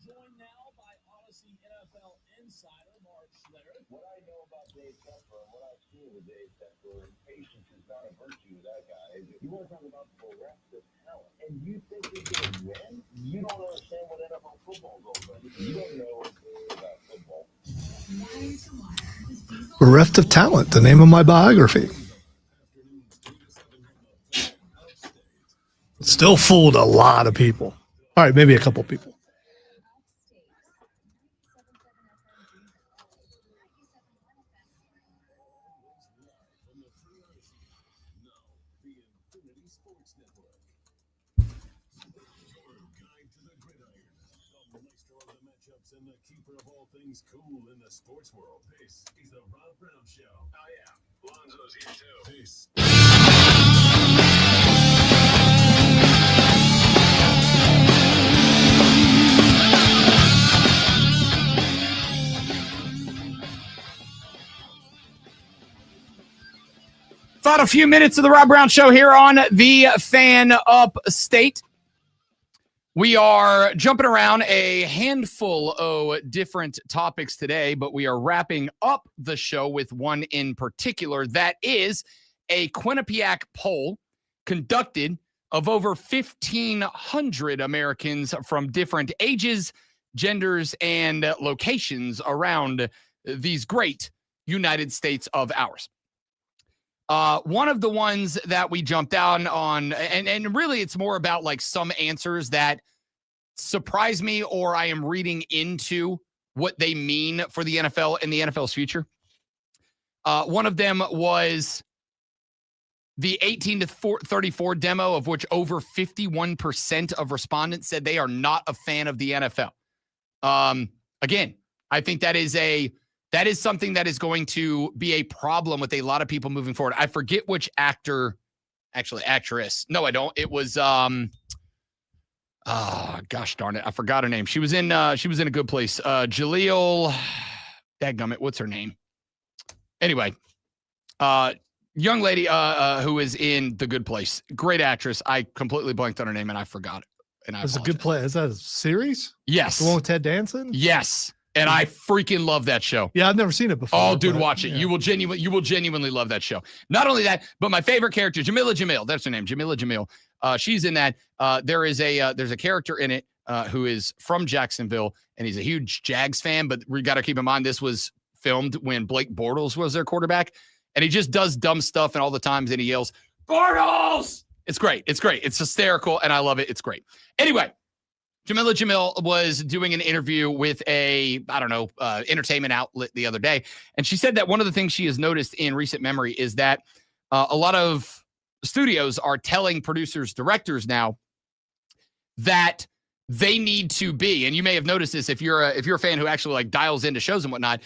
joined now by Odyssey NFL insider Mark Schlereth. What I know about Dave Tepper and what I've seen with Dave Tepper, patience is not a virtue of that guy. You want to talk about the rest of talent, and you think he's going to win? You don't understand what NFL football goes on. You don't know about football. Bereft of Talent, the name of my biography. Still fooled a lot of people. All right, maybe a couple people. And the keeper of all things cool in the sports world. This is the Rob Brown Show. Oh, yeah. Lonzo's here, too. Peace. Thought a few minutes of the Rob Brown Show here on the Fan Upstate. We are jumping around a handful of different topics today, but we are wrapping up the show with one in particular. That is a Quinnipiac poll conducted of over 1,500 Americans from different ages, genders, and locations around these great United States of ours. One of the ones that we jumped down on, and really it's more about like some answers that surprise me or I am reading into what they mean for the NFL and the NFL's future. One of them was the 18 to 34 demo, of which over 51% of respondents said they are not a fan of the NFL. Again, I think that is something that is going to be a problem with a lot of people moving forward. I forget which actress. No, I don't. It was, gosh darn it. I forgot her name. She was in A Good Place. Jaleel, dadgummit, what's her name? Anyway, young lady who is in The Good Place. Great actress. I completely blanked on her name and I forgot it. And I It's a good play. Is that a series? Yes. The one with Ted Danson? Yes. And I freaking love that show. Yeah, I've never seen it before. Oh, dude, but, watch it. yeah. You will genuinely love that show. Not only that, but my favorite character, Jamila Jamil. That's her name, Jamila Jamil. She's in that. There's a character in it who is from Jacksonville, and he's a huge Jags fan. But we got to keep in mind this was filmed when Blake Bortles was their quarterback, and he just does dumb stuff, and all the times, and he yells, "Bortles!" It's great. It's great. It's hysterical, and I love it. It's great. Anyway, Jamila Jamil was doing an interview with a, entertainment outlet the other day. And she said that one of the things she has noticed in recent memory is that a lot of studios are telling producers, directors now that they need to be, and you may have noticed this if you're a fan who actually like dials into shows and whatnot.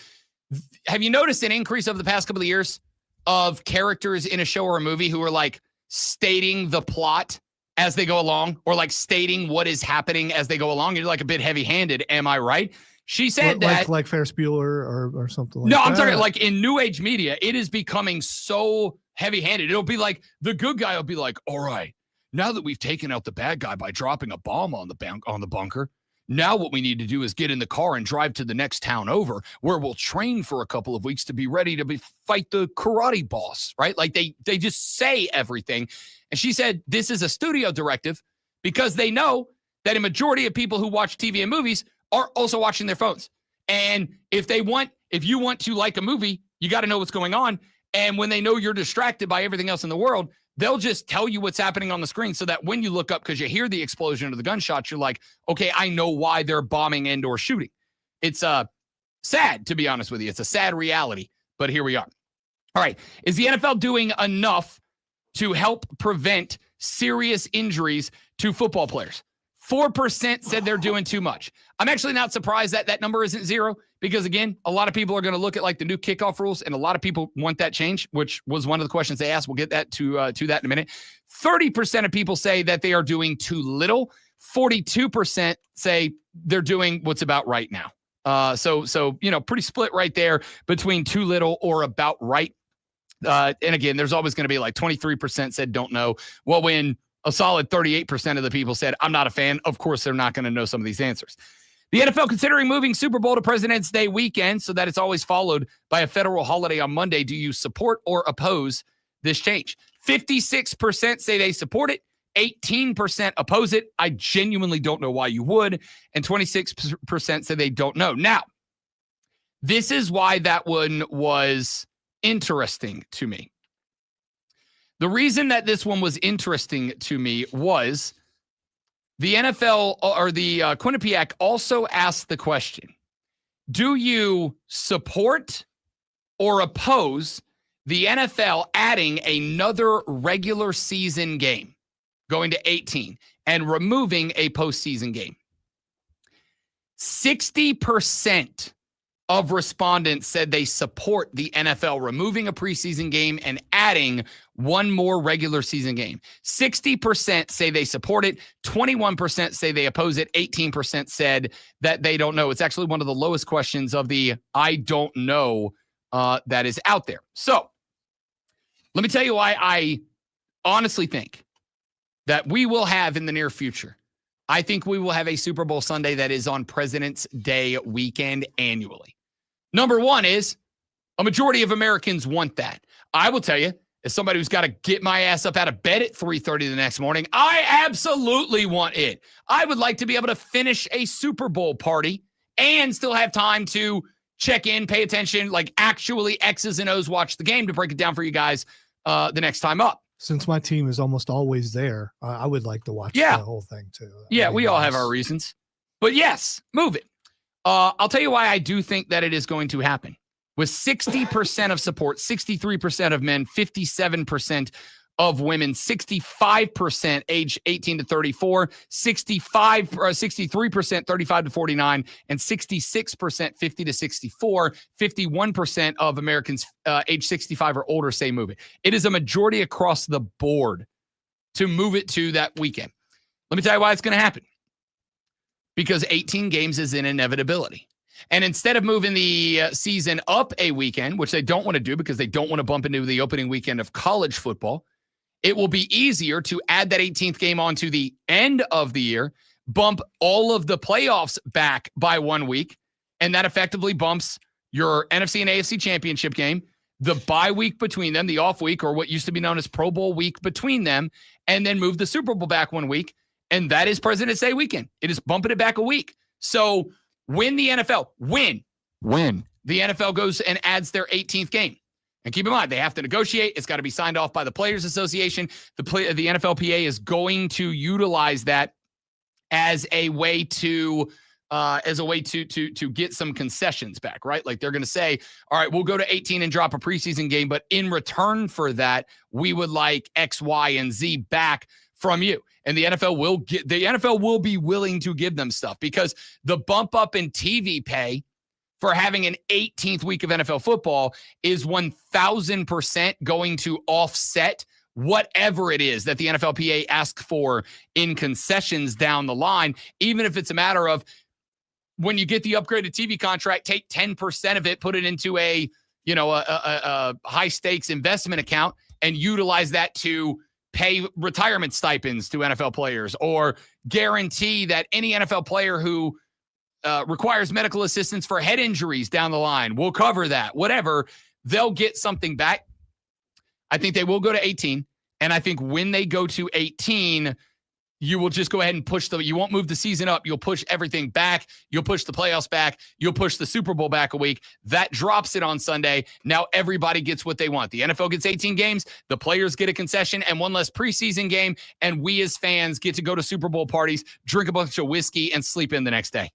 Have you noticed an increase over the past couple of years of characters in a show or a movie who are like stating the plot as they go along, or like stating what is happening as they go along? You're like a bit heavy-handed. Am I right? She said that like Ferris Bueller or something like no, that. I'm talking like in new age media, it is becoming so heavy-handed. It'll be like the good guy will be like, all right, now that we've taken out the bad guy by dropping a bomb on the bunker, now what we need to do is get in the car and drive to the next town over, where we'll train for a couple of weeks to be ready to fight the karate boss, right? Like they just say everything. And she said this is a studio directive because they know that a majority of people who watch TV and movies are also watching their phones. And if you want to like a movie, you got to know what's going on. And when they know you're distracted by everything else in the world, they'll just tell you what's happening on the screen so that when you look up, because you hear the explosion or the gunshots, you're like, okay, I know why they're bombing and or shooting. It's sad, to be honest with you. It's a sad reality, but here we are. All right. Is the NFL doing enough to help prevent serious injuries to football players? 4% said they're doing too much. I'm actually not surprised that that number isn't zero because, again, a lot of people are going to look at like the new kickoff rules, and a lot of people want that change, which was one of the questions they asked. We'll get that to that in a minute. 30% of people say that they are doing too little. 42% say they're doing what's about right now. So pretty split right there between too little or about right. And again, there's always going to be like 23% said don't know. Well, when a solid 38% of the people said, I'm not a fan, of course, they're not going to know some of these answers. The NFL considering moving Super Bowl to President's Day weekend so that it's always followed by a federal holiday on Monday. Do you support or oppose this change? 56% say they support it. 18% oppose it. I genuinely don't know why you would. And 26% say they don't know. Now, this is why that one was interesting to me. The reason that this one was interesting to me was the NFL or the Quinnipiac also asked the question, do you support or oppose the NFL adding another regular season game, going to 18, and removing a postseason game? 60% of respondents said they support the NFL removing a preseason game and adding one more regular season game. 60% say they support it. 21% say they oppose it. 18% said that they don't know. It's actually one of the lowest questions of the I don't know that is out there. So let me tell you why I honestly think that we will have in the near future. I think we will have a Super Bowl Sunday that is on President's Day weekend annually. Number one is a majority of Americans want that. I will tell you, as somebody who's got to get my ass up out of bed at 3:30 the next morning, I absolutely want it. I would like to be able to finish a Super Bowl party and still have time to check in, pay attention, like actually X's and O's watch the game to break it down for you guys the next time up. Since my team is almost always there, I would like to watch the whole thing too. Yeah, we all have our reasons. But yes, move it. I'll tell you why I do think that it is going to happen. With 60% of support, 63% of men, 57% of women, 65% age 18 to 34, 63% 35 to 49, and 66% 50 to 64. 51% of Americans age 65 or older say move it. It is a majority across the board to move it to that weekend. Let me tell you why it's going to happen. Because 18 games is an inevitability. And instead of moving the season up a weekend, which they don't want to do because they don't want to bump into the opening weekend of college football, it will be easier to add that 18th game onto the end of the year, bump all of the playoffs back by 1 week, and that effectively bumps your NFC and AFC championship game, the bye week between them, the off week, or what used to be known as Pro Bowl week between them, and then move the Super Bowl back 1 week. And that is President's Day weekend. It is bumping it back a week. So when the NFL, when the NFL goes and adds their 18th game, and keep in mind, they have to negotiate. It's got to be signed off by the Players Association. The NFLPA is going to utilize that as a way to get some concessions back, right? Like they're going to say, all right, we'll go to 18 and drop a preseason game, but in return for that, we would like X, Y, and Z back from you. And the NFL will be willing to give them stuff because the bump up in TV pay for having an 18th week of NFL football is 1,000% going to offset whatever it is that the NFLPA asks for in concessions down the line, even if it's a matter of when you get the upgraded TV contract, take 10% of it, put it into a high stakes investment account and utilize that to pay retirement stipends to NFL players or guarantee that any NFL player who requires medical assistance for head injuries down the line, we'll cover that, whatever, they'll get something back. I think they will go to 18. And I think when they go to 18, you will just go ahead and you won't move the season up. You'll push everything back. You'll push the playoffs back. You'll push the Super Bowl back a week. That drops it on Sunday. Now everybody gets what they want. The NFL gets 18 games. The players get a concession and one less preseason game. And we as fans get to go to Super Bowl parties, drink a bunch of whiskey, and sleep in the next day.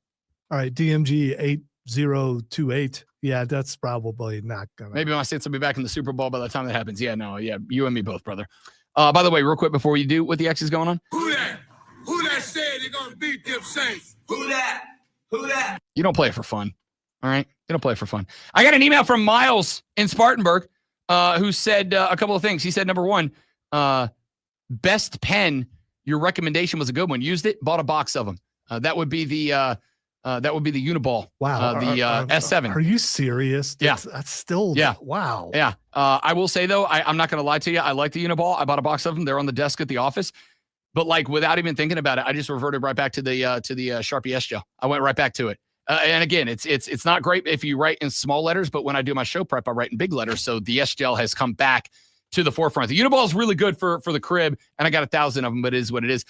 All right, DMG 8028. Yeah, that's probably not going to. Maybe my Saints will be back in the Super Bowl by the time that happens. Yeah, no, yeah, you and me both, brother. By the way, real quick before you do what the X is going on. Who that? Who that said they're going to beat them Saints? Who that? Who that? You don't play it for fun. All right? You don't play it for fun. I got an email from Miles in Spartanburg who said a couple of things. He said, number one, best pen, your recommendation was a good one. Used it, bought a box of them. That would be the Uniball. Wow. S7. Are you serious? Yeah. That's still. Yeah. Wow. Yeah. I will say, though, I'm not going to lie to you. I like the Uniball. I bought a box of them. They're on the desk at the office. But like without even thinking about it, I just reverted right back to the Sharpie S gel. I went right back to it. And again, it's not great if you write in small letters, but when I do my show prep, I write in big letters. So the S gel has come back to the forefront. The Uniball is really good for the crib, and I got 1,000 of them, but it is what it is.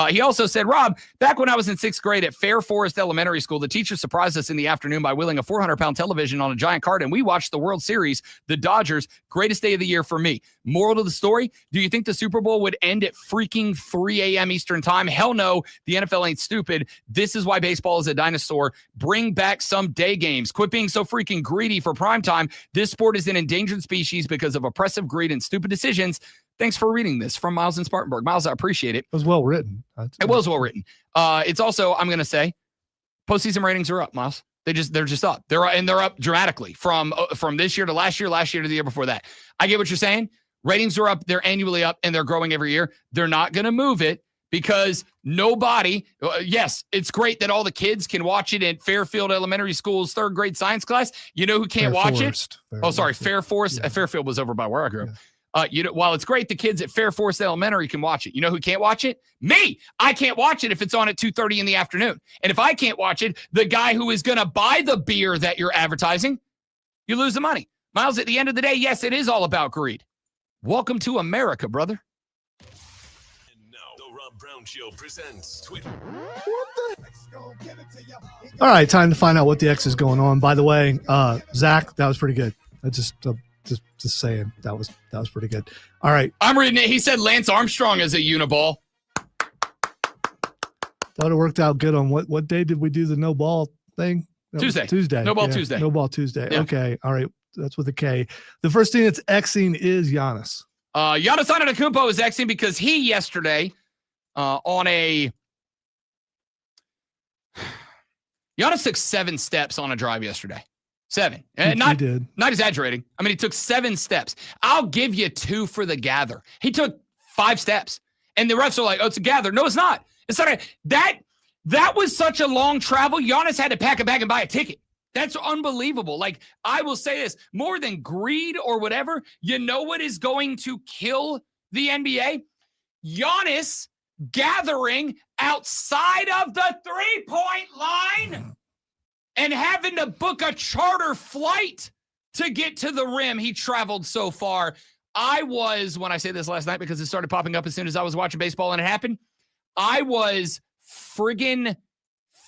He also said, Rob, back when I was in 6th grade at Fair Forest Elementary School, the teacher surprised us in the afternoon by wheeling a 400-pound television on a giant cart, and we watched the World Series, the Dodgers, greatest day of the year for me. Moral to the story, do you think the Super Bowl would end at freaking 3 a.m. Eastern time? Hell no, the NFL ain't stupid. This is why baseball is a dinosaur. Bring back some day games. Quit being so freaking greedy for prime time. This sport is an endangered species because of oppressive greed and stupid decisions. Thanks for reading this from Miles in Spartanburg. Miles, I appreciate it. It was well written. It was well written. It's also, I'm going to say, postseason ratings are up, Miles. They're just up. They're up dramatically from this year to last year to the year before that. I get what you're saying. Ratings are up. They're annually up, and they're growing every year. They're not going to move it because nobody. Yes, it's great that all the kids can watch it in Fairfield Elementary School's 3rd grade science class. You know who can't watch it? Fair Forest. Yeah. Fairfield was over by where I grew up. While it's great the kids at Fair Forest Elementary can watch it, you know who can't watch it? Me. I can't watch it if it's on at 2:30 in the afternoon. And if I can't watch it, the guy who is going to buy the beer that you're advertising, you lose the money. Miles, at the end of the day, yes, it is all about greed. Welcome to America, brother. And now, the Rob Brown Show presents Twitter. All right, time to find out what the X is going on. By the way, Zach, that was pretty good. I just saying that was pretty good. All right, I'm reading it. He said Lance Armstrong is a Uniball. Thought it worked out good on what day did we do the no ball thing? Tuesday. No ball Tuesday. Yeah. Okay. All right. That's with a K. The first thing that's Xing is Giannis. Giannis Antetokounmpo is Xing because he yesterday Giannis took 7 steps on a drive yesterday. 7. He did. Not exaggerating. I mean, he took 7 steps. I'll give you 2 for the gather. He took 5 steps. And the refs are like, oh, it's a gather. No, it's not. It's not. That was such a long travel. Giannis had to pack a bag and buy a ticket. That's unbelievable. Like, I will say this, more than greed or whatever, you know what is going to kill the NBA? Giannis gathering outside of the 3-point line and having to book a charter flight to get to the rim. He traveled so far. When I say this last night because it started popping up as soon as I was watching baseball and it happened, I was friggin'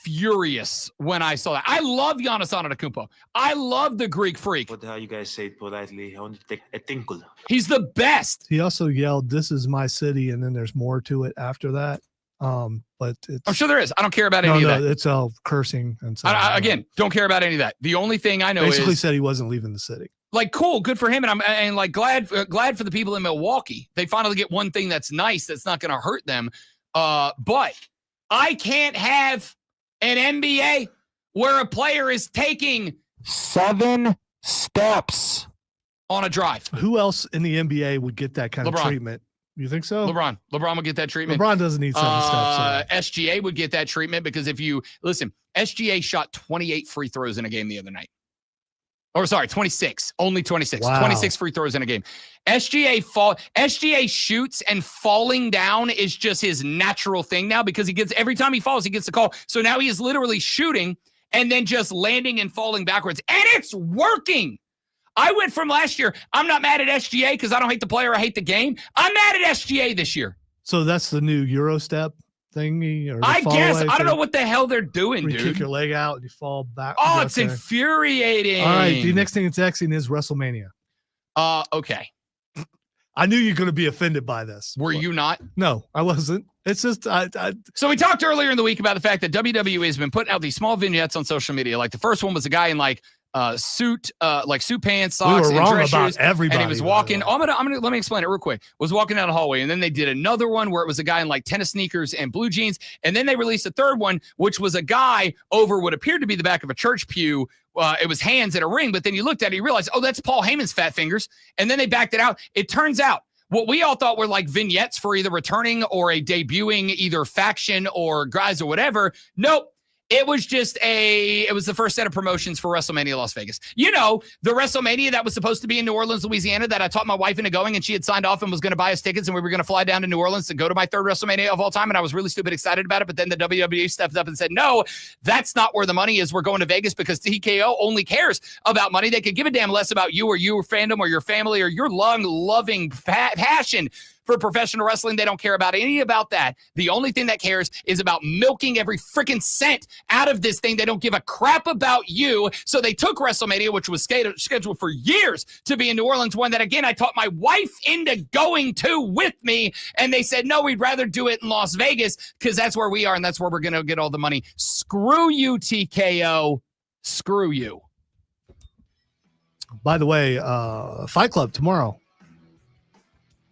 furious when I saw that. I love Giannis Antetokounmpo. I love the Greek freak. What the hell you guys say it politely? I want to take a tinkle. He's the best. He also yelled, "This is my city," and then there's more to it after that. But it's, I'm sure there is. I don't care about any of that. It's all cursing and so. Again, don't care about any of that. The only thing I know basically is said he wasn't leaving the city. like, cool, good for him, and like glad for the people in Milwaukee. They finally get one thing that's nice that's not going to hurt them. But I can't have an NBA where a player is taking 7 steps on a drive. Who else in the NBA would get that kind LeBron. of treatment? You think so? LeBron would get that treatment. LeBron doesn't need 7 steps. SGA would get that treatment because if you listen, SGA shot 28 free throws in a game the other night. Or sorry, 26. Only 26. Wow. 26 free throws in a game. SGA shoots, and falling down is just his natural thing now because every time he falls, he gets the call. So now he is literally shooting and then just landing and falling backwards. And it's working. I went from last year, I'm not mad at SGA because I don't hate the player, I hate the game. I'm mad at SGA this year. So that's the new Euro step thingy? Or I guess. I don't know what the hell they're doing, you dude. kick your leg out and you fall back. Oh, it's infuriating. All right, the next thing it's texting is WrestleMania. Okay. I knew you're going to be offended by this. Were you not? No, I wasn't. It's just So we talked earlier in the week about the fact that WWE has been putting out these small vignettes on social media. Like the first one was a guy in like suit pants, socks, we were and wrong dress about shoes, everybody. and he was walking. I'm gonna let me explain it real quick. Was walking down the hallway, and then they did another one where it was a guy in like tennis sneakers and blue jeans, and then they released a third one, which was a guy over what appeared to be the back of a church pew. It was hands in a ring, but then you looked at it, you realized, oh, that's Paul Heyman's fat fingers, and then they backed it out. It turns out what we all thought were like vignettes for either returning or a debuting either faction or guys or whatever. Nope. It was the first set of promotions for WrestleMania Las Vegas. You know, the WrestleMania that was supposed to be in New Orleans, Louisiana, that I talked my wife into going, and she had signed off and was going to buy us tickets, and we were going to fly down to New Orleans to go to my third WrestleMania of all time, and I was really stupid excited about it, but then the WWE stepped up and said, no, that's not where the money is. We're going to Vegas because TKO only cares about money. They could give a damn less about you or your fandom or your family or your loving passion for professional wrestling. They don't care about any about that. The only thing that cares is about milking every freaking cent out of this thing. They don't give a crap about you. So they took WrestleMania, which was scheduled for years to be in New Orleans, one that, again, I taught my wife into going to with me. And they said, no, we'd rather do it in Las Vegas because that's where we are and that's where we're going to get all the money. Screw you, TKO. Screw you. By the way, Fight Club tomorrow.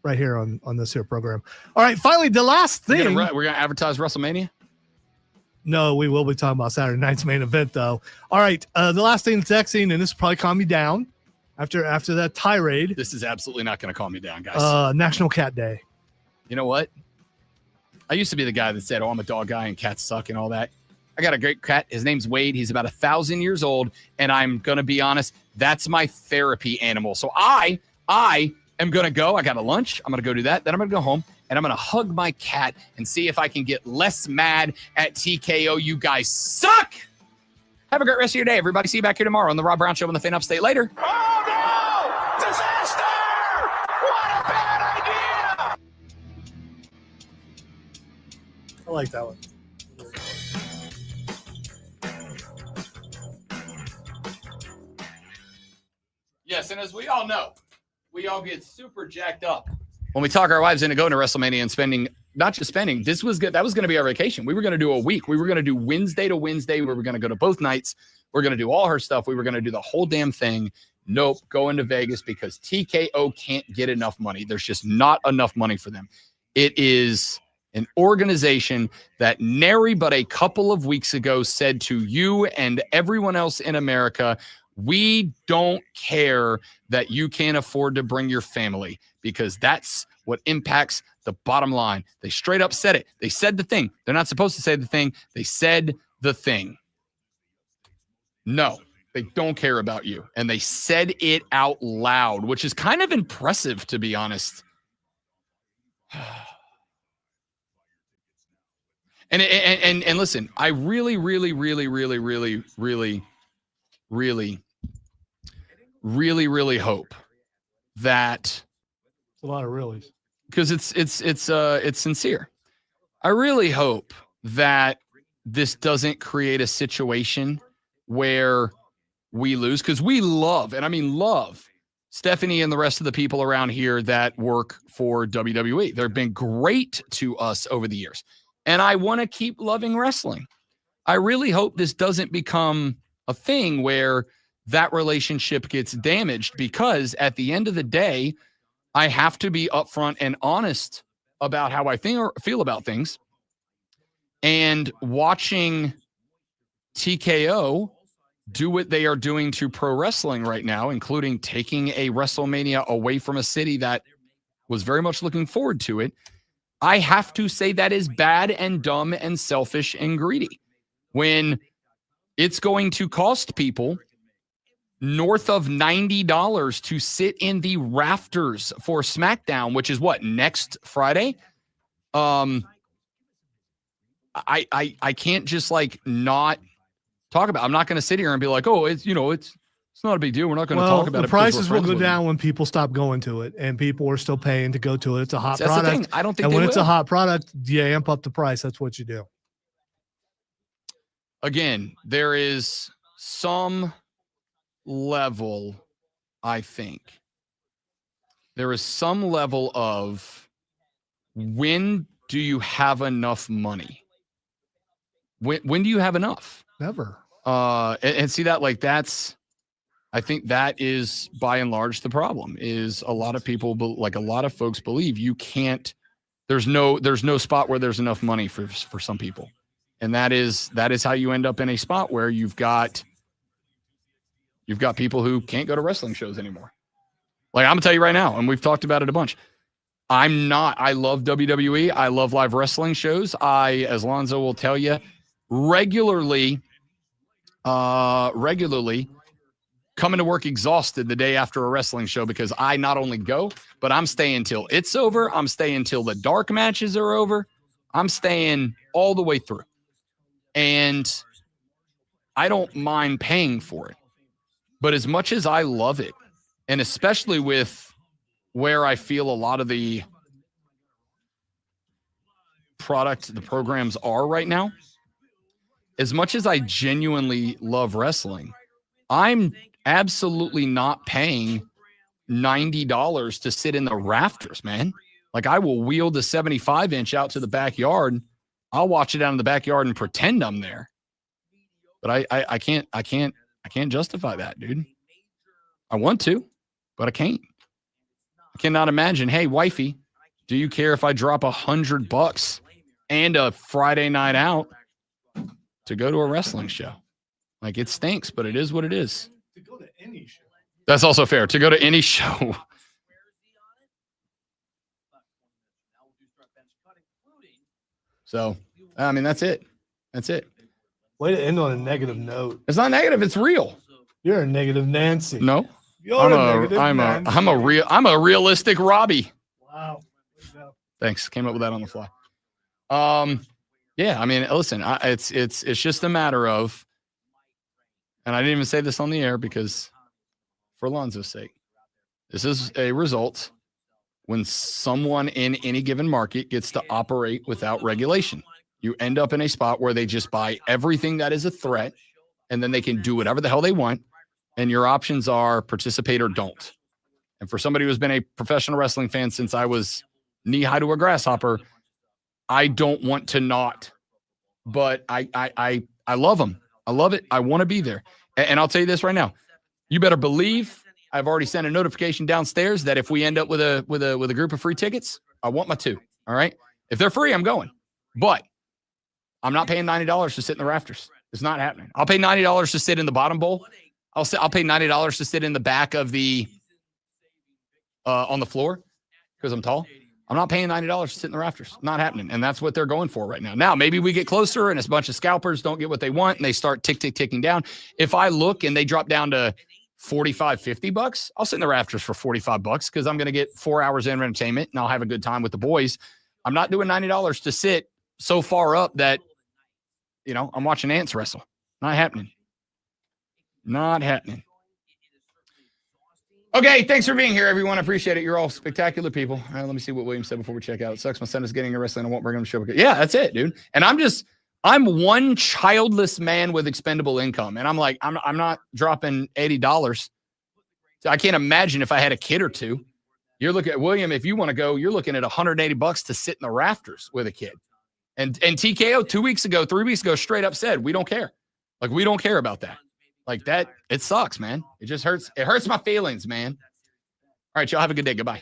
Right here on this here program. All right, finally, the last thing. We're going to advertise WrestleMania? No, we will be talking about Saturday night's main event, though. All right, the last thing that's texting, and this will probably calm you down after that tirade. This is absolutely not going to calm me down, guys. National Cat Day. You know what? I used to be the guy that said, oh, I'm a dog guy and cats suck and all that. I got a great cat. His name's Wade. He's about 1,000 years old, and I'm going to be honest, that's my therapy animal. So I am going to go. I got a lunch. I'm going to go do that. Then I'm going to go home, and I'm going to hug my cat and see if I can get less mad at TKO. You guys suck. Have a great rest of your day, everybody. See you back here tomorrow on the Rob Brown Show on the Fan Upstate. Later. Oh, no! Disaster! What a bad idea! I like that one. Yes, and as we all know, we all get super jacked up when we talk our wives into going to WrestleMania and spending, not just spending. This was good. That was going to be our vacation. We were going to do a week. We were going to do Wednesday to Wednesday. We were going to go to both nights. We're going to do all her stuff. We were going to do the whole damn thing. Nope, going to Vegas because TKO can't get enough money. There's just not enough money for them. It is an organization that nary but a couple of weeks ago said to you and everyone else in America, we don't care that you can't afford to bring your family because that's what impacts the bottom line. They straight up said it. They said the thing. They're not supposed to say the thing. They said the thing. No, they don't care about you. And they said it out loud, which is kind of impressive, to be honest. And listen, I really hope that it's a lot of reallys because it's sincere. I really hope that this doesn't create a situation where we lose because we love, and I mean love, Stephanie and the rest of the people around here that work for WWE. They've been great to us over the years. And I want to keep loving wrestling. I really hope this doesn't become a thing where that relationship gets damaged, because at the end of the day, I have to be upfront and honest about how I feel about things. And watching TKO do what they are doing to pro wrestling right now, including taking a WrestleMania away from a city that was very much looking forward to it, I have to say that is bad and dumb and selfish and greedy. When it's going to cost people north of $90 to sit in the rafters for SmackDown, which is what, next Friday? I can't just like not talk about. I'm not going to sit here and be like, oh, it's not a big deal. We're not going to talk about it. The prices will go down when people stop going to it, and people are still paying to go to it. It's a hot product. The thing. I don't think. And when will. it's a hot product, you amp up the price. That's what you do. Again, there is some level, I think. There is some level of, when do you have enough money? When do you have enough? Never. And see that, like, I think that is by and large the problem. Is a lot of people, like a lot of folks, believe you can't. There's no spot where there's enough money for some people, and that is how you end up in a spot where you've got people who can't go to wrestling shows anymore. Like, I'm gonna tell you right now, and we've talked about it a bunch. I love WWE. I love live wrestling shows. As Lonzo will tell you, regularly coming to work exhausted the day after a wrestling show, because I not only go, but I'm staying till it's over. I'm staying till the dark matches are over. I'm staying all the way through. And I don't mind paying for it. But as much as I love it, and especially with where I feel a lot of the programs are right now, as much as I genuinely love wrestling, I'm absolutely not paying $90 to sit in the rafters, man. Like, I will wheel the 75-inch out to the backyard. I'll watch it out in the backyard and pretend I'm there. But I can't justify that, dude. I want to, but I can't. I cannot imagine, hey, wifey, do you care if I drop $100 and a Friday night out to go to a wrestling show? Like, it stinks, but it is what it is. To go to any show. That's also fair. To go to any show. So, I mean, that's it. That's it. Way to end on a negative note. It's not negative. It's real. You're a negative Nancy. No. You're a negative Nancy. I'm a realistic Robbie. Wow. Thanks. Came up with that on the fly. Yeah, I mean, listen, it's just a matter of, and I didn't even say this on the air because for Alonzo's sake, this is a result when someone in any given market gets to operate without regulation. You end up in a spot where they just buy everything that is a threat, and then they can do whatever the hell they want. And your options are participate or don't. And for somebody who's been a professional wrestling fan since I was knee high to a grasshopper, I don't want to not, but I love them. I love it. I want to be there. And I'll tell you this right now. You better believe I've already sent a notification downstairs that if we end up with a group of free tickets, I want my 2. All right. If they're free, I'm going. But I'm not paying $90 to sit in the rafters. It's not happening. I'll pay $90 to sit in the bottom bowl. I'll pay $90 to sit in the back of the on the floor because I'm tall. I'm not paying $90 to sit in the rafters. Not happening. And that's what they're going for right now. Now, maybe we get closer and a bunch of scalpers don't get what they want and they start ticking down. If I look and they drop down to $45, $50, I'll sit in the rafters for $45 because I'm going to get 4 hours in entertainment and I'll have a good time with the boys. I'm not doing $90 to sit so far up that, I'm watching ants wrestle. Not happening. Not happening. Okay, thanks for being here, everyone. I appreciate it. You're all spectacular people. All right, let me see what William said before we check out. It sucks my son is getting a wrestling. I won't bring him to show. Yeah, that's it, dude. And I'm one childless man with expendable income. And I'm like, I'm not dropping $80. I can't imagine if I had a kid or two. You're looking at William, if you want to go, you're looking at $180 to sit in the rafters with a kid. And TKO 2 weeks ago, 3 weeks ago, straight up said, we don't care. Like, we don't care about that. Like that, it sucks, man. It just hurts. It hurts my feelings, man. All right, y'all have a good day. Goodbye.